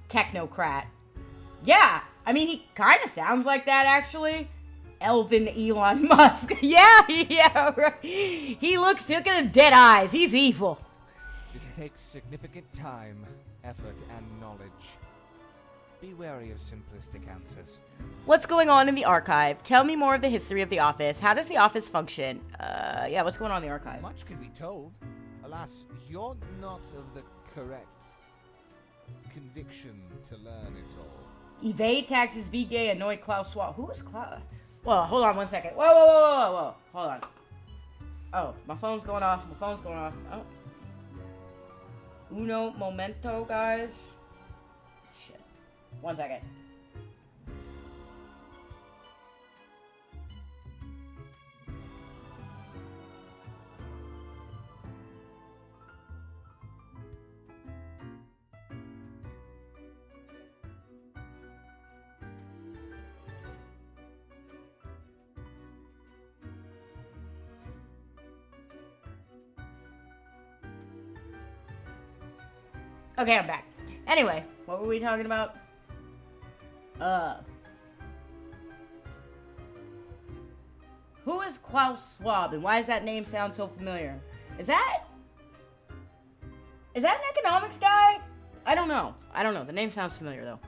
Technocrat. Yeah, I mean, he kind of sounds like that, actually. Elvin Elon Musk. yeah, right. Look at him, dead eyes. He's evil. This takes significant time, effort, and knowledge. Be wary of simplistic answers. What's going on in the archive? Tell me more of the history of the office. How does the office function? Yeah, what's going on in the archive? Much can be told. Alas, you're not of the correct conviction to learn it all. Evade taxes, be gay, annoy Klaus Schwab. Who is Klaus? Well, hold on one second. Whoa. Hold on. Oh, my phone's going off. Oh. Uno momento, guys. Shit. 1 second. Okay, I'm back. Anyway, what were we talking about? Who is Klaus Schwab, and why does that name sound so familiar? Is that an economics guy? I don't know. The name sounds familiar, though.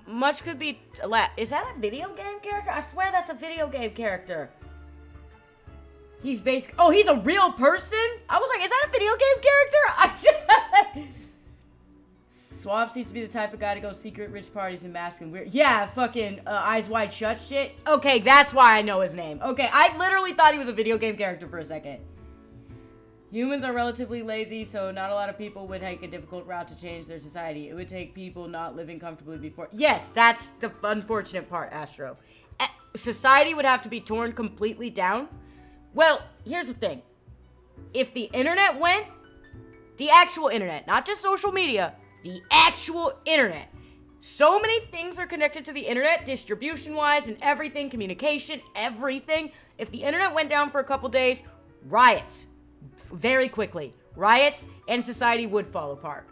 Much could be... Is that a video game character? I swear that's a video game character. He's basic... Oh, he's a real person? I was like, is that a video game character? Swab seems to be the type of guy to go secret rich parties and mask and weird. Yeah, fucking Eyes Wide Shut shit. Okay, that's why I know his name. Okay, I literally thought he was a video game character for a second. Humans are relatively lazy, so not a lot of people would take a difficult route to change their society. It would take people not living comfortably before. Yes, that's the unfortunate part, Astro. Society would have to be torn completely down. Well, here's the thing. If the internet went, the actual internet, not just social media, the actual internet. So many things are connected to the internet, distribution-wise and everything, communication, everything. If the internet went down for a couple days, riots. Very quickly. Riots, and society would fall apart.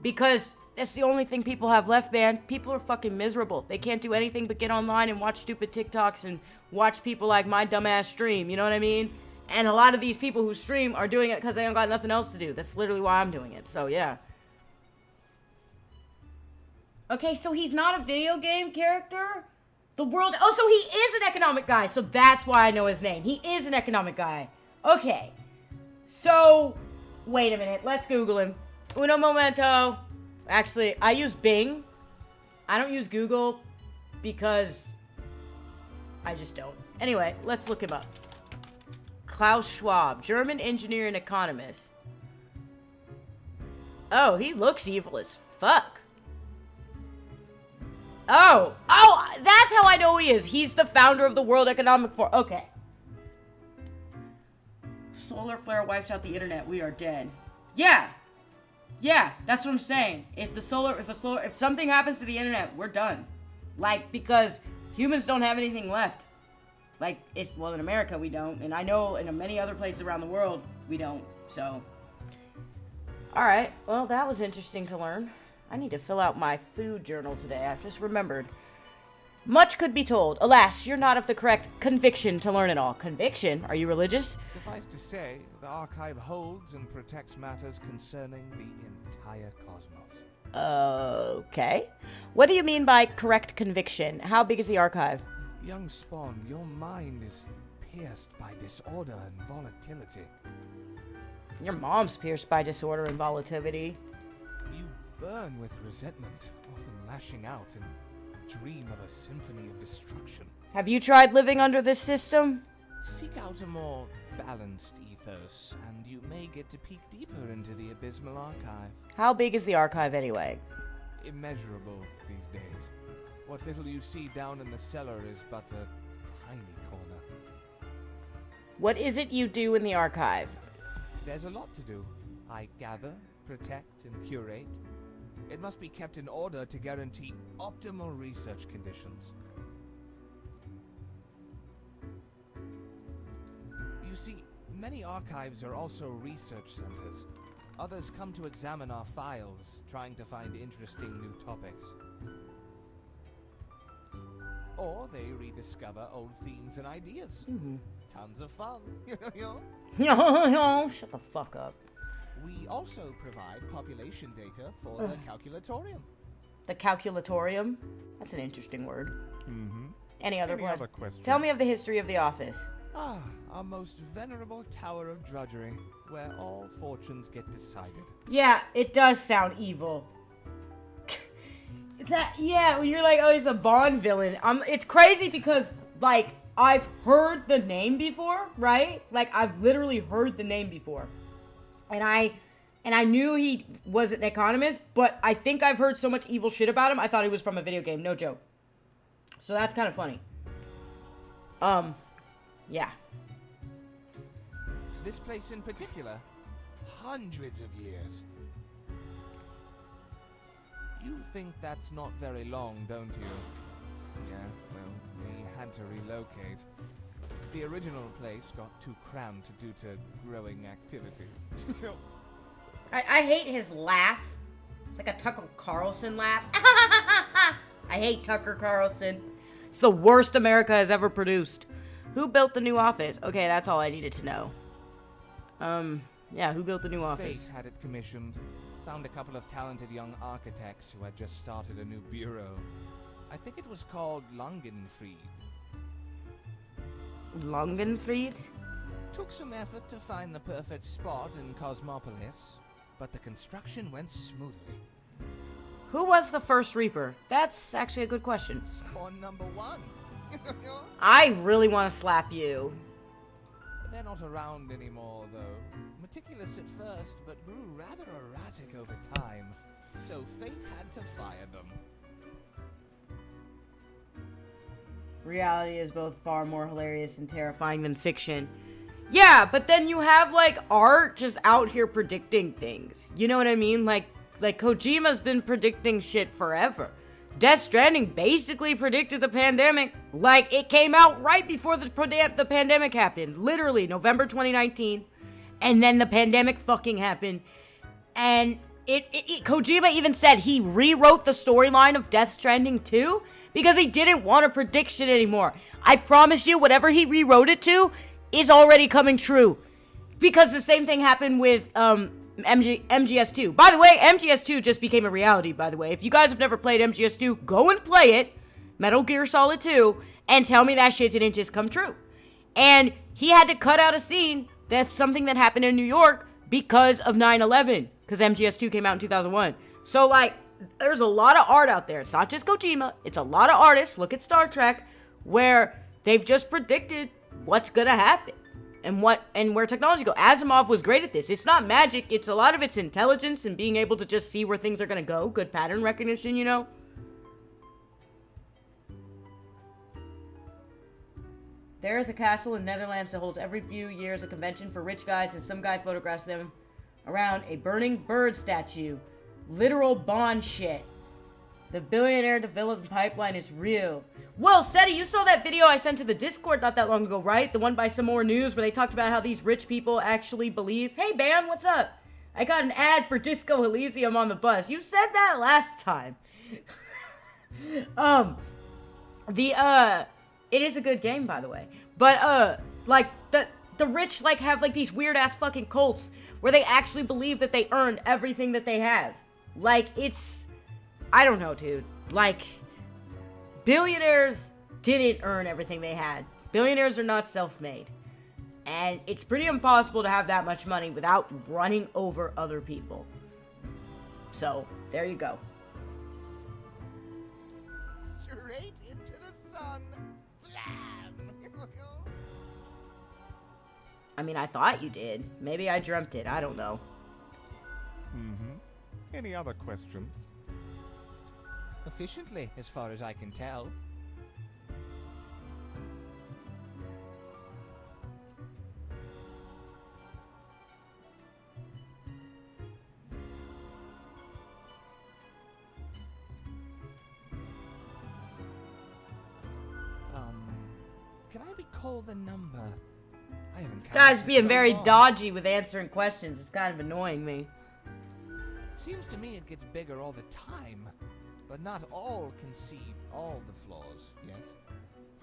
Because that's the only thing people have left, man. People are fucking miserable. They can't do anything but get online and watch stupid TikToks and watch people like my dumbass stream, you know what I mean? And a lot of these people who stream are doing it because they don't got nothing else to do. That's literally why I'm doing it, so yeah. Okay, so he's not a video game character? The world... Oh, so he is an economic guy. So that's why I know his name. He is an economic guy. Okay. So, wait a minute. Let's Google him. Uno momento. Actually, I use Bing. I don't use Google because I just don't. Anyway, let's look him up. Klaus Schwab, German engineer and economist. Oh, he looks evil as fuck. Oh, That's how I know he is. He's the founder of the World Economic Forum. Okay. Solar flare wipes out the internet. We are dead. Yeah. Yeah, that's what I'm saying. If something happens to the internet, we're done. Like, because humans don't have anything left. Like, in America we don't, and I know in many other places around the world we don't. So, all right. Well, that was interesting to learn. I need to fill out my food journal today. I just remembered. Much could be told. Alas, you're not of the correct conviction to learn it all. Conviction? Are you religious? Suffice to say, the archive holds and protects matters concerning the entire cosmos. Okay. What do you mean by correct conviction? How big is the archive? Young Spawn, your mind is pierced by disorder and volatility. Your mom's pierced by disorder and volatility. You burn with resentment, often lashing out and dream of a symphony of destruction. Have you tried living under this system? Seek out a more balanced ethos, and you may get to peek deeper into the abysmal archive. How big is the archive anyway? Immeasurable these days. What little you see down in the cellar is but a tiny corner. What is it you do in the archive? There's a lot to do. I gather, protect, and curate. It must be kept in order to guarantee optimal research conditions. You see, many archives are also research centers. Others come to examine our files, trying to find interesting new topics. Or they rediscover old themes and ideas. Tons of fun. Shut the fuck up. We also provide population data for the calculatorium. The calculatorium? That's an interesting word. Any other questions? Tell me of the history of the office. Ah, our most venerable tower of drudgery, where all fortunes get decided. Yeah, it does sound evil. When you're like, oh, he's a Bond villain. It's crazy because, like, I've heard the name before, right? Like, I've literally heard the name before. And I knew he was an economist, but I think I've heard so much evil shit about him, I thought he was from a video game, no joke. So that's kind of funny. Yeah. This place in particular, hundreds of years. You think that's not very long, don't you? Yeah, well, we had to relocate. The original place got too crammed due to growing activity. I hate his laugh. It's like a Tucker Carlson laugh. I hate Tucker Carlson. It's the worst America has ever produced. Who built the new office? Okay, that's all I needed to know. Yeah, who built the new office? Fate had it commissioned. Found a couple of talented young architects who had just started a new bureau. I think it was called Langenfried. Langenfried? Took some effort to find the perfect spot in Cosmopolis, but the construction went smoothly. Who was the first Reaper? That's actually a good question. Spawn number 1. I really want to slap you. They're not around anymore, though. Meticulous at first, but grew rather erratic over time, so fate had to fire them. Reality is both far more hilarious and terrifying than fiction. Yeah, but then you have, like, art just out here predicting things. You know what I mean? Like Kojima's been predicting shit forever. Death Stranding basically predicted the pandemic. Like, it came out right before the pandemic happened. Literally, November 2019. And then the pandemic fucking happened. And Kojima even said he rewrote the storyline of Death Stranding 2 because he didn't want a prediction anymore. I promise you, whatever he rewrote it to is already coming true. Because the same thing happened with MGS2. By the way, MGS2 just became a reality, by the way. If you guys have never played MGS2, go and play it, Metal Gear Solid 2, and tell me that shit didn't just come true. And he had to cut out a scene that's something that happened in New York because of 9/11, because MGS2 came out in 2001. So, like, there's a lot of art out there. It's not just Kojima. It's a lot of artists. Look at Star Trek, where they've just predicted what's gonna happen and where technology go. Asimov was great at this. It's not magic. It's a lot of it's intelligence and being able to just see where things are gonna go. Good pattern recognition, you know. There is a castle in Netherlands that holds every few years a convention for rich guys, and some guy photographs them around a burning bird statue. Literal Bond shit. The billionaire development pipeline is real. Well, Seti, you saw that video I sent to the Discord not that long ago, right? The one by Some More News where they talked about how these rich people actually believe. Hey, Bam, what's up? I got an ad for Disco Elysium on the bus. You said that last time. It is a good game, by the way. But, like, the rich, like, have, like, these weird-ass fucking cults where they actually believe that they earned everything that they have. Like, it's... I don't know, dude. Like, billionaires didn't earn everything they had. Billionaires are not self-made. And it's pretty impossible to have that much money without running over other people. So, there you go. Straight into the sun. Blam! I mean, I thought you did. Maybe I dreamt it. I don't know. Any other questions? Efficiently, as far as I can tell. Can I recall the number? I haven't This counted guy's for being so very long. dodgy with answering questions. It's kind of annoying me. Seems to me it gets bigger all the time. But not all can see all the flaws, yes?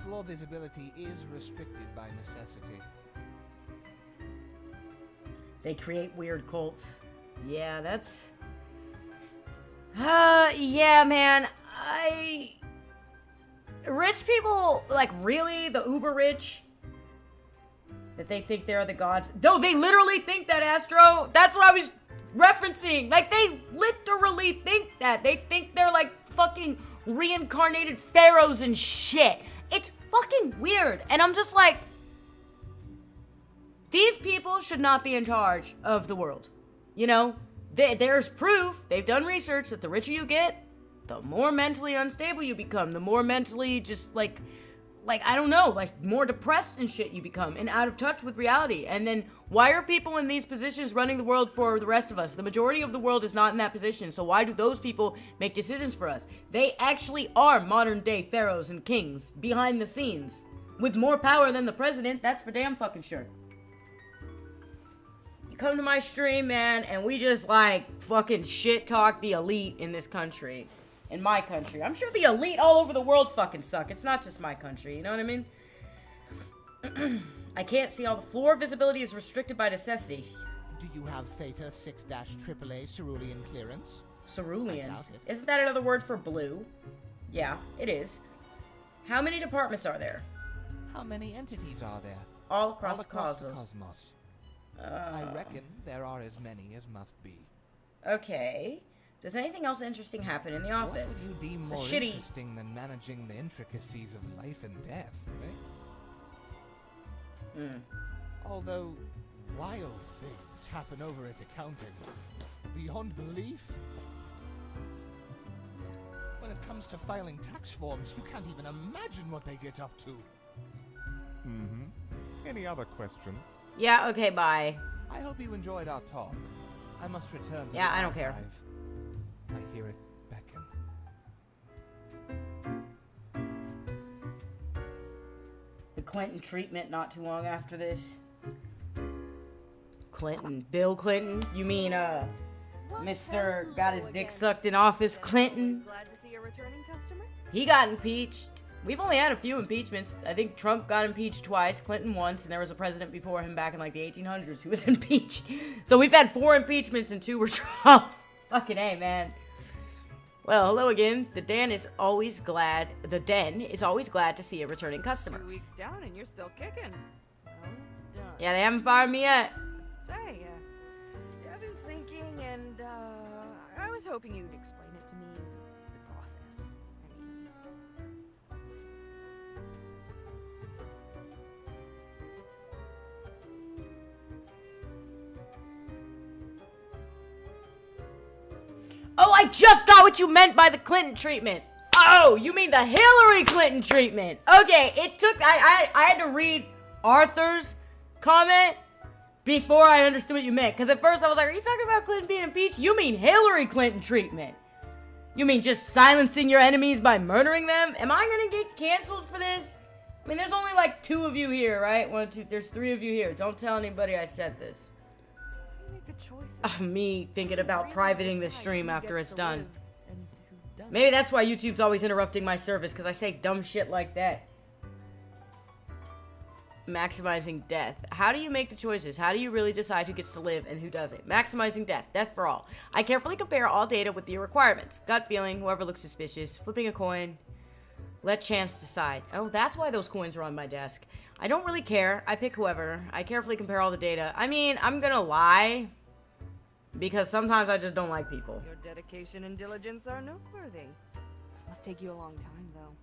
Floor visibility is restricted by necessity. They create weird cults. Yeah, that's... yeah, man. Rich people, like, really? The uber rich? That they think they're the gods? No, they literally think that, Astro. That's what I was referencing. Like, they literally think that. They think they're, like, fucking reincarnated pharaohs and shit. It's fucking weird. And I'm just like... These people should not be in charge of the world. You know? There's proof. They've done research that the richer you get, the more mentally unstable you become. The more mentally just, like, I don't know, like, more depressed and shit you become and out of touch with reality. And then, why are people in these positions running the world for the rest of us? The majority of the world is not in that position, so why do those people make decisions for us? They actually are modern-day pharaohs and kings behind the scenes. With more power than the president, that's for damn fucking sure. You come to my stream, man, and we just, like, fucking shit-talk the elite in this country. In my country. I'm sure the elite all over the world fucking suck. It's not just my country, you know what I mean? I can't see all the floor visibility is restricted by necessity. Do you have Theta 6-AAA Cerulean clearance? Cerulean? I doubt it. Isn't that another word for blue? Yeah, it is. How many departments are there? How many entities are there? All across, All across the the cosmos. cosmos. I Uh, reckon there are as many as must be. Okay. Does anything else interesting happen in the office? What would you deem It's a more shitty- interesting than managing the intricacies of life and death, right? Although wild things happen over at accounting. Beyond belief. When it comes to filing tax forms, you can't even imagine what they get up to. Any other questions? Yeah, okay, bye. I hope you enjoyed our talk. I must return to Yeah, the I don't care. archive. I hear it beckon. The Clinton treatment not too long after this. Clinton. Bill Clinton? You mean, Mr. got his dick sucked in office, Clinton? Glad to see a returning customer. He got impeached. We've only had a few impeachments. I think Trump got impeached twice, Clinton once, and there was a president before him back in like the 1800s who was impeached. So we've had 4 impeachments and 2 were Trump. Fucking A, man. Well, hello again. The Den is always glad to see a returning customer. 2 weeks down and you're still kicking. Well done. Yeah, they haven't fired me yet. Say, so I've been thinking, and I was hoping you'd explain it to me, the process. I mean, Oh, I just got what you meant by the Clinton treatment. Oh, you mean the Hillary Clinton treatment? Okay, it took, I had to read Arthur's comment before I understood what you meant. Because at first I was like, are you talking about Clinton being impeached? You mean Hillary Clinton treatment. You mean just silencing your enemies by murdering them? Am I gonna get canceled for this? I mean, there's only like 2 of you here, right? 1, 2, there's 3 of you here. Don't tell anybody I said this. You make the choices. Me thinking about You privating the decide stream who after gets it's to done. live and who doesn't. Maybe that's why YouTube's always interrupting my service, because I say dumb shit like that. Maximizing death. How do you make the choices? How do you really decide who gets to live and who doesn't? Maximizing death. Death for all. I carefully compare all data with your requirements. Gut feeling, whoever looks suspicious. Flipping a coin. Let chance decide. Oh, that's why those coins are on my desk. I don't really care. I pick whoever. I carefully compare all the data. I mean, I'm gonna lie. Because sometimes I just don't like people. Your dedication and diligence are noteworthy. Must take you a long time, though.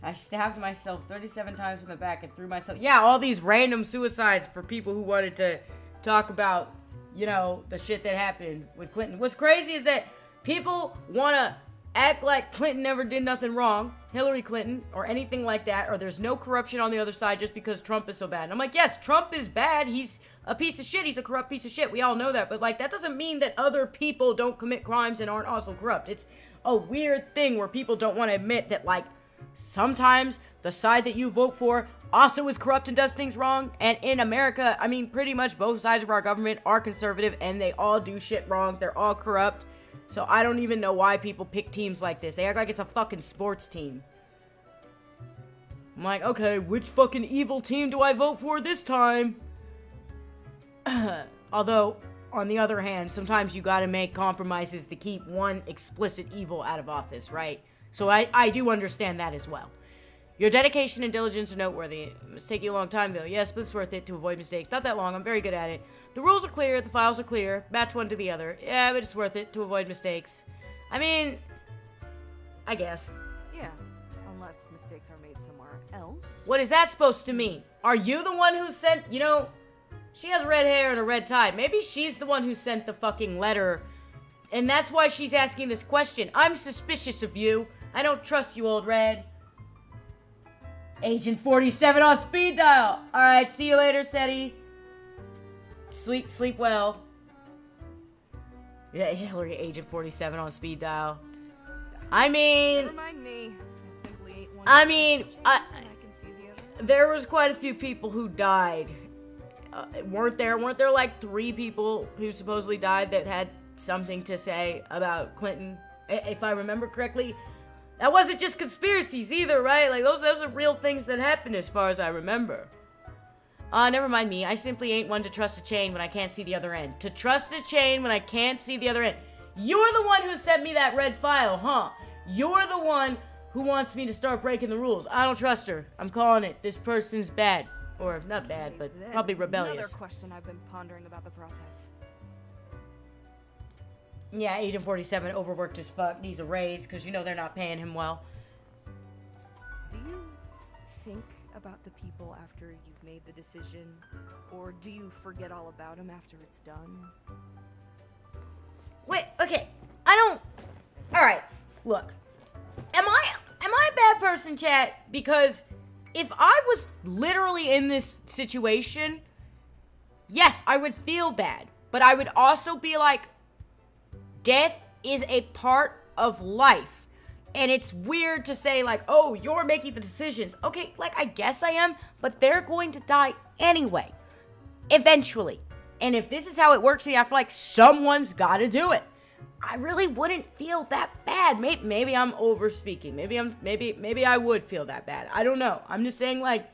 I stabbed myself 37 times in the back and threw myself. Yeah, all these random suicides for people who wanted to talk about, you know, the shit that happened with Clinton. What's crazy is that people want to act like Clinton never did nothing wrong, Hillary Clinton, or anything like that, or there's no corruption on the other side just because Trump is so bad. And I'm like, yes, Trump is bad. He's a piece of shit. He's a corrupt piece of shit. We all know that. But, like, that doesn't mean that other people don't commit crimes and aren't also corrupt. It's a weird thing where people don't want to admit that, like, sometimes the side that you vote for also is corrupt and does things wrong. And in America, I mean, pretty much both sides of our government are conservative and they all do shit wrong. They're all corrupt. So I don't even know why people pick teams like this. They act like it's a fucking sports team. I'm like, okay, which fucking evil team do I vote for this time? Although, on the other hand, sometimes you gotta make compromises to keep one explicit evil out of office, right? So I do understand that as well. Your dedication and diligence are noteworthy. It must take you a long time, though. Yes, but it's worth it to avoid mistakes. Not that long. I'm very good at it. The rules are clear. The files are clear. Match one to the other. Yeah, but it's worth it to avoid mistakes. I mean, I guess. Yeah, unless mistakes are made somewhere else. What is that supposed to mean? Are you the one who sent, you know, she has red hair and a red tie. Maybe she's the one who sent the fucking letter. And that's why she's asking this question. I'm suspicious of you. I don't trust you, Old Red. Agent 47 on speed dial. Alright, see you later, SETI. Sleep well. Yeah, Hillary, Agent 47 on speed dial. I mean... Never mind me. I simply ate one. I mean, I can see the other. there was quite a few people who died. Weren't there like 3 people who supposedly died that had something to say about Clinton? If I remember correctly. That wasn't just conspiracies either, right? Like, those are real things that happened as far as I remember. Never mind me. I simply ain't one to trust a chain when I can't see the other end. To trust a chain when I can't see the other end. You're the one who sent me that red file, huh? You're the one who wants me to start breaking the rules. I don't trust her. I'm calling it. This person's bad. Or, not bad, but Then probably rebellious. Another question I've been pondering about the process. Yeah, Agent 47 overworked as fuck. Needs a raise because you know they're not paying him well. Do you think about the people after you've made the decision? Or do you forget all about them after it's done? Wait, okay. I don't... Alright, look. Am I a bad person, chat? Because if I was literally in this situation, yes, I would feel bad. But I would also be like, death is a part of life. And it's weird to say, like, oh, you're making the decisions. Okay, like, I guess I am, but they're going to die anyway. Eventually. And if this is how it works, I feel like someone's got to do it. I really wouldn't feel that bad. Maybe I'm over speaking. Maybe I would feel that bad. I don't know. I'm just saying, like,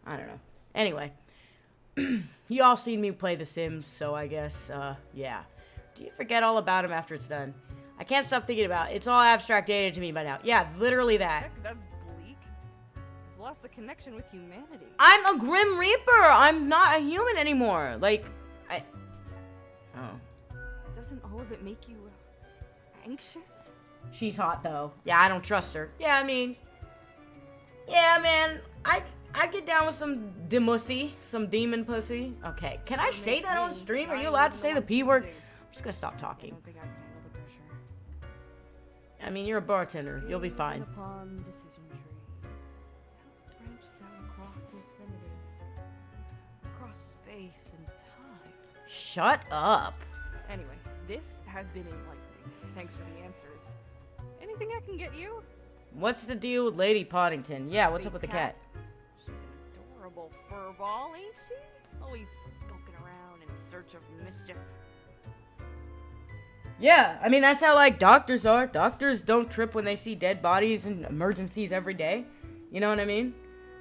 I don't know. Anyway. You all seen me play The Sims, so I guess, yeah. Do you forget all about him after it's done? I can't stop thinking about it. It's all abstract data to me by now. Yeah, literally that. Heck, that's bleak. You've lost the connection with humanity. I'm a Grim Reaper. I'm not a human anymore. Like, oh. Doesn't all of it make you anxious? She's hot, though. Yeah, I don't trust her. Yeah, I mean, yeah, man. I'd get down with some demussy, some demon pussy. Okay, can I say that on stream? Are you allowed to say the P word? I'm just gonna stop I talking. don't think I can handle the pressure. I mean, you're a bartender. You'll be fine. Gazing upon the decision tree. How it branches out across infinity. Across space and time. Shut up. Anyway, this has been enlightening. Thanks for the answers. Anything I can get you? What's the deal with Lady Poddington? Yeah, what's up with Fate's the cat? She's an adorable furball, ain't she? Always skulking around in search of mischief. Yeah, I mean, that's how, like, doctors are. Doctors don't trip when they see dead bodies and emergencies every day. You know what I mean?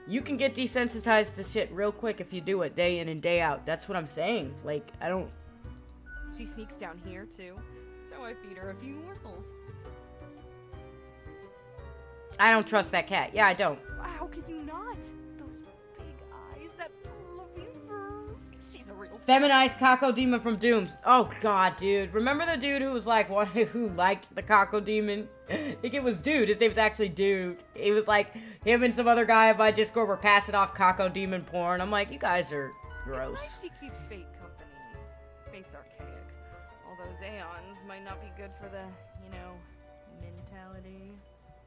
You can get desensitized to shit real quick if you do it day in and day out. That's what I'm saying. Like, I don't... She sneaks down here, too. So I feed her a few morsels. I don't trust that cat. Yeah, I don't. How can you not? Those big eyes, that full of fever. She's a real Feminized Kako Demon from Dooms. Oh, God, dude. Remember the dude who was, like, one who liked the Kako Demon? I think it was Dude. His name was actually Dude. It was, like, him and some other guy on my Discord were passing off Kako Demon porn. I'm like, you guys are gross. It's nice she keeps Fate company. Fate's archaic. All those aeons might not be good for the, you know, mentality.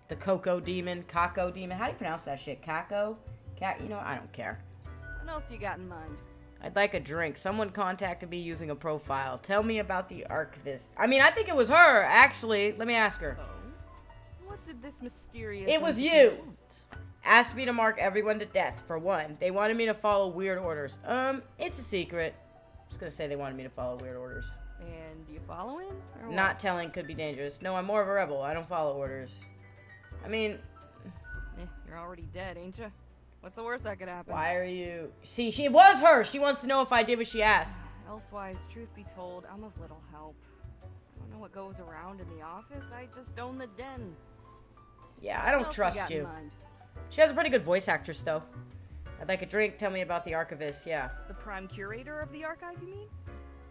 The Coco Demon, Kako Demon. How do you pronounce that shit? Kako? Cat? You know, I don't care. What else you got in mind? I'd like a drink. Someone contacted me using a profile. Tell me about the archivist. I mean, I think it was her, actually. Let me ask her. Oh? What did this mysterious... It was entity you. want? Asked me to mark everyone to death, for one. They wanted me to follow weird orders. It's a secret. I'm just gonna say they wanted me to follow weird orders. And do you follow him? Or what? Not telling could be dangerous. No, I'm more of a rebel. I don't follow orders. I mean, You're already dead, ain't you? What's the worst that could happen? why are you... See, it was her. She wants to know if I did what she asked. Elsewise, truth be told, I'm of little help. I don't know what goes around in the office. I just own the den. Yeah, I What don't else trust got in you. mind? She has a pretty good voice actress, though. I'd like a drink. Tell me about the archivist. Yeah. The prime curator of the archive, you mean?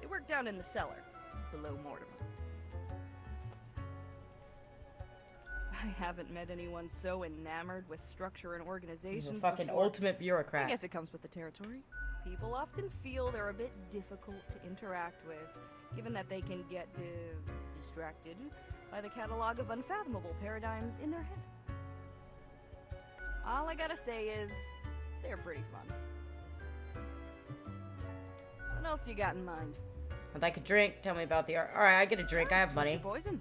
They work down in the cellar, below Mortimer. I haven't met anyone so enamored with structure and He's organization. a fucking ultimate bureaucrat. I guess it comes with the territory. People often feel they're a bit difficult to interact with, given that they can get distracted by the catalog of unfathomable paradigms in their head. All I gotta say is, they're pretty fun. What else you got in mind? I'd like a drink. Tell me about the art. Alright, I get a drink. I have What's your money. poison?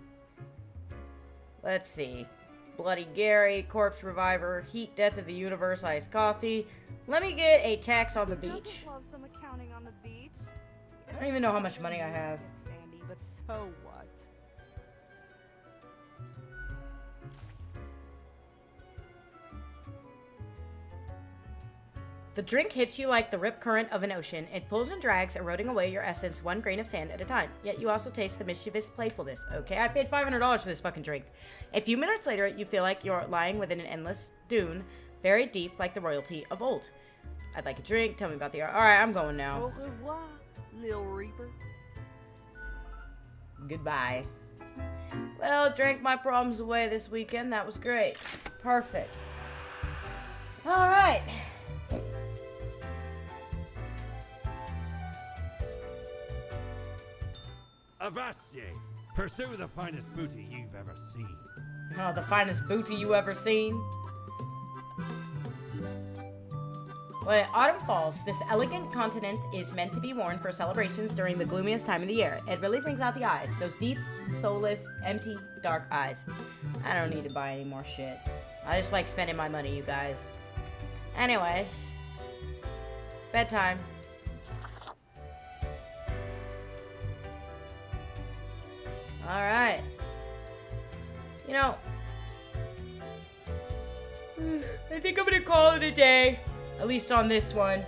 Let's see. Bloody Gary, Corpse Reviver, Heat Death of the Universe, Iced Coffee. Let me get a tax on the Who doesn't beach. love some accounting on the beach? I don't even know how much money I have. Sandy, but so what? The drink hits you like the rip current of an ocean. It pulls and drags, eroding away your essence one grain of sand at a time. Yet you also taste the mischievous playfulness. Okay, I paid $500 for this fucking drink. A few minutes later, you feel like you're lying within an endless dune, buried deep like the royalty of old. I'd like a drink. Tell me about the art. Alright, I'm going now. Au revoir, Lil Reaper. Goodbye. Well, drank my problems away this weekend. That was great. Perfect. Alright. Avast ye! Pursue the finest booty you've ever seen. Oh, the finest booty you ever seen. Well, autumn falls. This elegant continent is meant to be worn for celebrations during the gloomiest time of the year. It really brings out the eyes. Those deep, soulless, empty, dark eyes. I don't need to buy any more shit. I just like spending my money, you guys. Anyways. Bedtime. Alright. You know, I think I'm gonna call it a day. At least on this one.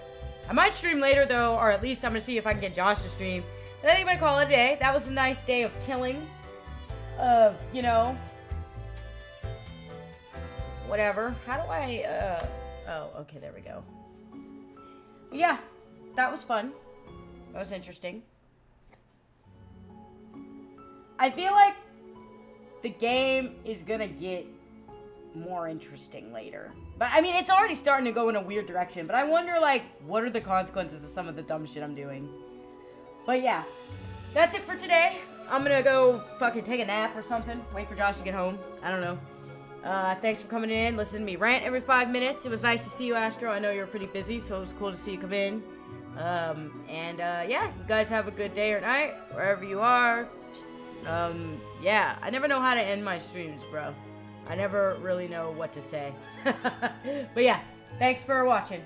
I might stream later though, or at least I'm gonna see if I can get Josh to stream. But I think I'm gonna call it a day. That was a nice day of killing. Of, you know, whatever. How do I, oh, okay, there we go. Yeah, that was fun. That was interesting. I feel like the game is gonna get more interesting later. But, I mean, it's already starting to go in a weird direction. But I wonder, like, what are the consequences of some of the dumb shit I'm doing? But, yeah. That's it for today. I'm gonna go fucking take a nap or something. Wait for Josh to get home. I don't know. Thanks for coming in. Listen to me rant every 5 minutes. It was nice to see you, Astro. I know you're pretty busy, so it was cool to see you come in. Yeah, you guys have a good day or night, wherever you are. Yeah, I never know how to end my streams, bro. I never really know what to say. But yeah, thanks for watching.